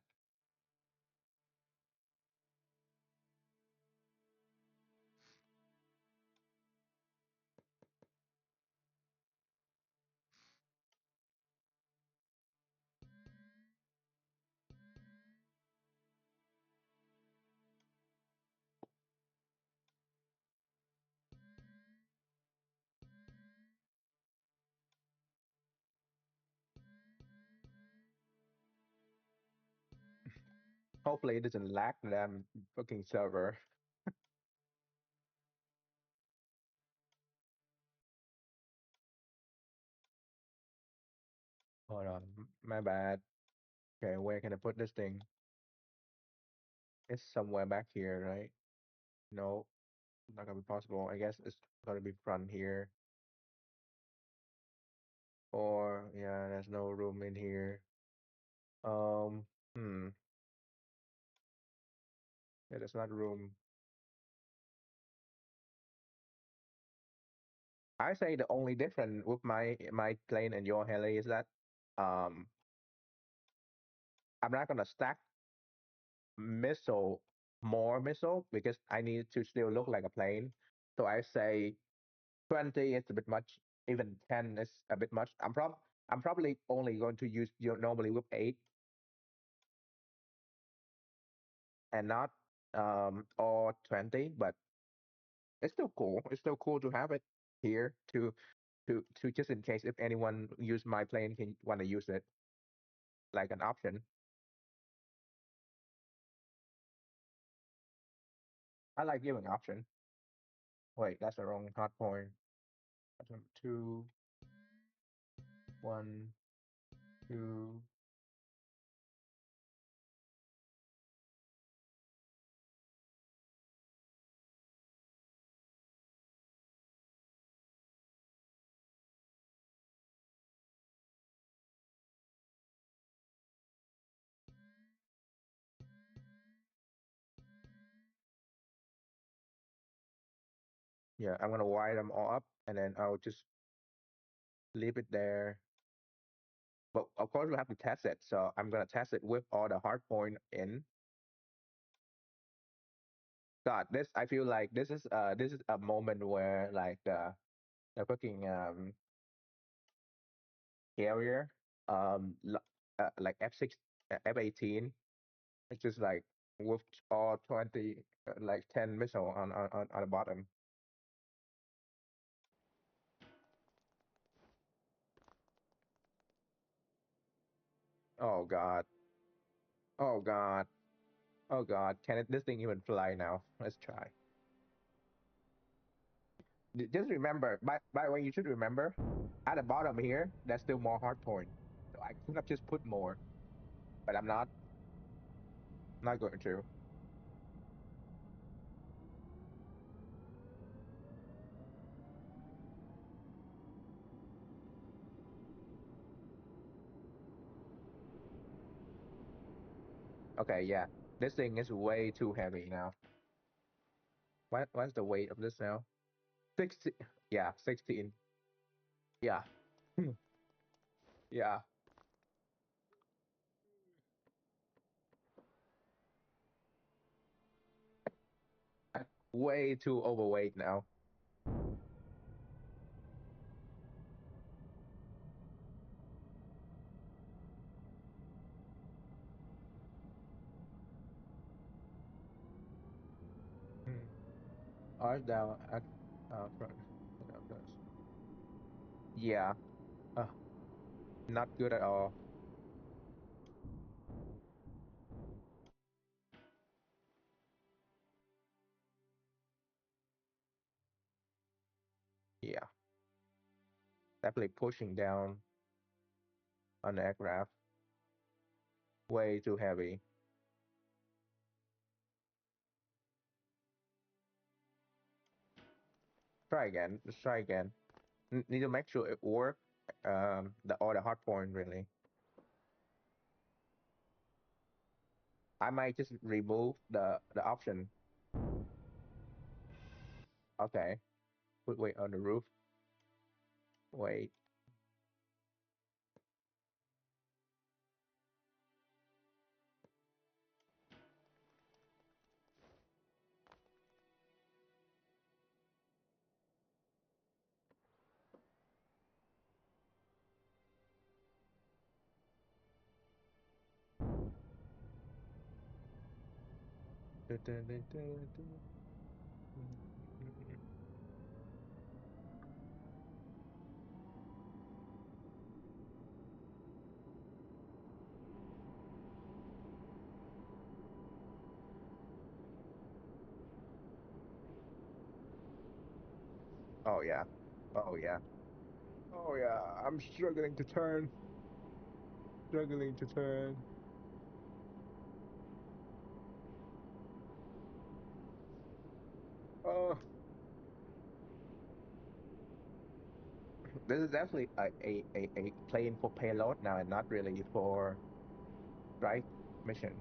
Hopefully, it doesn't lag them fucking server. Hold on, my bad. Okay, where can I put this thing? It's somewhere back here, right? No, not gonna be possible. I guess it's gonna be front here. Or yeah, there's no room in here. Um, hmm. Yeah, there's not room. I say the only difference with my plane and your heli is that um I'm not gonna stack missile more missile because I need to still look like a plane. So I say 20 is a bit much. Even 10 is a bit much. I'm probably only going to use your normally with 8 and not or 20, but it's still cool. It's still cool to have it here to just in case if anyone use my plane can want to use it like an option. I like giving option. Wait, that's the wrong hard point. Button two, one, two. Yeah, I'm gonna wire them all up, and then I'll just leave it there. But of course, we have to test it. So I'm gonna test it with all the hard point in. God, this I feel like this is a moment where like the fucking carrier like F6 F-18. It's just like with all 20 like 10 missile on the bottom. Oh God. Oh God. Oh God. Can this thing even fly now? Let's try. Just remember, by the way, you should remember at the bottom here, there's still more hard point. So I could have just put more, but I'm not going to. Okay, yeah. This thing is way too heavy now. What's the weight of this now? 16. Yeah, 16. Yeah. Yeah. Way too overweight now. Hmm. Arch down. Front. Yeah. Uh, not good at all. Yeah. Definitely pushing down on the aircraft. Way too heavy. Try again. Let's try again. Need to make sure it work. The all the hard point really. I might just remove the option. Okay. Put weight on the roof. Wait. Oh yeah. Oh yeah. Oh yeah. I'm struggling to turn. Struggling to turn. Oh, this is definitely a plane for payload now and not really for strike mission.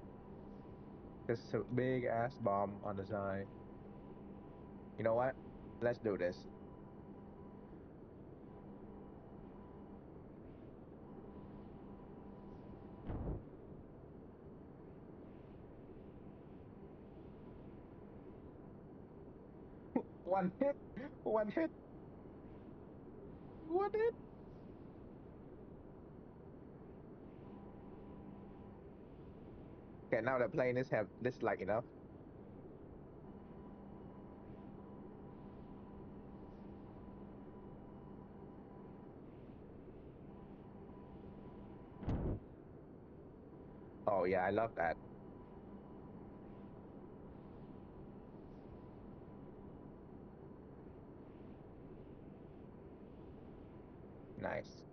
Just a big ass bomb on the side. You know what? Let's do this. One hit. One hit. One hit. Okay, now the plane is have this like enough. Oh yeah, I love that. Nice.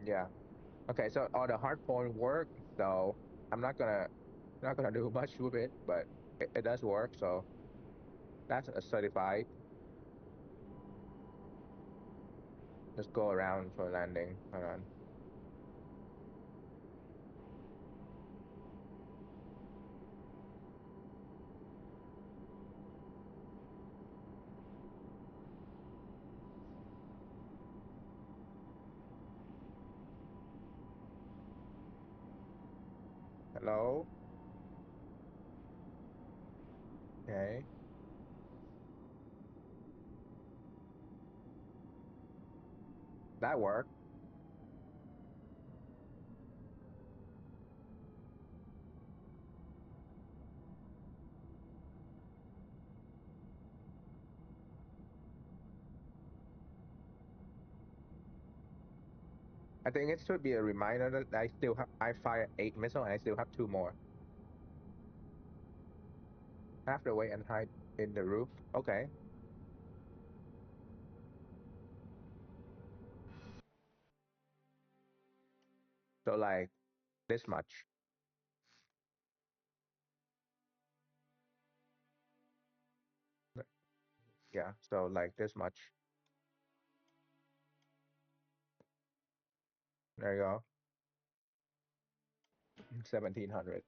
Yeah. Okay, so all the hard point work, so I'm not gonna do much with it, but it does work, so that's a certified. Just go around for landing. Hold on. Hello? Okay. That worked. I think it should be a reminder that I fired 8 missiles and I still have two more. I have to wait and hide in the roof. Okay. So like this much. Yeah, so like this much. There you go. 1700.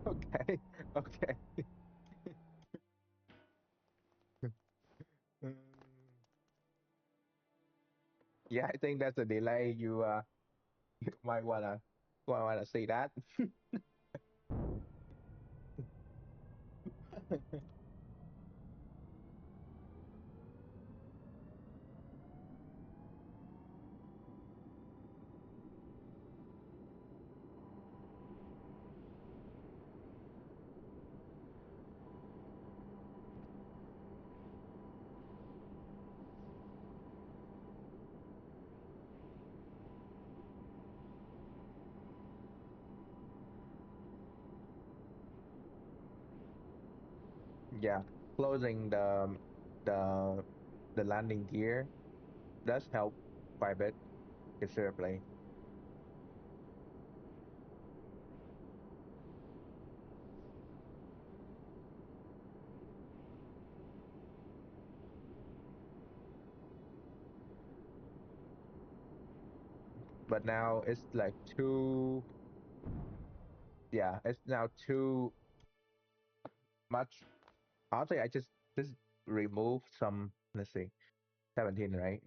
Okay. Okay. Mm, yeah, I think that's a delay. You might wanna see that. Yeah, closing the the landing gear does help quite a bit considerably. But now it's like too, yeah, it's now too much. Honestly, I just remove some. Let's see, 17, right?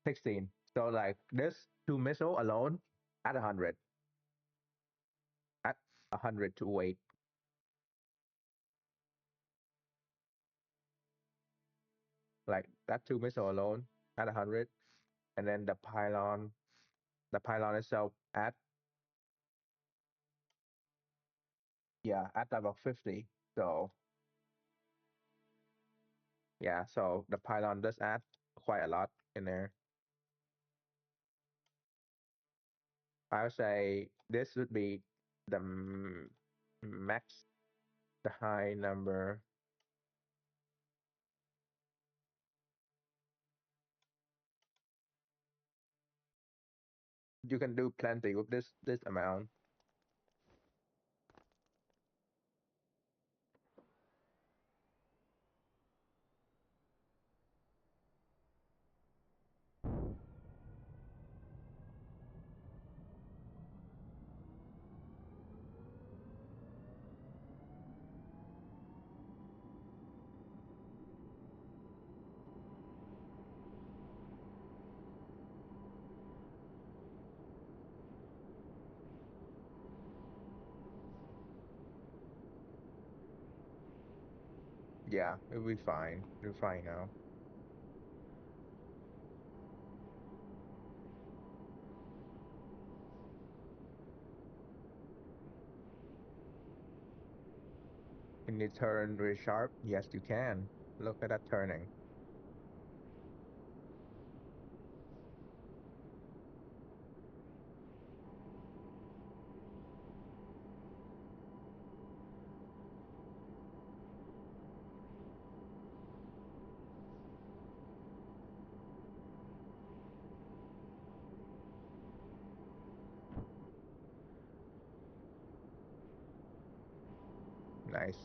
16. So like this two missile alone at 100, at 100 to weight. Like that two missile alone at 100, and then the pylon itself at, yeah, at level 50. So yeah, so the pylon does add quite a lot in there. I would say this would be the max, the high number. You can do plenty with this amount. Yeah, it'll be fine. It'll be fine now. Can you turn really sharp? Yes, you can. Look at that turning. Nice.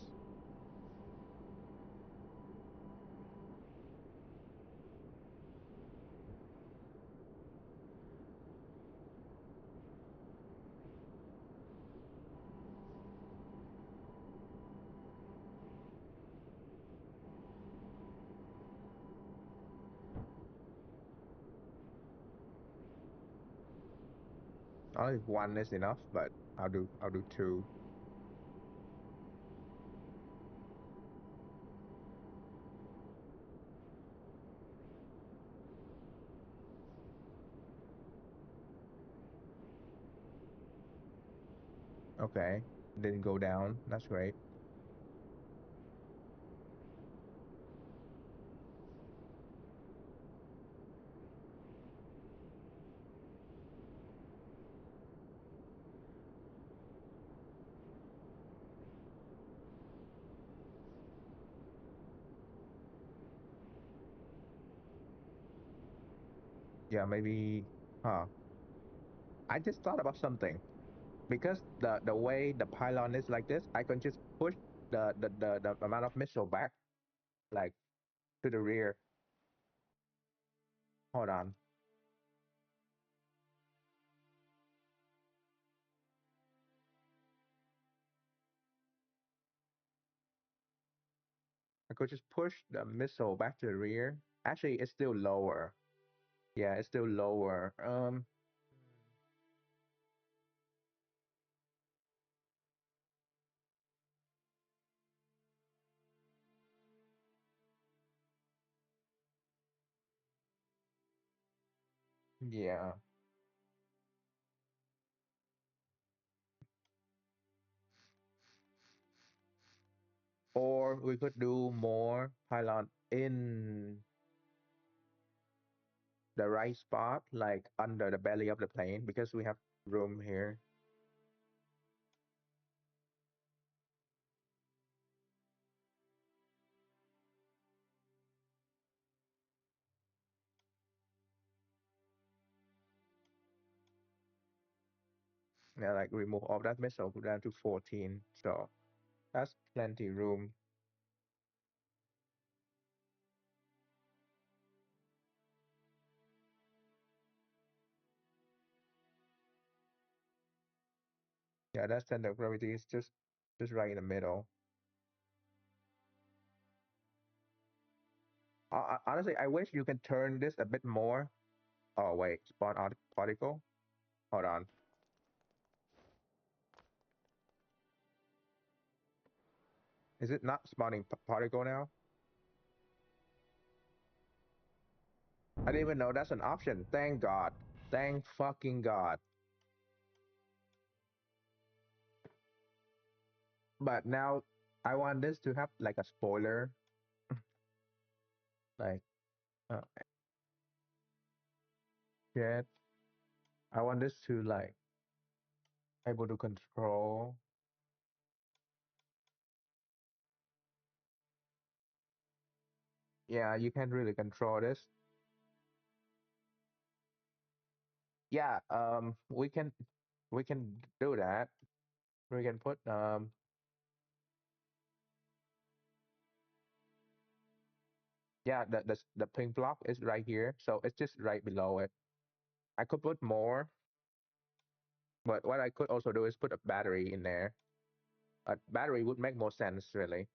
Only one is enough, but I'll do two. Okay. Didn't go down. That's great. Yeah, maybe. Huh. I just thought about something. Because the way the pylon is like this, I can just push the amount of missile back, like to the rear. Hold on. I could just push the missile back to the rear. Actually, it's still lower. Yeah, it's still lower. Yeah. Or we could do more pylon in the right spot, like under the belly of the plane, because we have room here. Yeah, like remove all that missile, put down to 14. So that's plenty room. Yeah, that center of gravity is just right in the middle. Honestly, I wish you can turn this a bit more. Oh wait, spawn particle. Hold on. Is it not spawning particle now? I didn't even know that's an option. Thank God. Thank fucking God. But now I want this to have like a spoiler. Like, uh, jet. I want this to like able to control. Yeah, you can really control this. Yeah, we can do that. We can put yeah, the pink block is right here, so it's just right below it. I could put more, but what I could also do is put a battery in there. A battery would make more sense, really.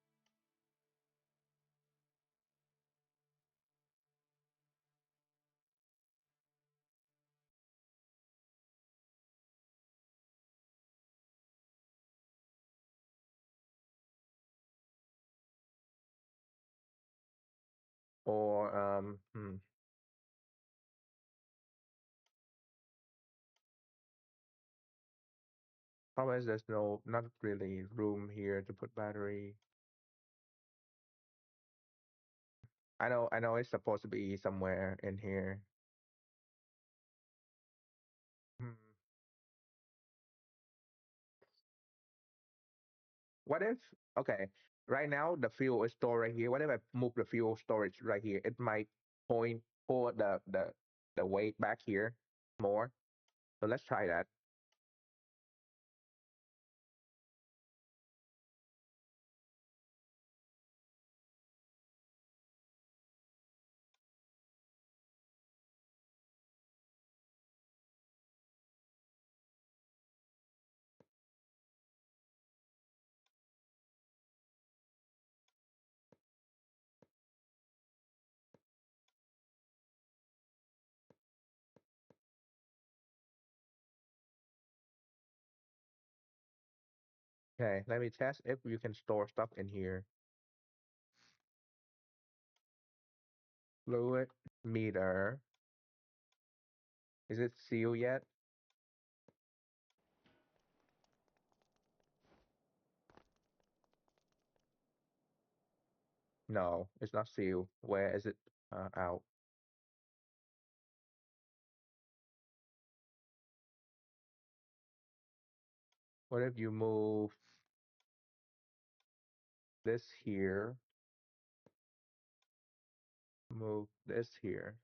Or problem is there's not really room here to put battery. I know it's supposed to be somewhere in here. Hmm. What if, okay, right now the fuel is stored right here. What if I move the fuel storage right here? It might point pull the weight back here more. So let's try that. Okay, let me test if you can store stuff in here. Fluid meter. Is it sealed yet? No, it's not sealed. Where is it out? What if you move this here, move this here?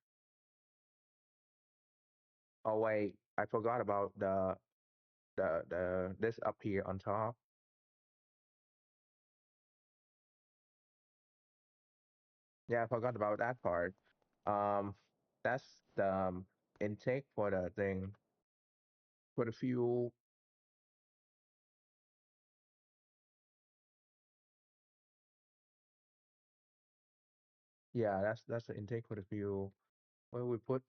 Oh wait, I forgot about the this up here on top. Yeah, I forgot about that part. Um, that's the intake for the thing for the fuel. Yeah, that's the intake for the fuel. Where we put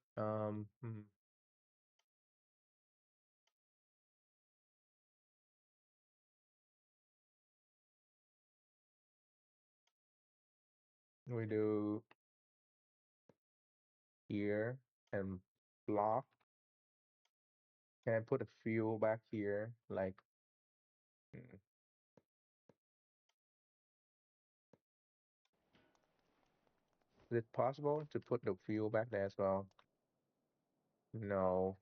we do here and block. Can I put a fuel back here? Like, mm, is it possible to put the fuel back there as well? No.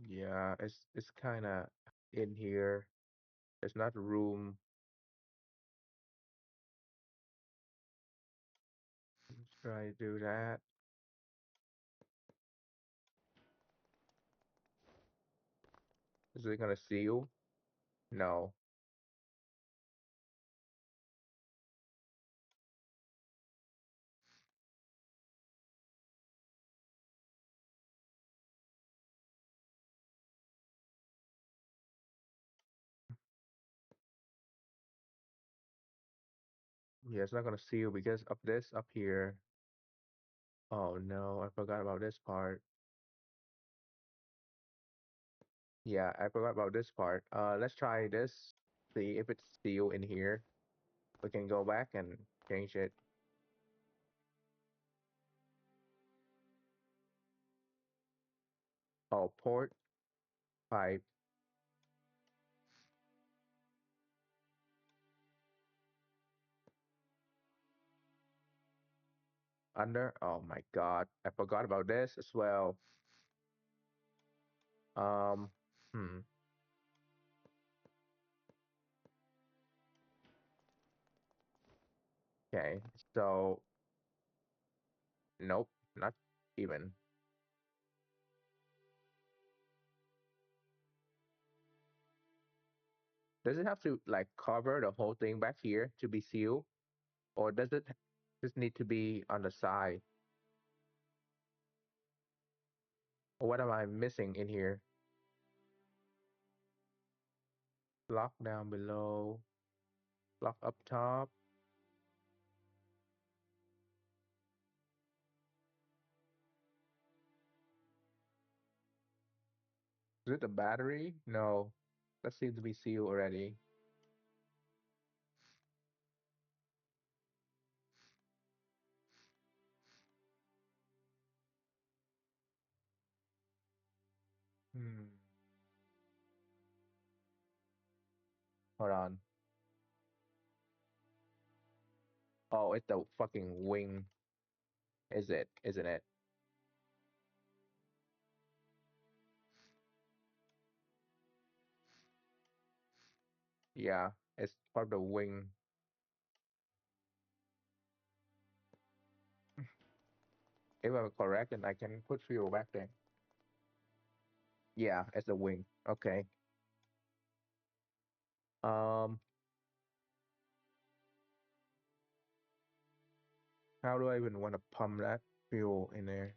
Yeah, it's kind of in here. There's not room. Let's try to do that. Is it gonna seal? No. Yeah, it's not gonna seal because of this up here. Oh no, I forgot about this part. Yeah, I forgot about this part. Let's try this. See if it's sealed in here. We can go back and change it. Oh, port pipe under. Oh my God, I forgot about this as well. Um, hmm. Okay, so nope, not even. Does it have to like cover the whole thing back here to be sealed, or does it just need to be on the side? Or what am I missing in here? Block down below, block up top. Is it the battery? No. That seems to be sealed already. Hmm. Hold on. Oh, it's the fucking wing. Is it? Isn't it? Yeah, it's part of the wing. If I'm correct, then I can put fuel back there. Yeah, it's the wing. Okay. Um, how do I even want to pump that fuel in there?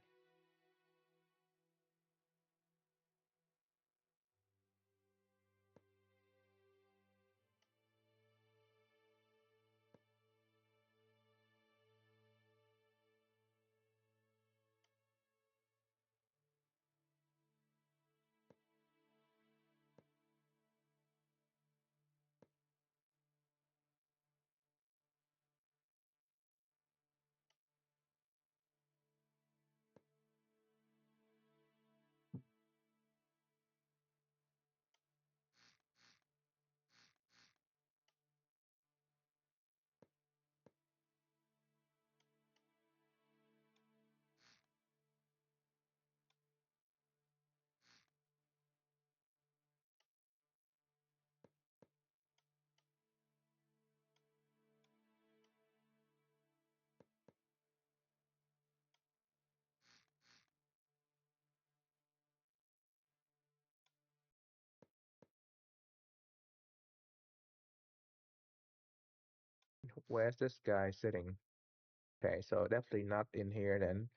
Where's this guy sitting? Okay, so definitely not in here then,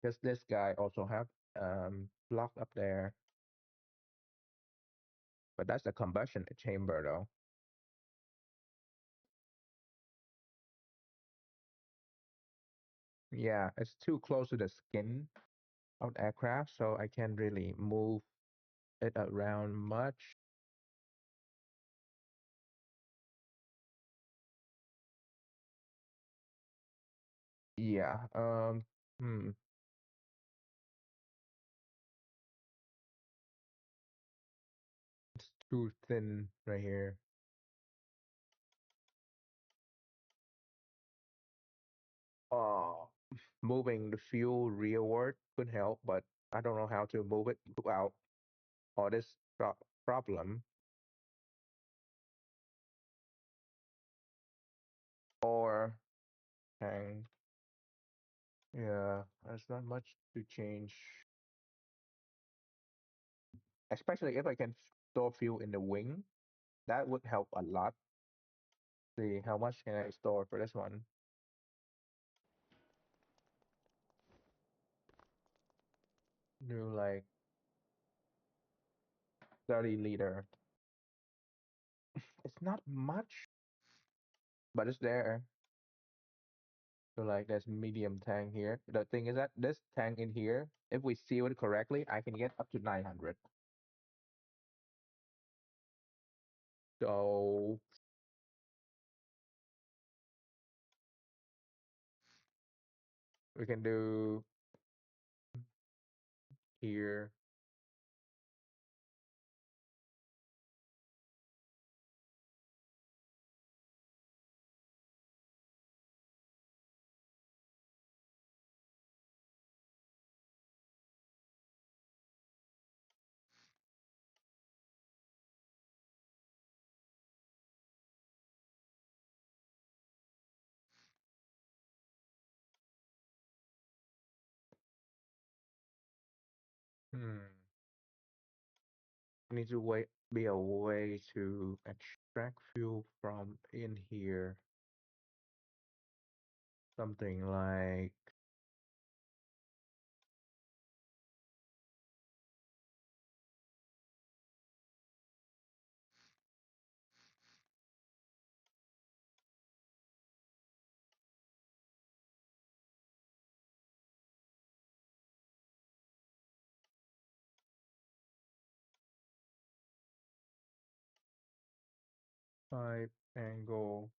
because this guy also have block up there. But that's the combustion chamber though. Yeah, it's too close to the skin of the aircraft, so I can't really move it around much. Yeah, hmm, it's too thin right here. Oh, moving the fuel rearward could help, but I don't know how to move it without all this problem. Or hang, yeah, there's not much to change, especially if I can store fuel in the wing. That would help a lot. See how much can I store for this one? Do like 30 liter. It's not much, but it's there. So like there's medium tank here. The thing is that this tank in here, if we seal it correctly, I can get up to 900. So we can do here. Hmm. Need to wait be a way to extract fuel from in here. Something like Type angle.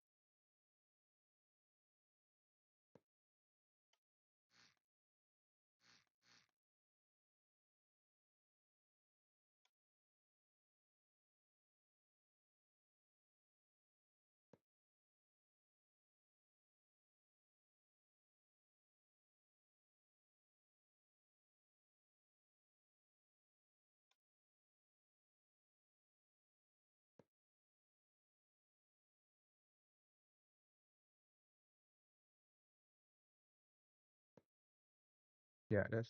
Yeah, this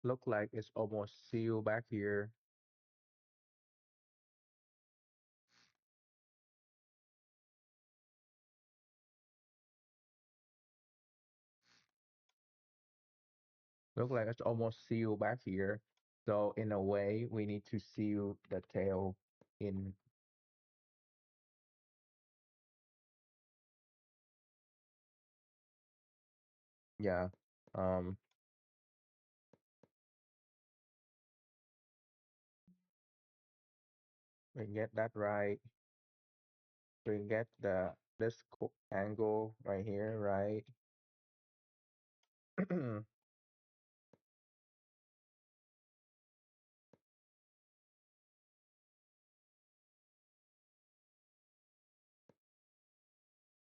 look like it's almost sealed back here. Look like it's almost sealed back here. So in a way, we need to seal the tail in. Yeah. Um, we get that right. We get this angle right here, right?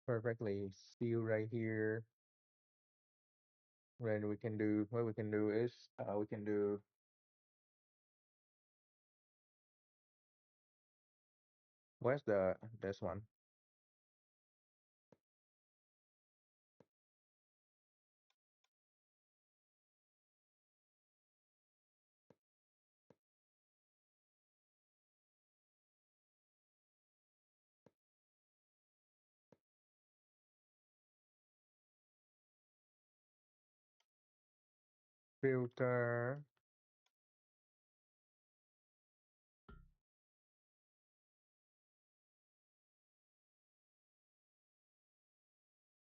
Perfectly sealed right here. Then we can do what we can do is we can do where's the this one? Filter.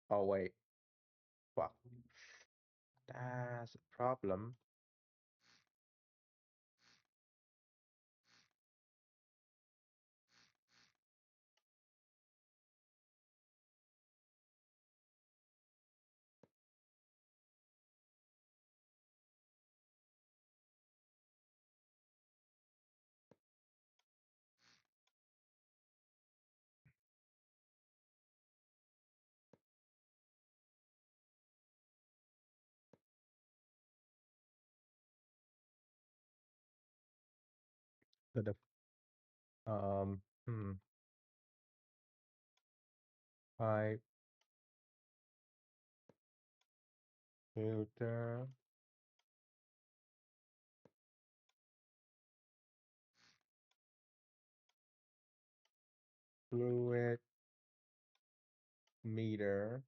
Oh wait, fuck. That's a problem. So the um hmm, pipe filter fluid meter.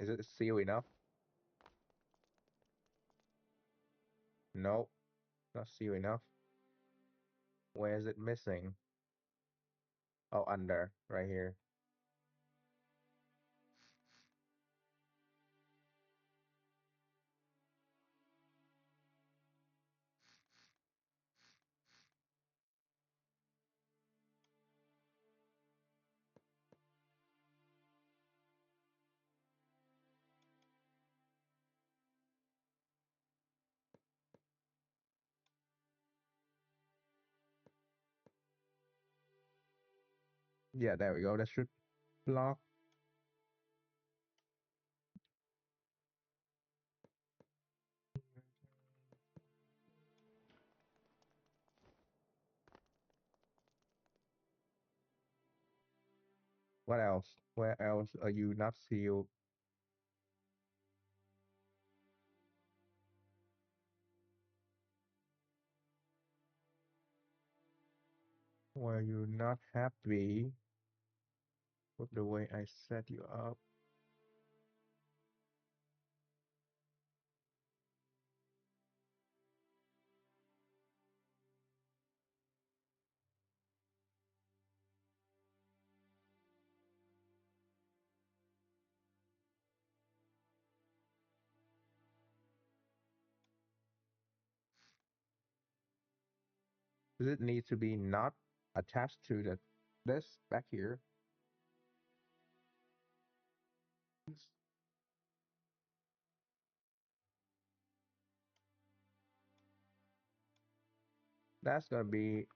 Is it seal enough? Nope, not seal enough. Where is it missing? Oh, under right here. Yeah, there we go. That should block. What else? Where else are you not sealed? Where you not happy with the way I set you up? Does it need to be not attached to this back here. That's gonna be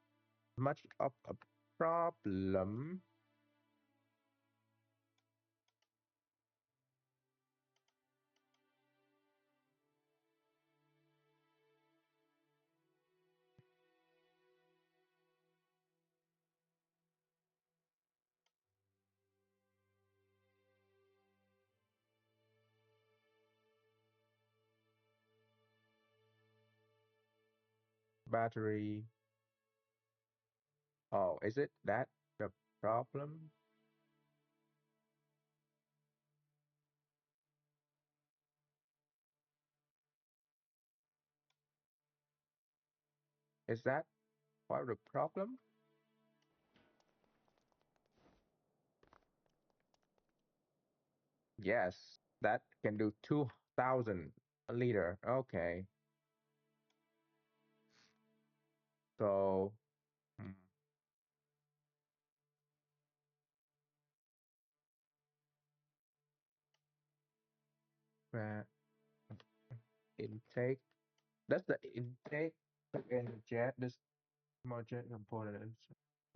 much of a problem. Battery. Oh, is it that the problem? Is that part of the problem? Yes, that can do 2000 a liter. Okay. So, hmm, uh, intake. That's the intake and jet. This more jet component is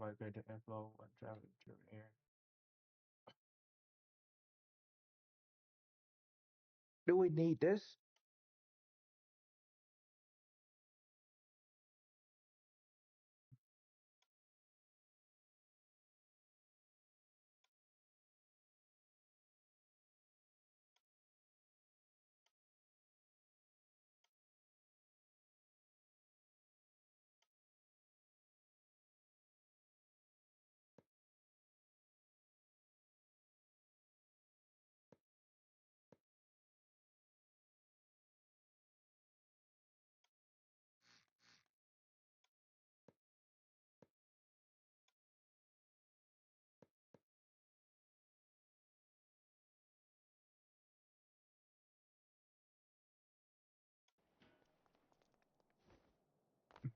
migrated airflow when traveling through air. Do we need this?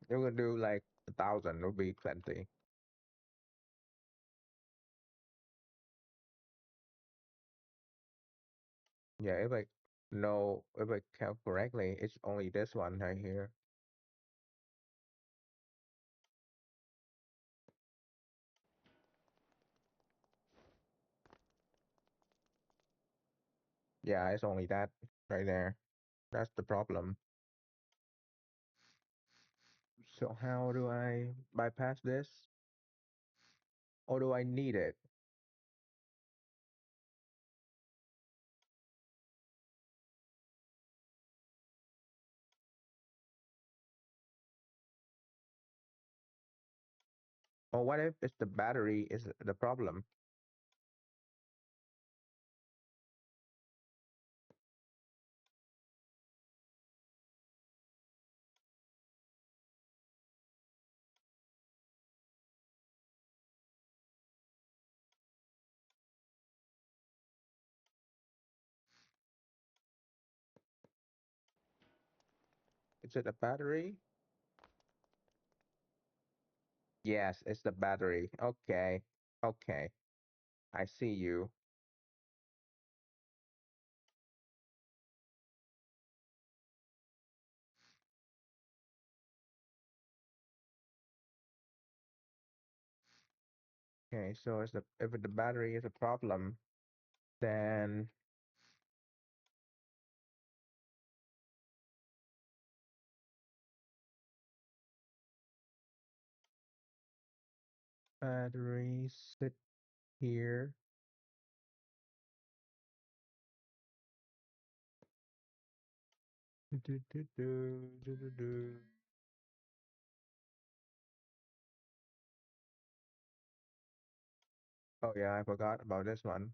You're gonna do like 1000 will be plenty. Yeah, if I know if I count correctly, it's only this one right here. Yeah, it's only that right there. That's the problem. So how do I bypass this? Or do I need it? Or what if it's the battery is the problem? Is it the battery? Yes, it's the battery. Okay. Okay. I see you. Okay, so it's the if the battery is a problem, then battery sit here. Do, do, do, do, do, do. Oh yeah, I forgot about this one.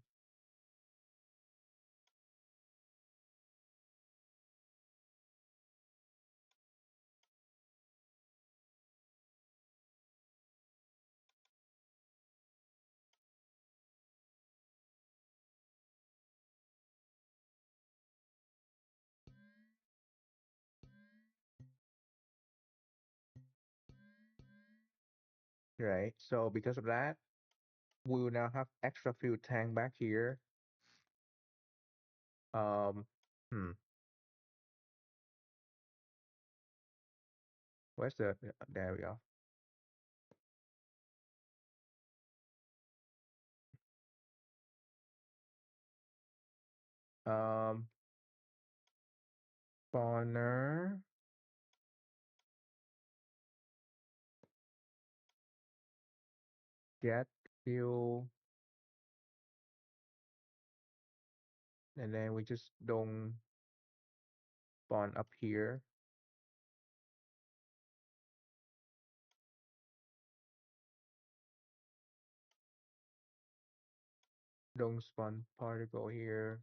right? So because of that, we will now have extra fuel tank back here. Um, hmm, where's the? There we go. Um, spawner, jet fuel, and then we just don't spawn up here. Don't spawn particle here.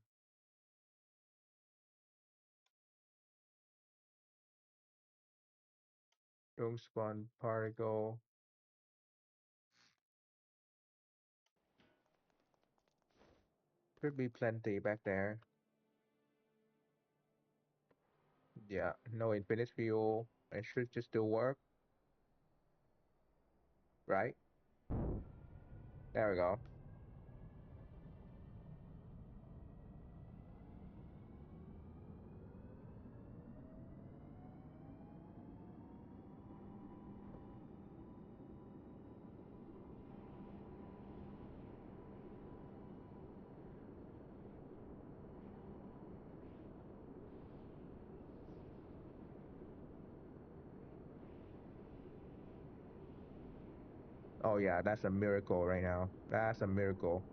Don't spawn particle. Should be plenty back there. Yeah, no infinite fuel. It should just still work, right? There we go. Oh yeah, that's a miracle right now. That's a miracle.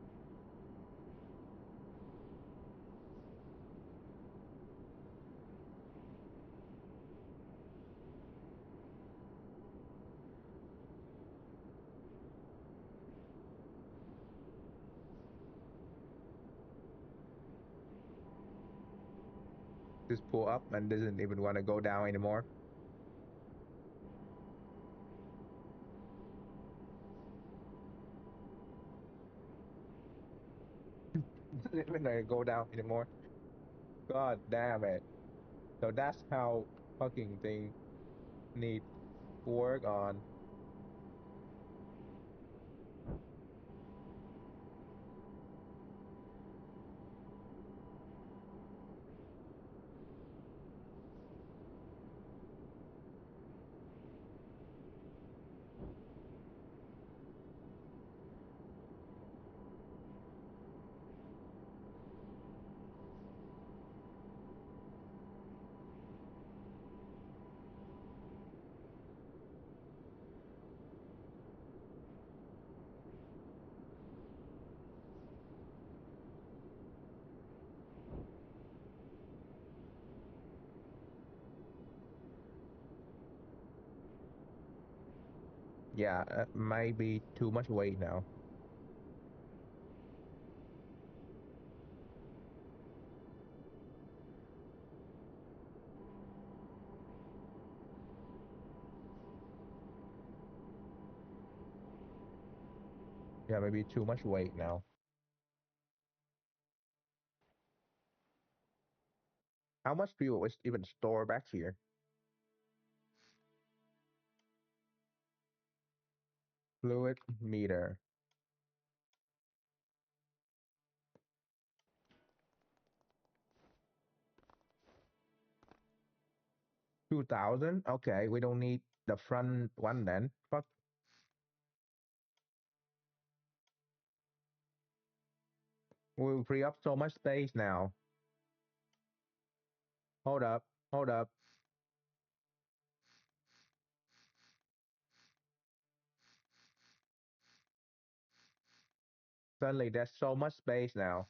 Just pull up and doesn't even want to go down anymore. Doesn't even want to go down anymore. God damn it. So that's how fucking thing need to work on. Yeah, might be too much weight now. Yeah, maybe too much weight now. How much fuel is even stored back here? Fluid meter. 2000? Okay, we don't need the front one then. Fuck. We'll free up so much space now. Hold up. Hold up. Suddenly there's so much space now.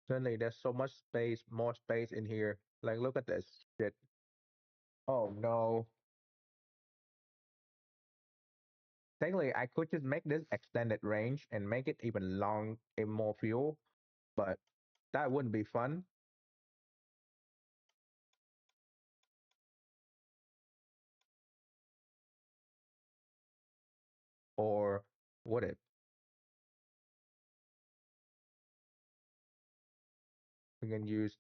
Suddenly, there's so much space, more space in here. Like, look at this shit. Oh no. Technically, I could just make this extended range and make it even long and more fuel, but that wouldn't be fun. Or would it? We can use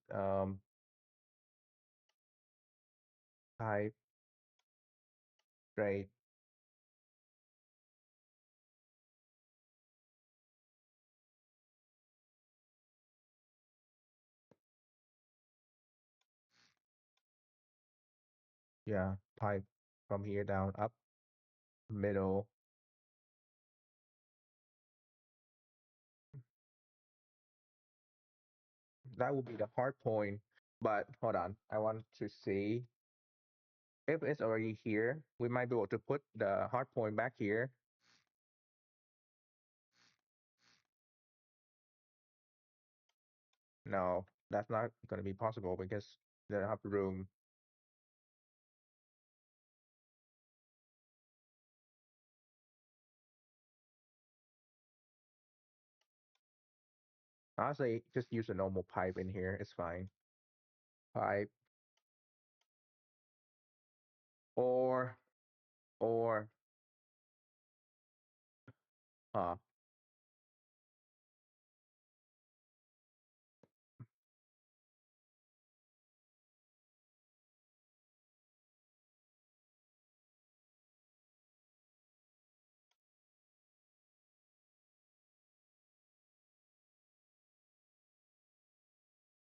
type straight. Yeah, pipe from here down, up, middle. That would be the hard point. But hold on, I want to see if it's already here. We might be able to put the hard point back here. No, that's not going to be possible because they don't have room. Honestly, just use a normal pipe in here. It's fine. Pipe or or uh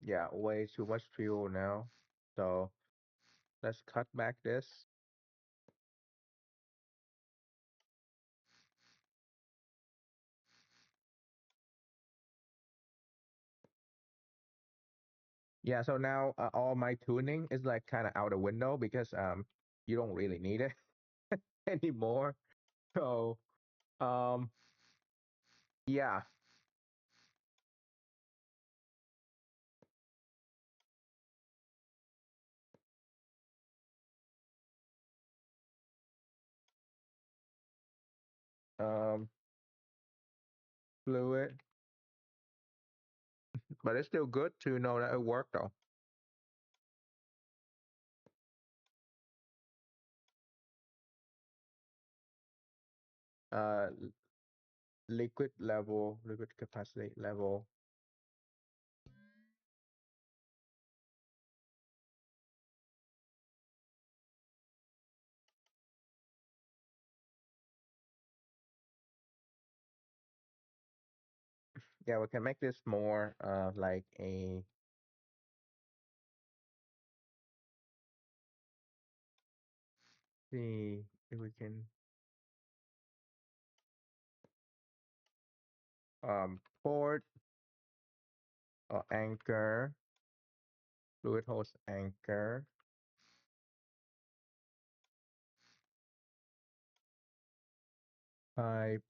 yeah, way too much fuel now. So let's cut back this. Yeah, so now all my tuning is like kind of out the window because you don't really need it anymore. So um yeah, um fluid, but it's still good to know that it worked though. Uh liquid level, liquid capacity level. Yeah, we can make this more like a see if we can port or anchor, fluid hose anchor. Pipe.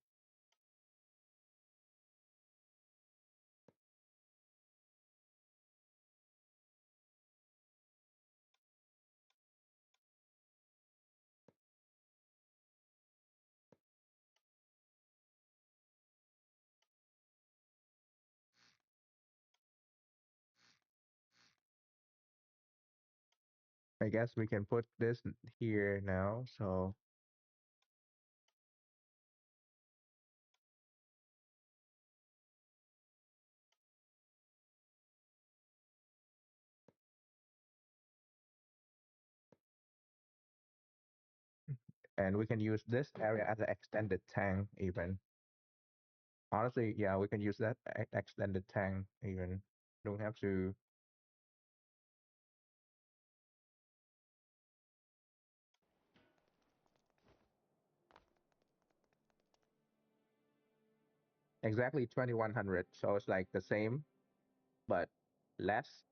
I guess we can put this here now. So and we can use this area as an extended tank even. Honestly, yeah, we can use that extended tank even. Don't have to. Exactly 2100. So it's like the same, but less.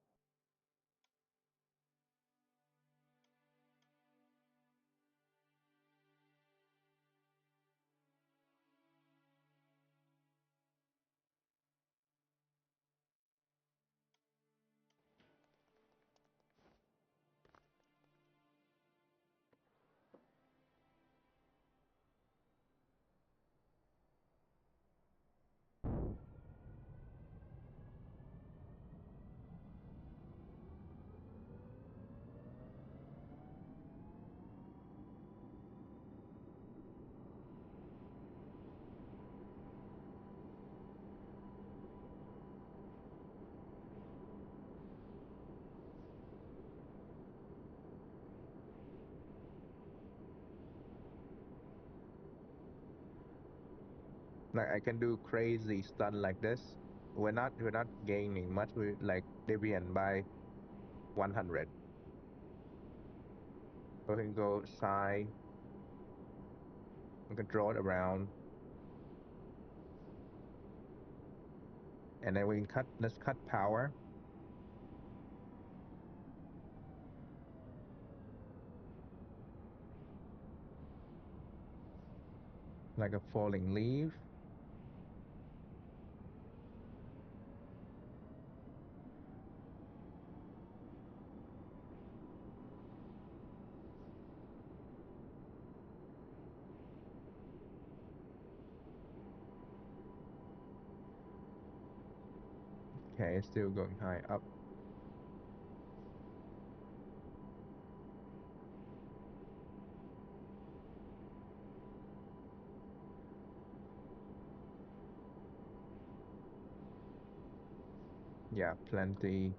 Like I can do crazy stun like this. We're not gaining much. We like Deviant by 100. We can go side. We can draw it around, and then we can cut. Let's cut power like a falling leaf. Okay, it's still going high up. Yeah, plenty.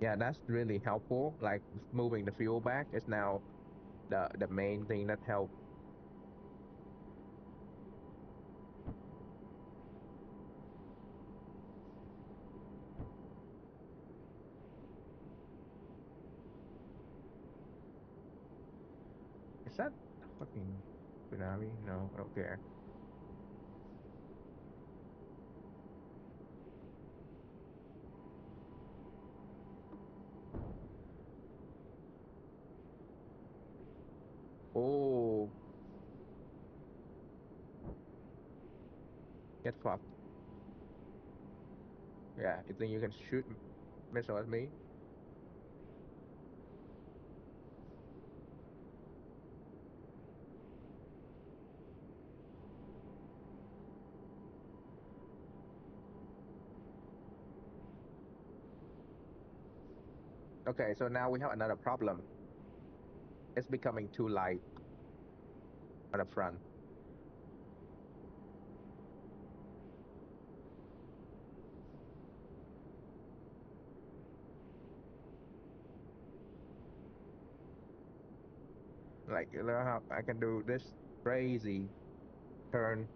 Yeah, that's really helpful. Like moving the fuel back is now the main thing that help. Is that fucking tsunami? No, I don't care. Oh, get fucked. Yeah, you think you can shoot missile at me? Okay, so now we have another problem. It's becoming too light on the front. Like, you know how I can do this crazy turn,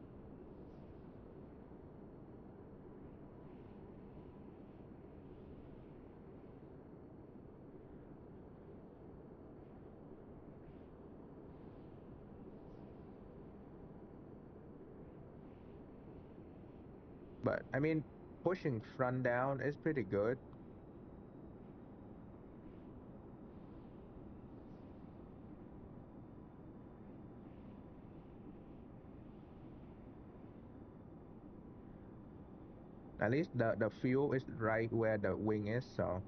but I mean, pushing front down is pretty good. At least the fuel is right where the wing is, so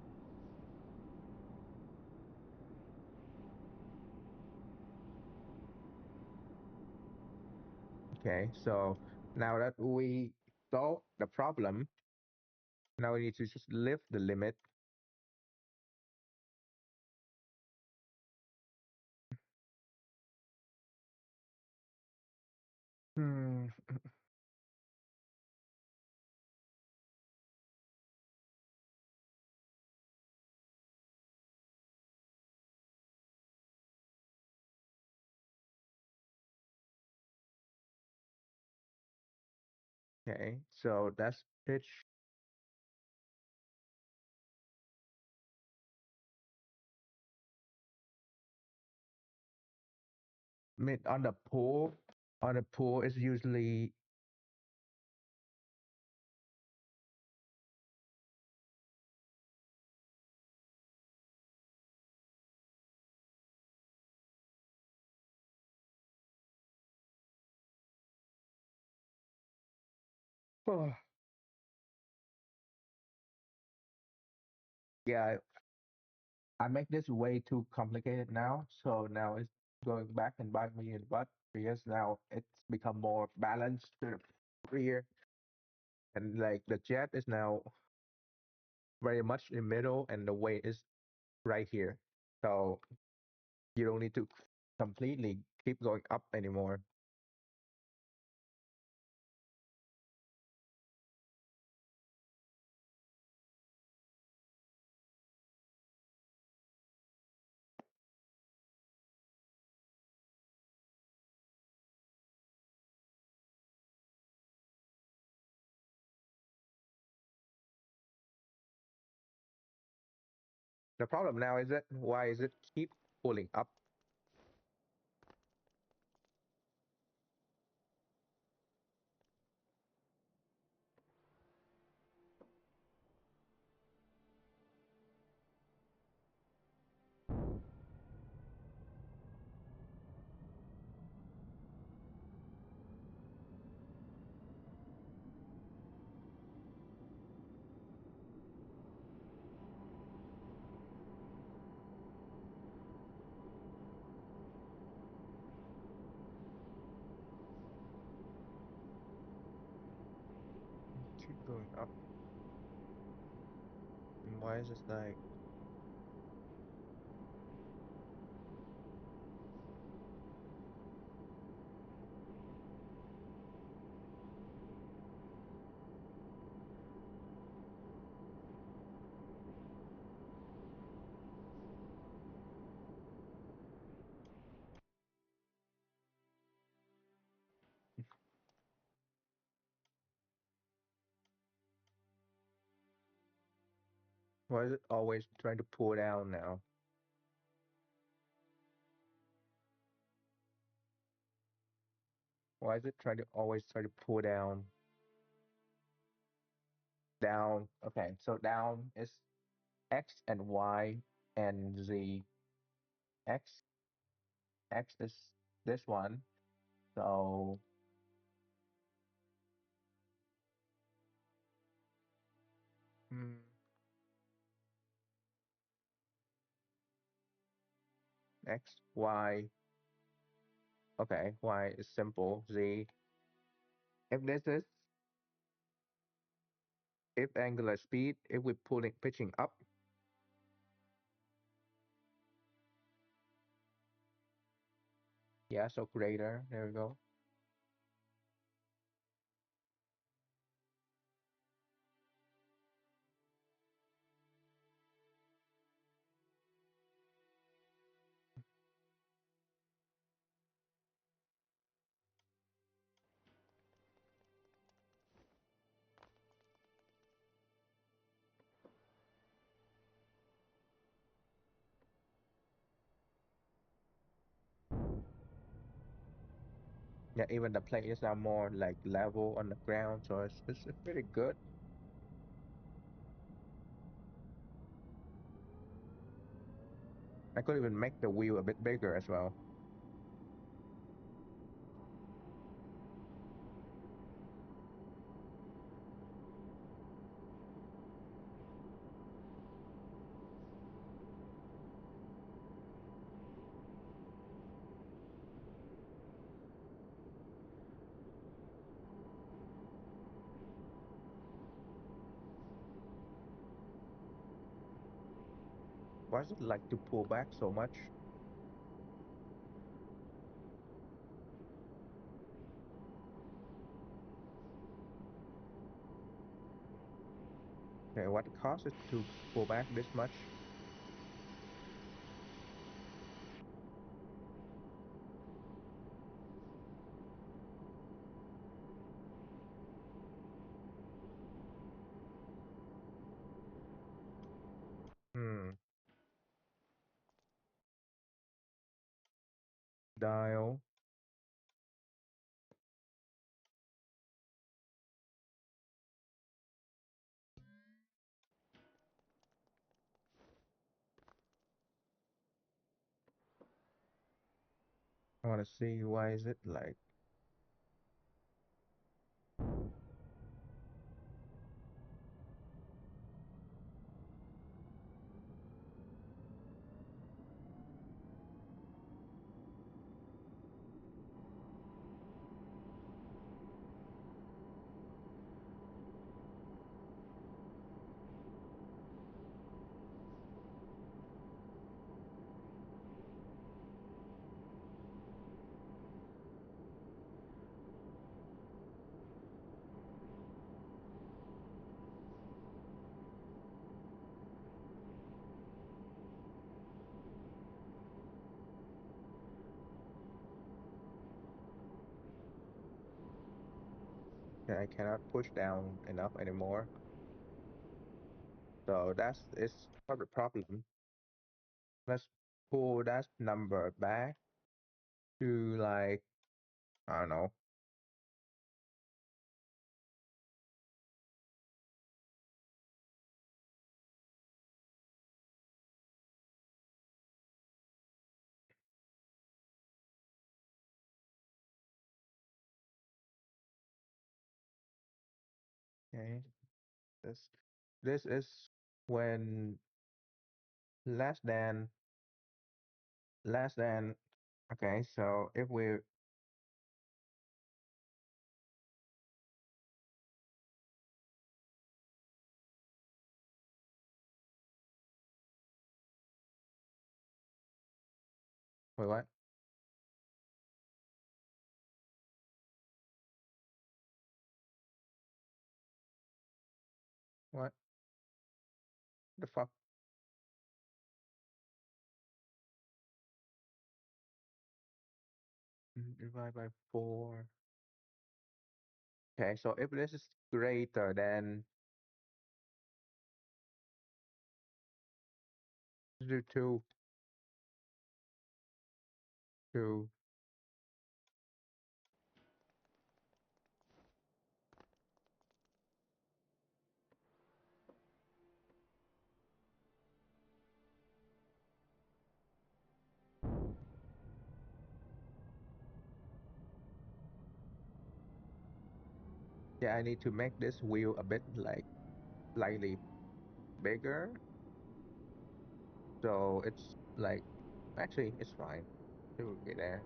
okay. So now that we solved the problem, now we need to just lift the limit. Hmm. Okay, so that's pitch. Mid on the pool. On the pool is usually yeah, I make this way too complicated now. So now it's going back and bite me in the butt because now it's become more balanced to the rear. And like the jet is now very much in the middle and the weight is right here. So you don't need to completely keep going up anymore. The problem now is that why is it keep pulling up? Keep going up. And why is this like why is it always trying to pull down now? Why is it trying to always try to pull down? Down. Okay, so down is X and Y and Z. X X is this one. So mm, X Y. Okay, Y is simple. Z. If this is if angular speed, if we're pulling pitching up, yeah, so greater. There we go. Yeah, even the players are more like level on the ground, so it's pretty good. I could even make the wheel a bit bigger as well. Why does it like to pull back so much? Okay, what causes it to pull back this much? Hmm, dial. I want to see why is it like, that I cannot push down enough anymore. So that's it's part of the problem. let's pull that number back to like, I don't know. Okay, this this is when less than less than. Okay, so if we wait, what? What the fuck? Divide by 4. Okay, so if this is greater than do 2. Yeah, I need to make this wheel a bit like slightly bigger, so it's like actually it's fine. It will be there.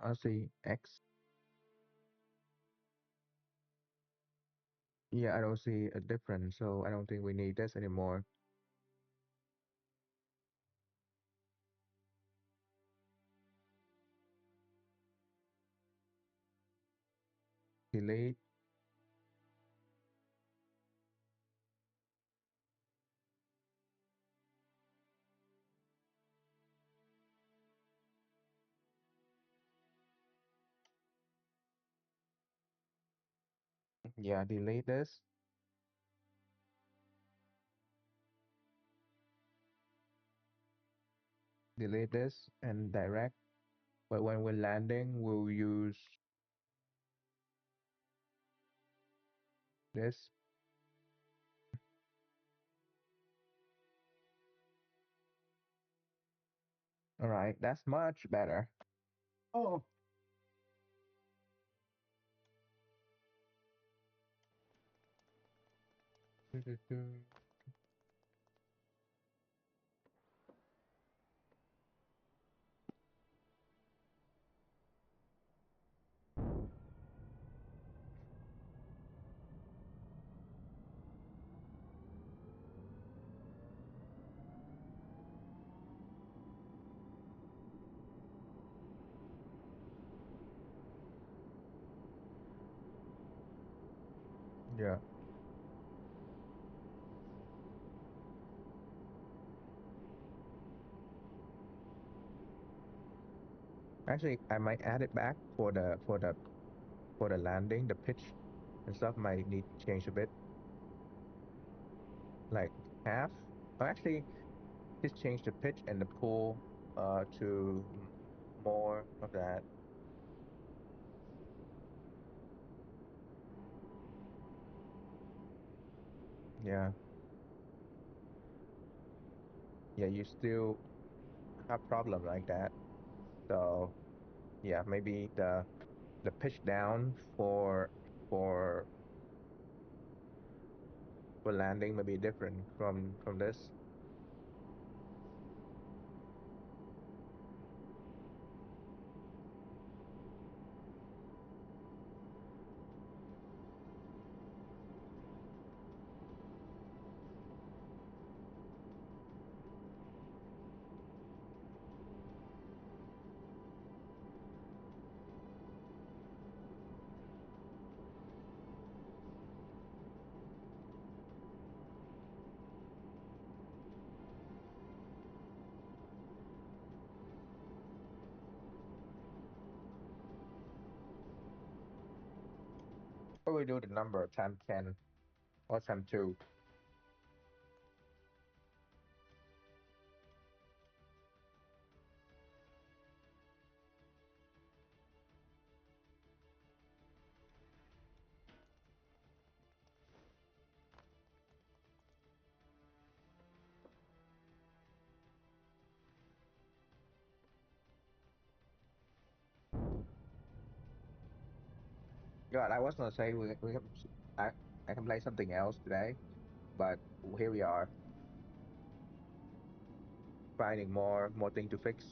I see X. Yeah, I don't see a difference, so I don't think we need this anymore. Delete. Yeah, delete this. Delete this and direct. But when we're landing, we'll use this. All right, that's much better. Oh. Yeah. Actually, I might add it back for the landing. The pitch and stuff might need to change a bit, like half. Or actually, just change the pitch and the pull to more of that. Yeah. Yeah, you still have problem like that. So yeah, maybe the pitch down for for landing may be different from this. Or we do the number times 10 or times 2. God, I was gonna say I, I can play something else today, but here we are, finding more thing to fix.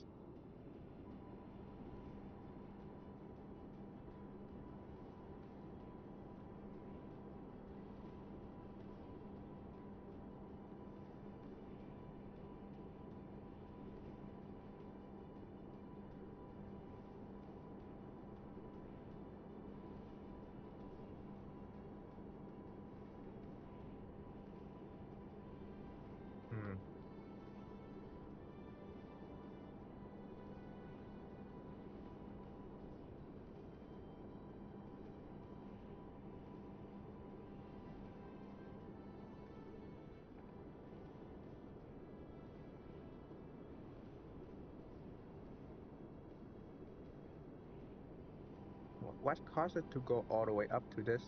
Hmm. What caused it to go all the way up to this?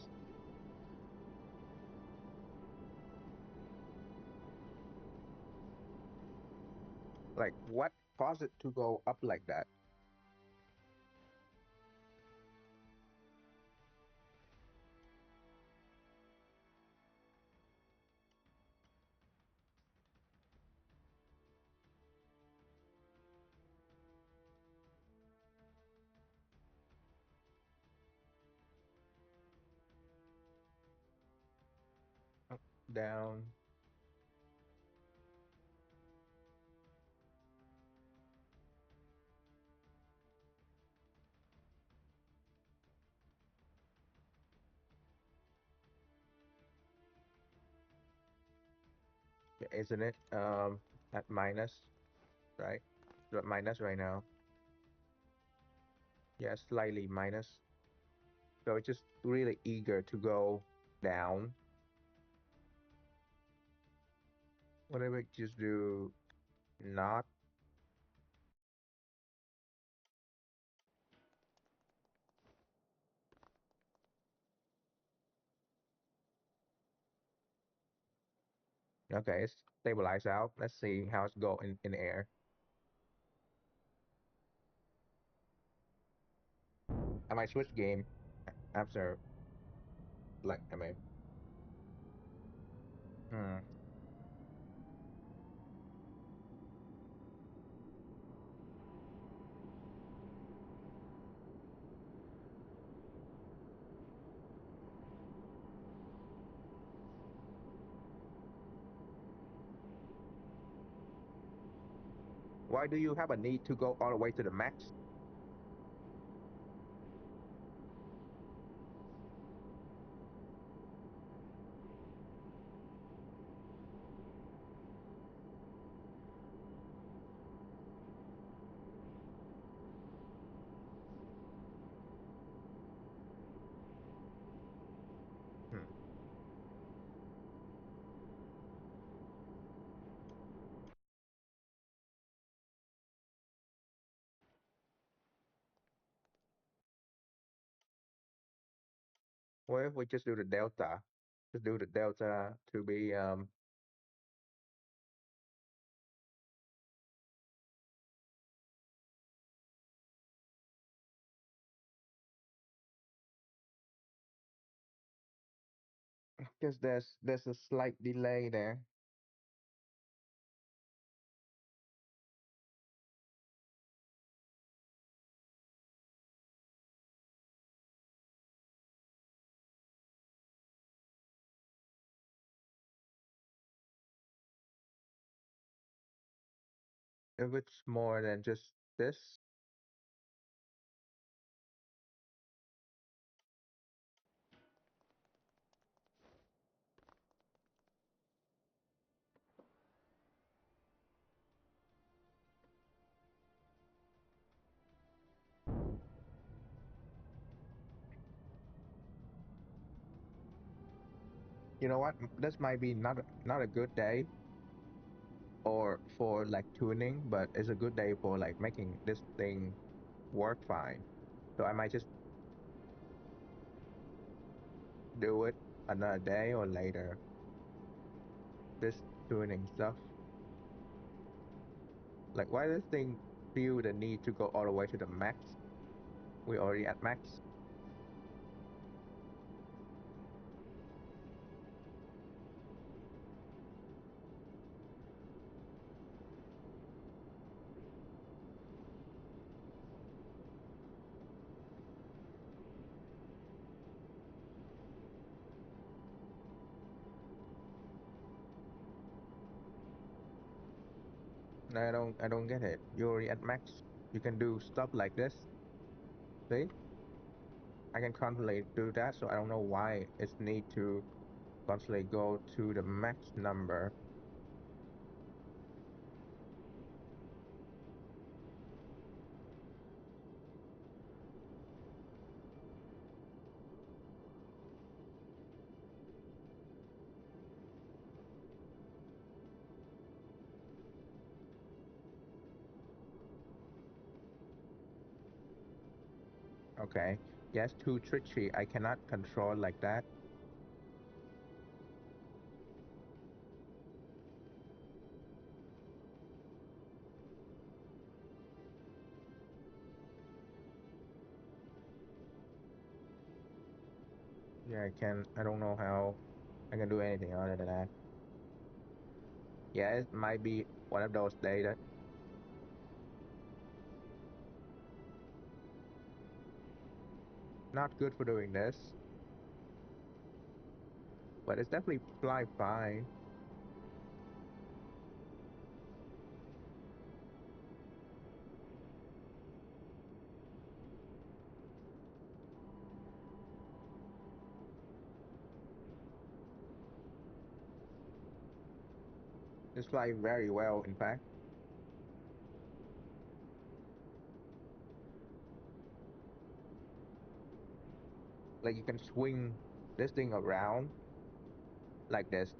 Like, what caused it to go up like that? Up, down. Isn't it? At minus, right? So at minus right now. Yeah, slightly minus. So it's just really eager to go down. What if we just do not? Okay, it's stabilized out. Let's see how it's going in air. I might switch game after, like, I mean, hmm. Why do you have a need to go all the way to the max? Hmm. What if we just do the delta? Just do the delta to be Because there's a slight delay there. If it's more than just this, you know what? This might be not a good day or for like tuning, but it's a good day for like making this thing work fine. So I might just do it another day or later. This tuning stuff. Like why does this thing feel the need to go all the way to the max? We already at max. No, I don't get it. You're already at max. You can do stuff like this. See? I can constantly do that, so I don't know why it's need to constantly go to the max number. Okay. Yes, too tricky. I cannot control like that. Yeah, I can. I don't know how I can do anything other than that. Yeah, it might be one of those days that not good for doing this, but it's definitely fly fine. It's fly very well, in fact. Like you can swing this thing around like this.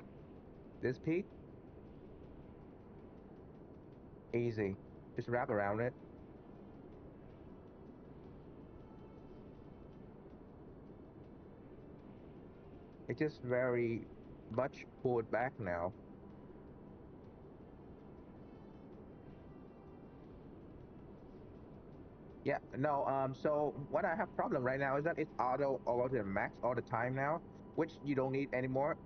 This peak, easy. Just wrap around it. It's just very much pulled back now. Yeah, no, so what I have problem right now is that it's auto all to the max all the time now, which you don't need anymore.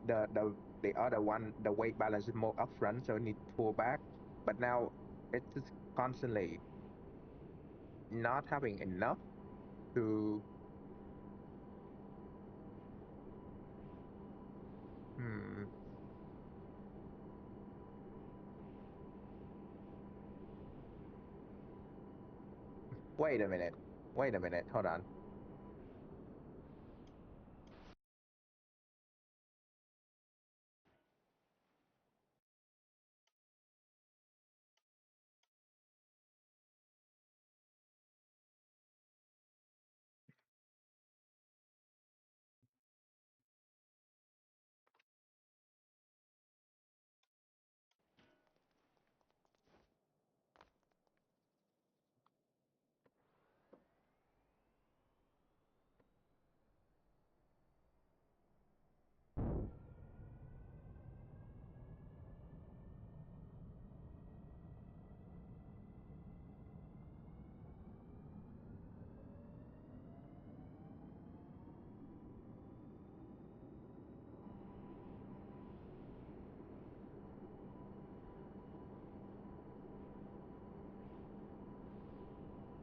The other one, the weight balance is more upfront, so you need to pull back. But now it's just constantly not having enough to, hmm, wait a minute. Wait a minute, hold on.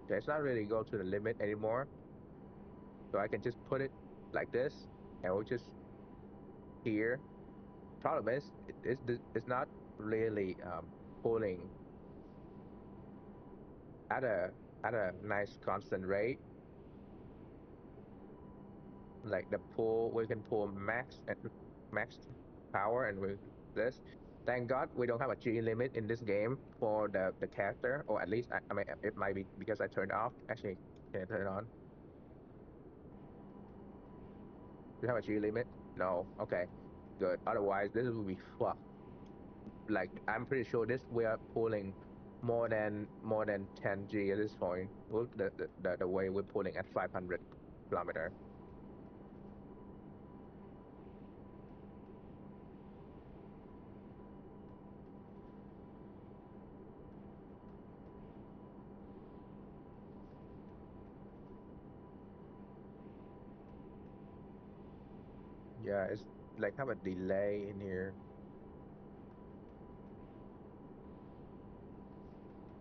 Okay, it's not really go to the limit anymore. So I can just put it like this and we'll just here. Problem is, it's not really pulling at a nice constant rate. Like the pull, we can pull max power and with this. Thank God we don't have a G limit in this game for the character, or at least I mean it might be because I turned off. Actually, can I turn it on? Do you have a G limit? No. Okay, good. Otherwise, this will be fucked. Like I'm pretty sure this we are pulling more than 10 G at this point. Look the way we're pulling at 500 kilometer. Yeah, it's like have a delay in here.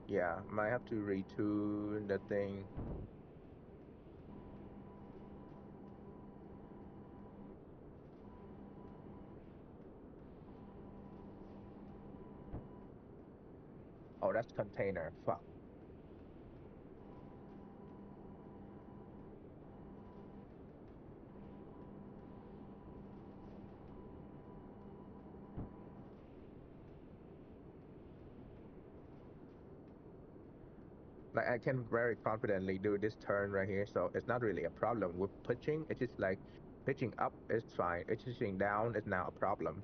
Yeah, might have to retune the thing. Oh, that's container. Fuck. Like I can very confidently do this turn right here, so it's not really a problem with pitching. It's just like pitching up is fine. It's pitching down is now a problem.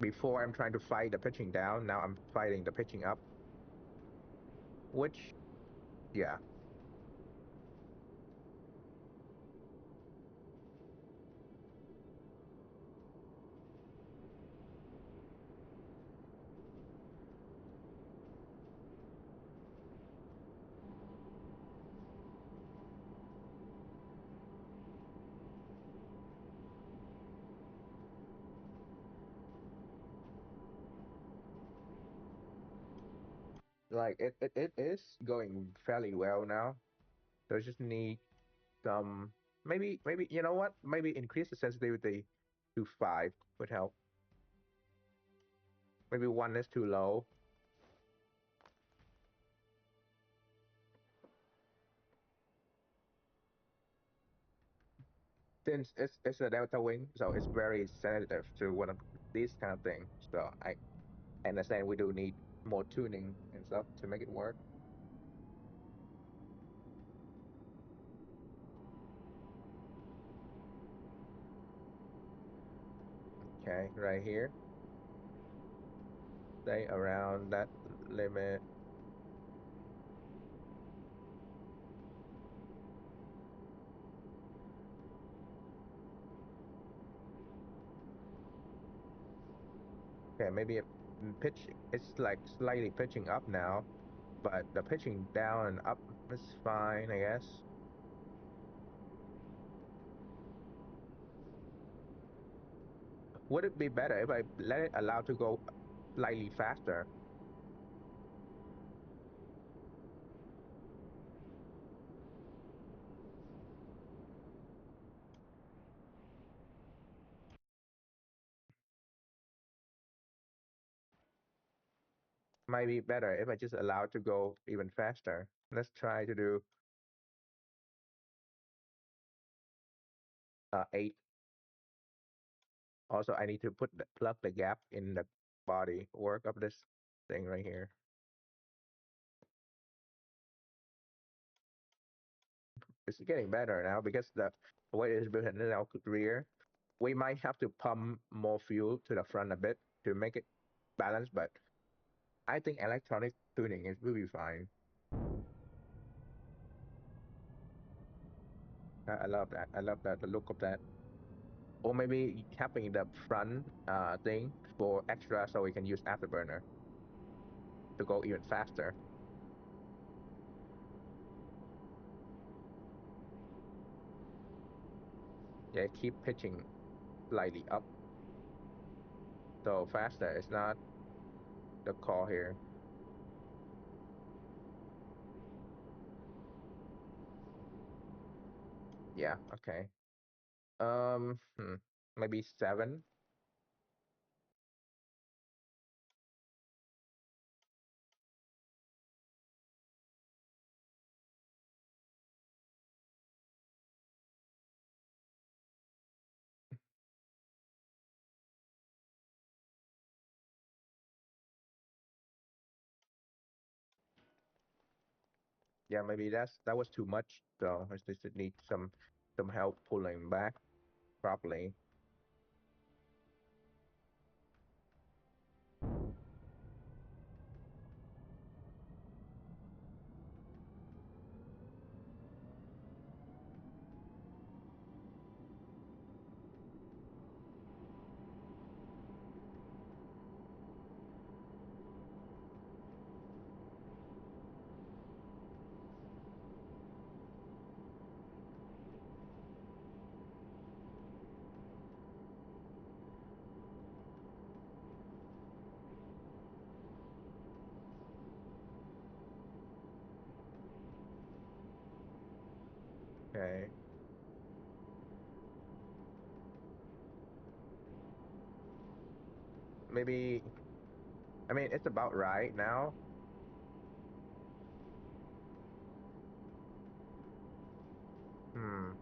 Before I'm trying to fight the pitching down, now I'm fighting the pitching up, which yeah, like it is going fairly well now. So I just need some maybe you know what? Maybe increase the sensitivity to 5 would help. Maybe 1 is too low. Since it's a delta wing, so it's very sensitive to one of these kind of things. So I understand we do need more tuning and stuff to make it work. Okay, right here, stay around that limit. Okay, maybe pitch. It's like slightly pitching up now, but the pitching down and up is fine, I guess. Would it be better if I let it allow to go slightly faster? Might be better if I just allow to go even faster. Let's try to do 8. Also, I need to plug the gap in the body work of this thing right here. It's getting better now because the way it is built in now rear. We might have to pump more fuel to the front a bit to make it balanced, but I think electronic tuning is will be fine. I love that. I love that the look of that. Or maybe having the front thing for extra so we can use afterburner to go even faster. Yeah, keep pitching slightly up. So faster is not the call here. Yeah, okay. Maybe 7. Yeah, maybe that was too much. So I just need some help pulling back properly. Okay. Maybe I mean it's about right now. Hmm.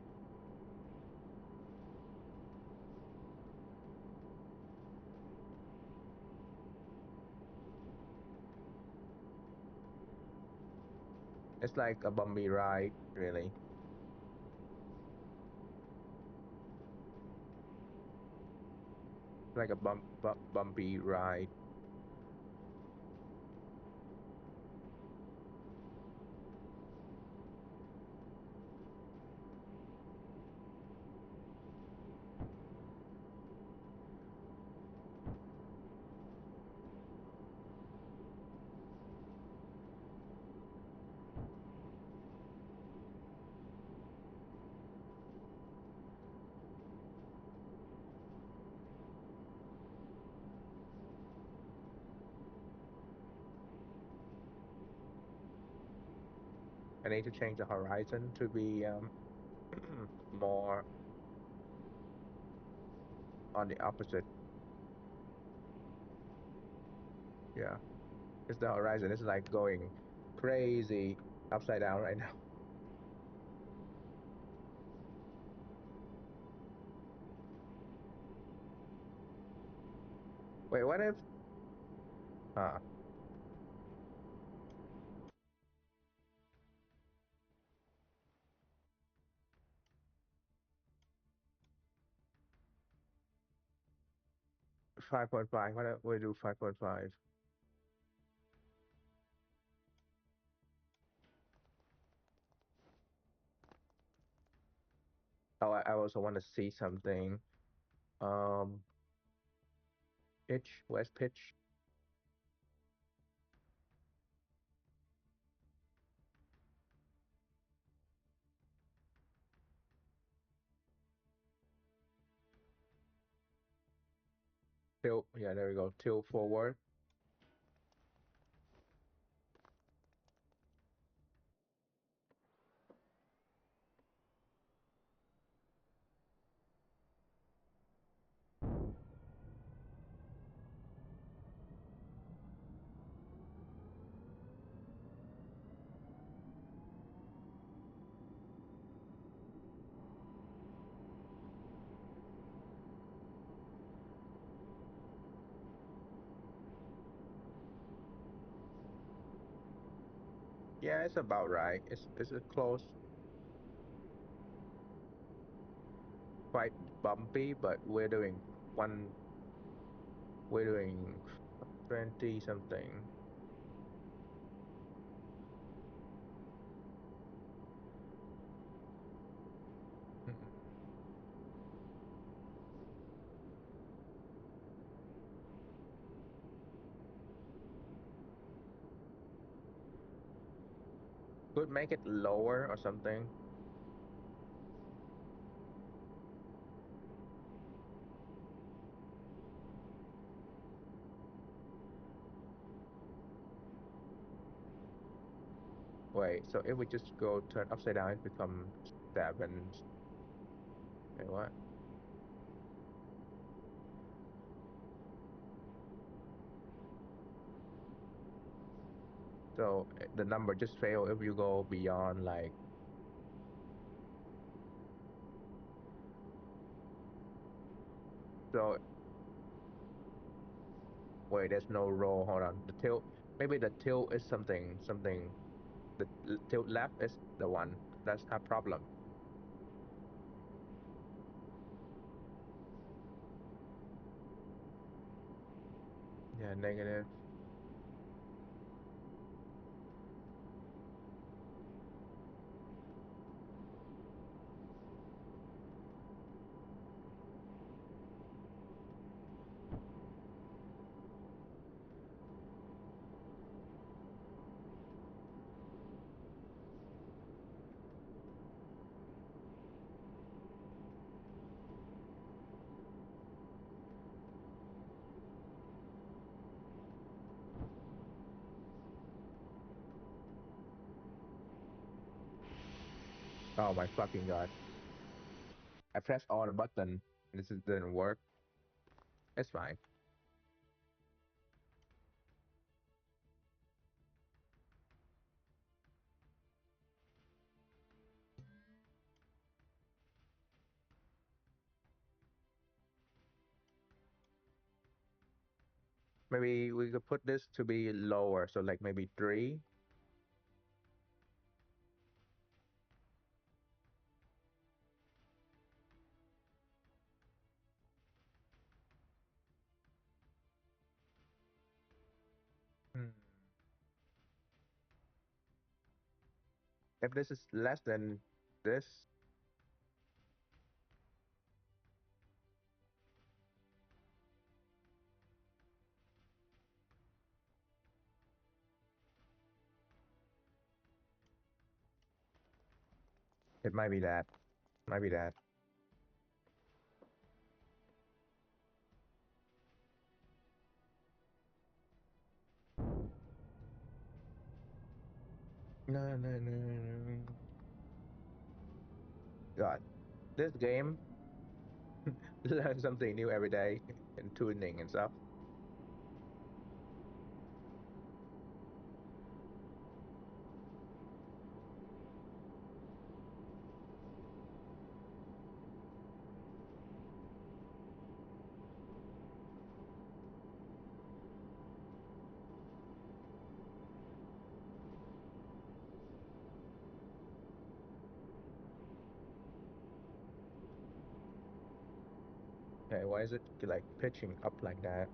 It's like a bumpy ride, really. Like a bumpy ride. I need to change the horizon to be more on the opposite. Yeah. It's the horizon. It's like going crazy upside down right now. Wait, what if 5.5? What if we do 5.5? Oh, I also want to see something. Um, pitch, where's pitch? Tilt, yeah, there we go. Tilt forward. Yeah, it's about right. It's a close, quite bumpy, but one. We're doing 20 something. Mm. Could make it lower or something. Wait, so if we just go turn upside down, it becomes 7. Wait, what? So the number just fail if you go beyond like. So wait, there's no roll. Hold on. The tilt. Maybe the tilt is something. The tilt left is the one that's a problem. Yeah, negative. Oh my fucking god! I pressed all the button. Didn't work. It's fine. Maybe we could put this to be lower, so like maybe 3. Hmm. If this is less than this, it might be that. Might be that. No, no, no, no. God, this game learn something new every day in tuning and stuff. Okay, why is it like pitching up like that?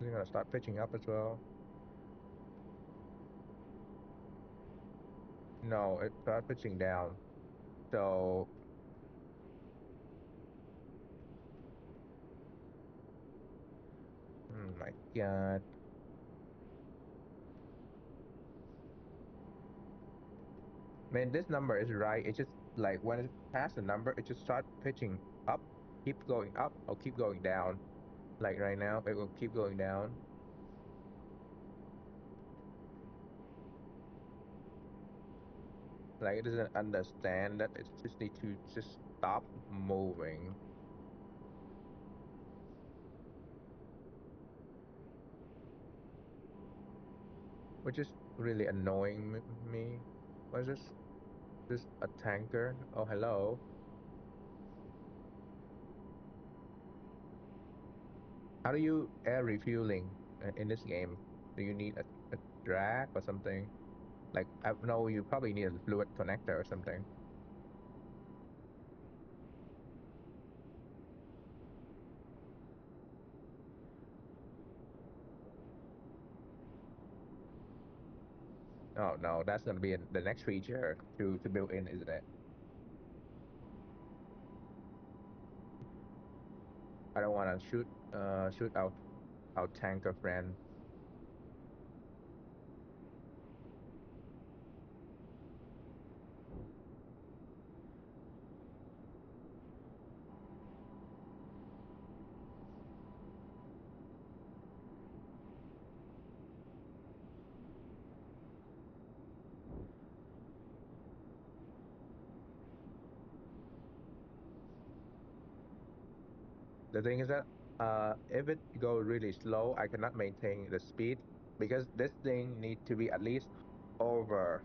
Is it gonna start pitching up as well? No, it start pitching down. So, oh my God. Man, this number is right. It just like when it past the number, it just start pitching up, keep going up, or keep going down. Like right now, it will keep going down. Like it doesn't understand that it just need to just stop moving, which is really annoying me. What is this? This a tanker? Oh, hello. How do you air refueling in this game? Do you need a drag or something? Like I know you probably need a fluid connector or something. Oh no, that's gonna be the next feature to build in, isn't it? I don't want to shoot our tanker friend. the thing is that if it go really slow, I cannot maintain the speed because this thing need to be at least over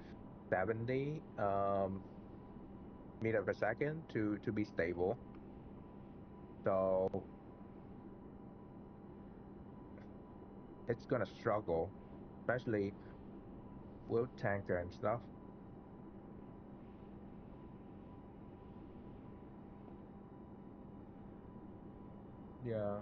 70 meter per second to be stable. So it's gonna struggle, especially with tanker and stuff. Yeah.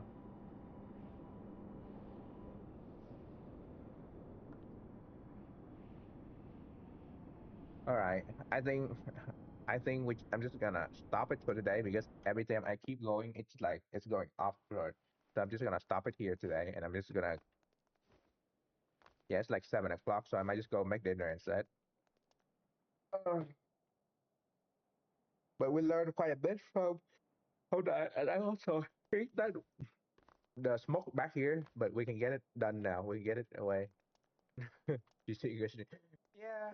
All right. I think which I'm just gonna stop it for today because every time I keep going, it's like it's going off road. So I'm just gonna stop it here today, and I'm just gonna yeah, it's like 7 o'clock, so I might just go make dinner instead. Uh, but we learned quite a bit from that, and I also think that the smoke back here, but we can get it done now. We can get it away. You see, Christian? Yeah.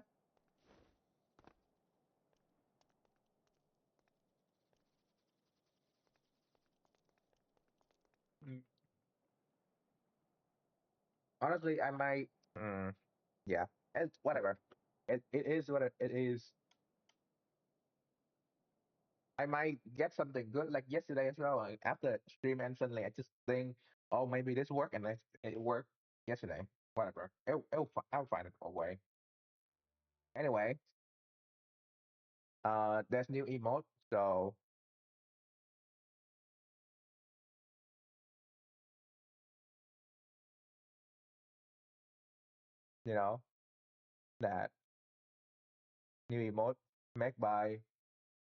Mm. Honestly, I might. Yeah, it's whatever. It is what it is. I might get something good like yesterday as well. Like, after stream and suddenly I just think, oh, maybe this work, and it worked yesterday. Whatever. I'll find it a way. Anyway, there's new emote, so you know that new emote made by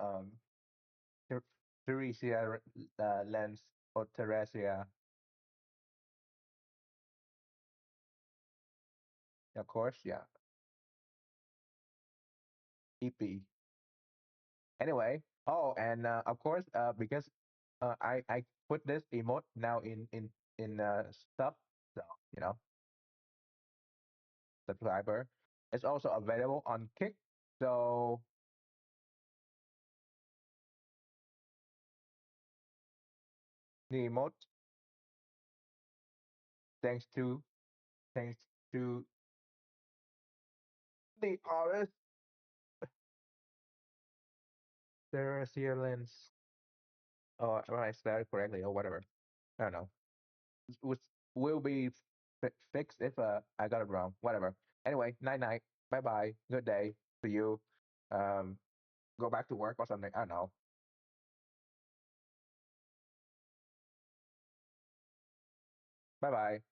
um Ter- Teresia Lens or Teresia, of course. Yeah, EP. Anyway, oh, and of course, because I put this emote now in stuff, so you know, subscriber. It's also available on Kick. So the emote, thanks to thanks to the artist Teresia Lens, or I spelled it correctly or whatever. I don't know. Which will be fixed if I got it wrong. Whatever. Anyway, night night. Bye bye. Good day to you. Um, go back to work or something. I don't know. Bye bye.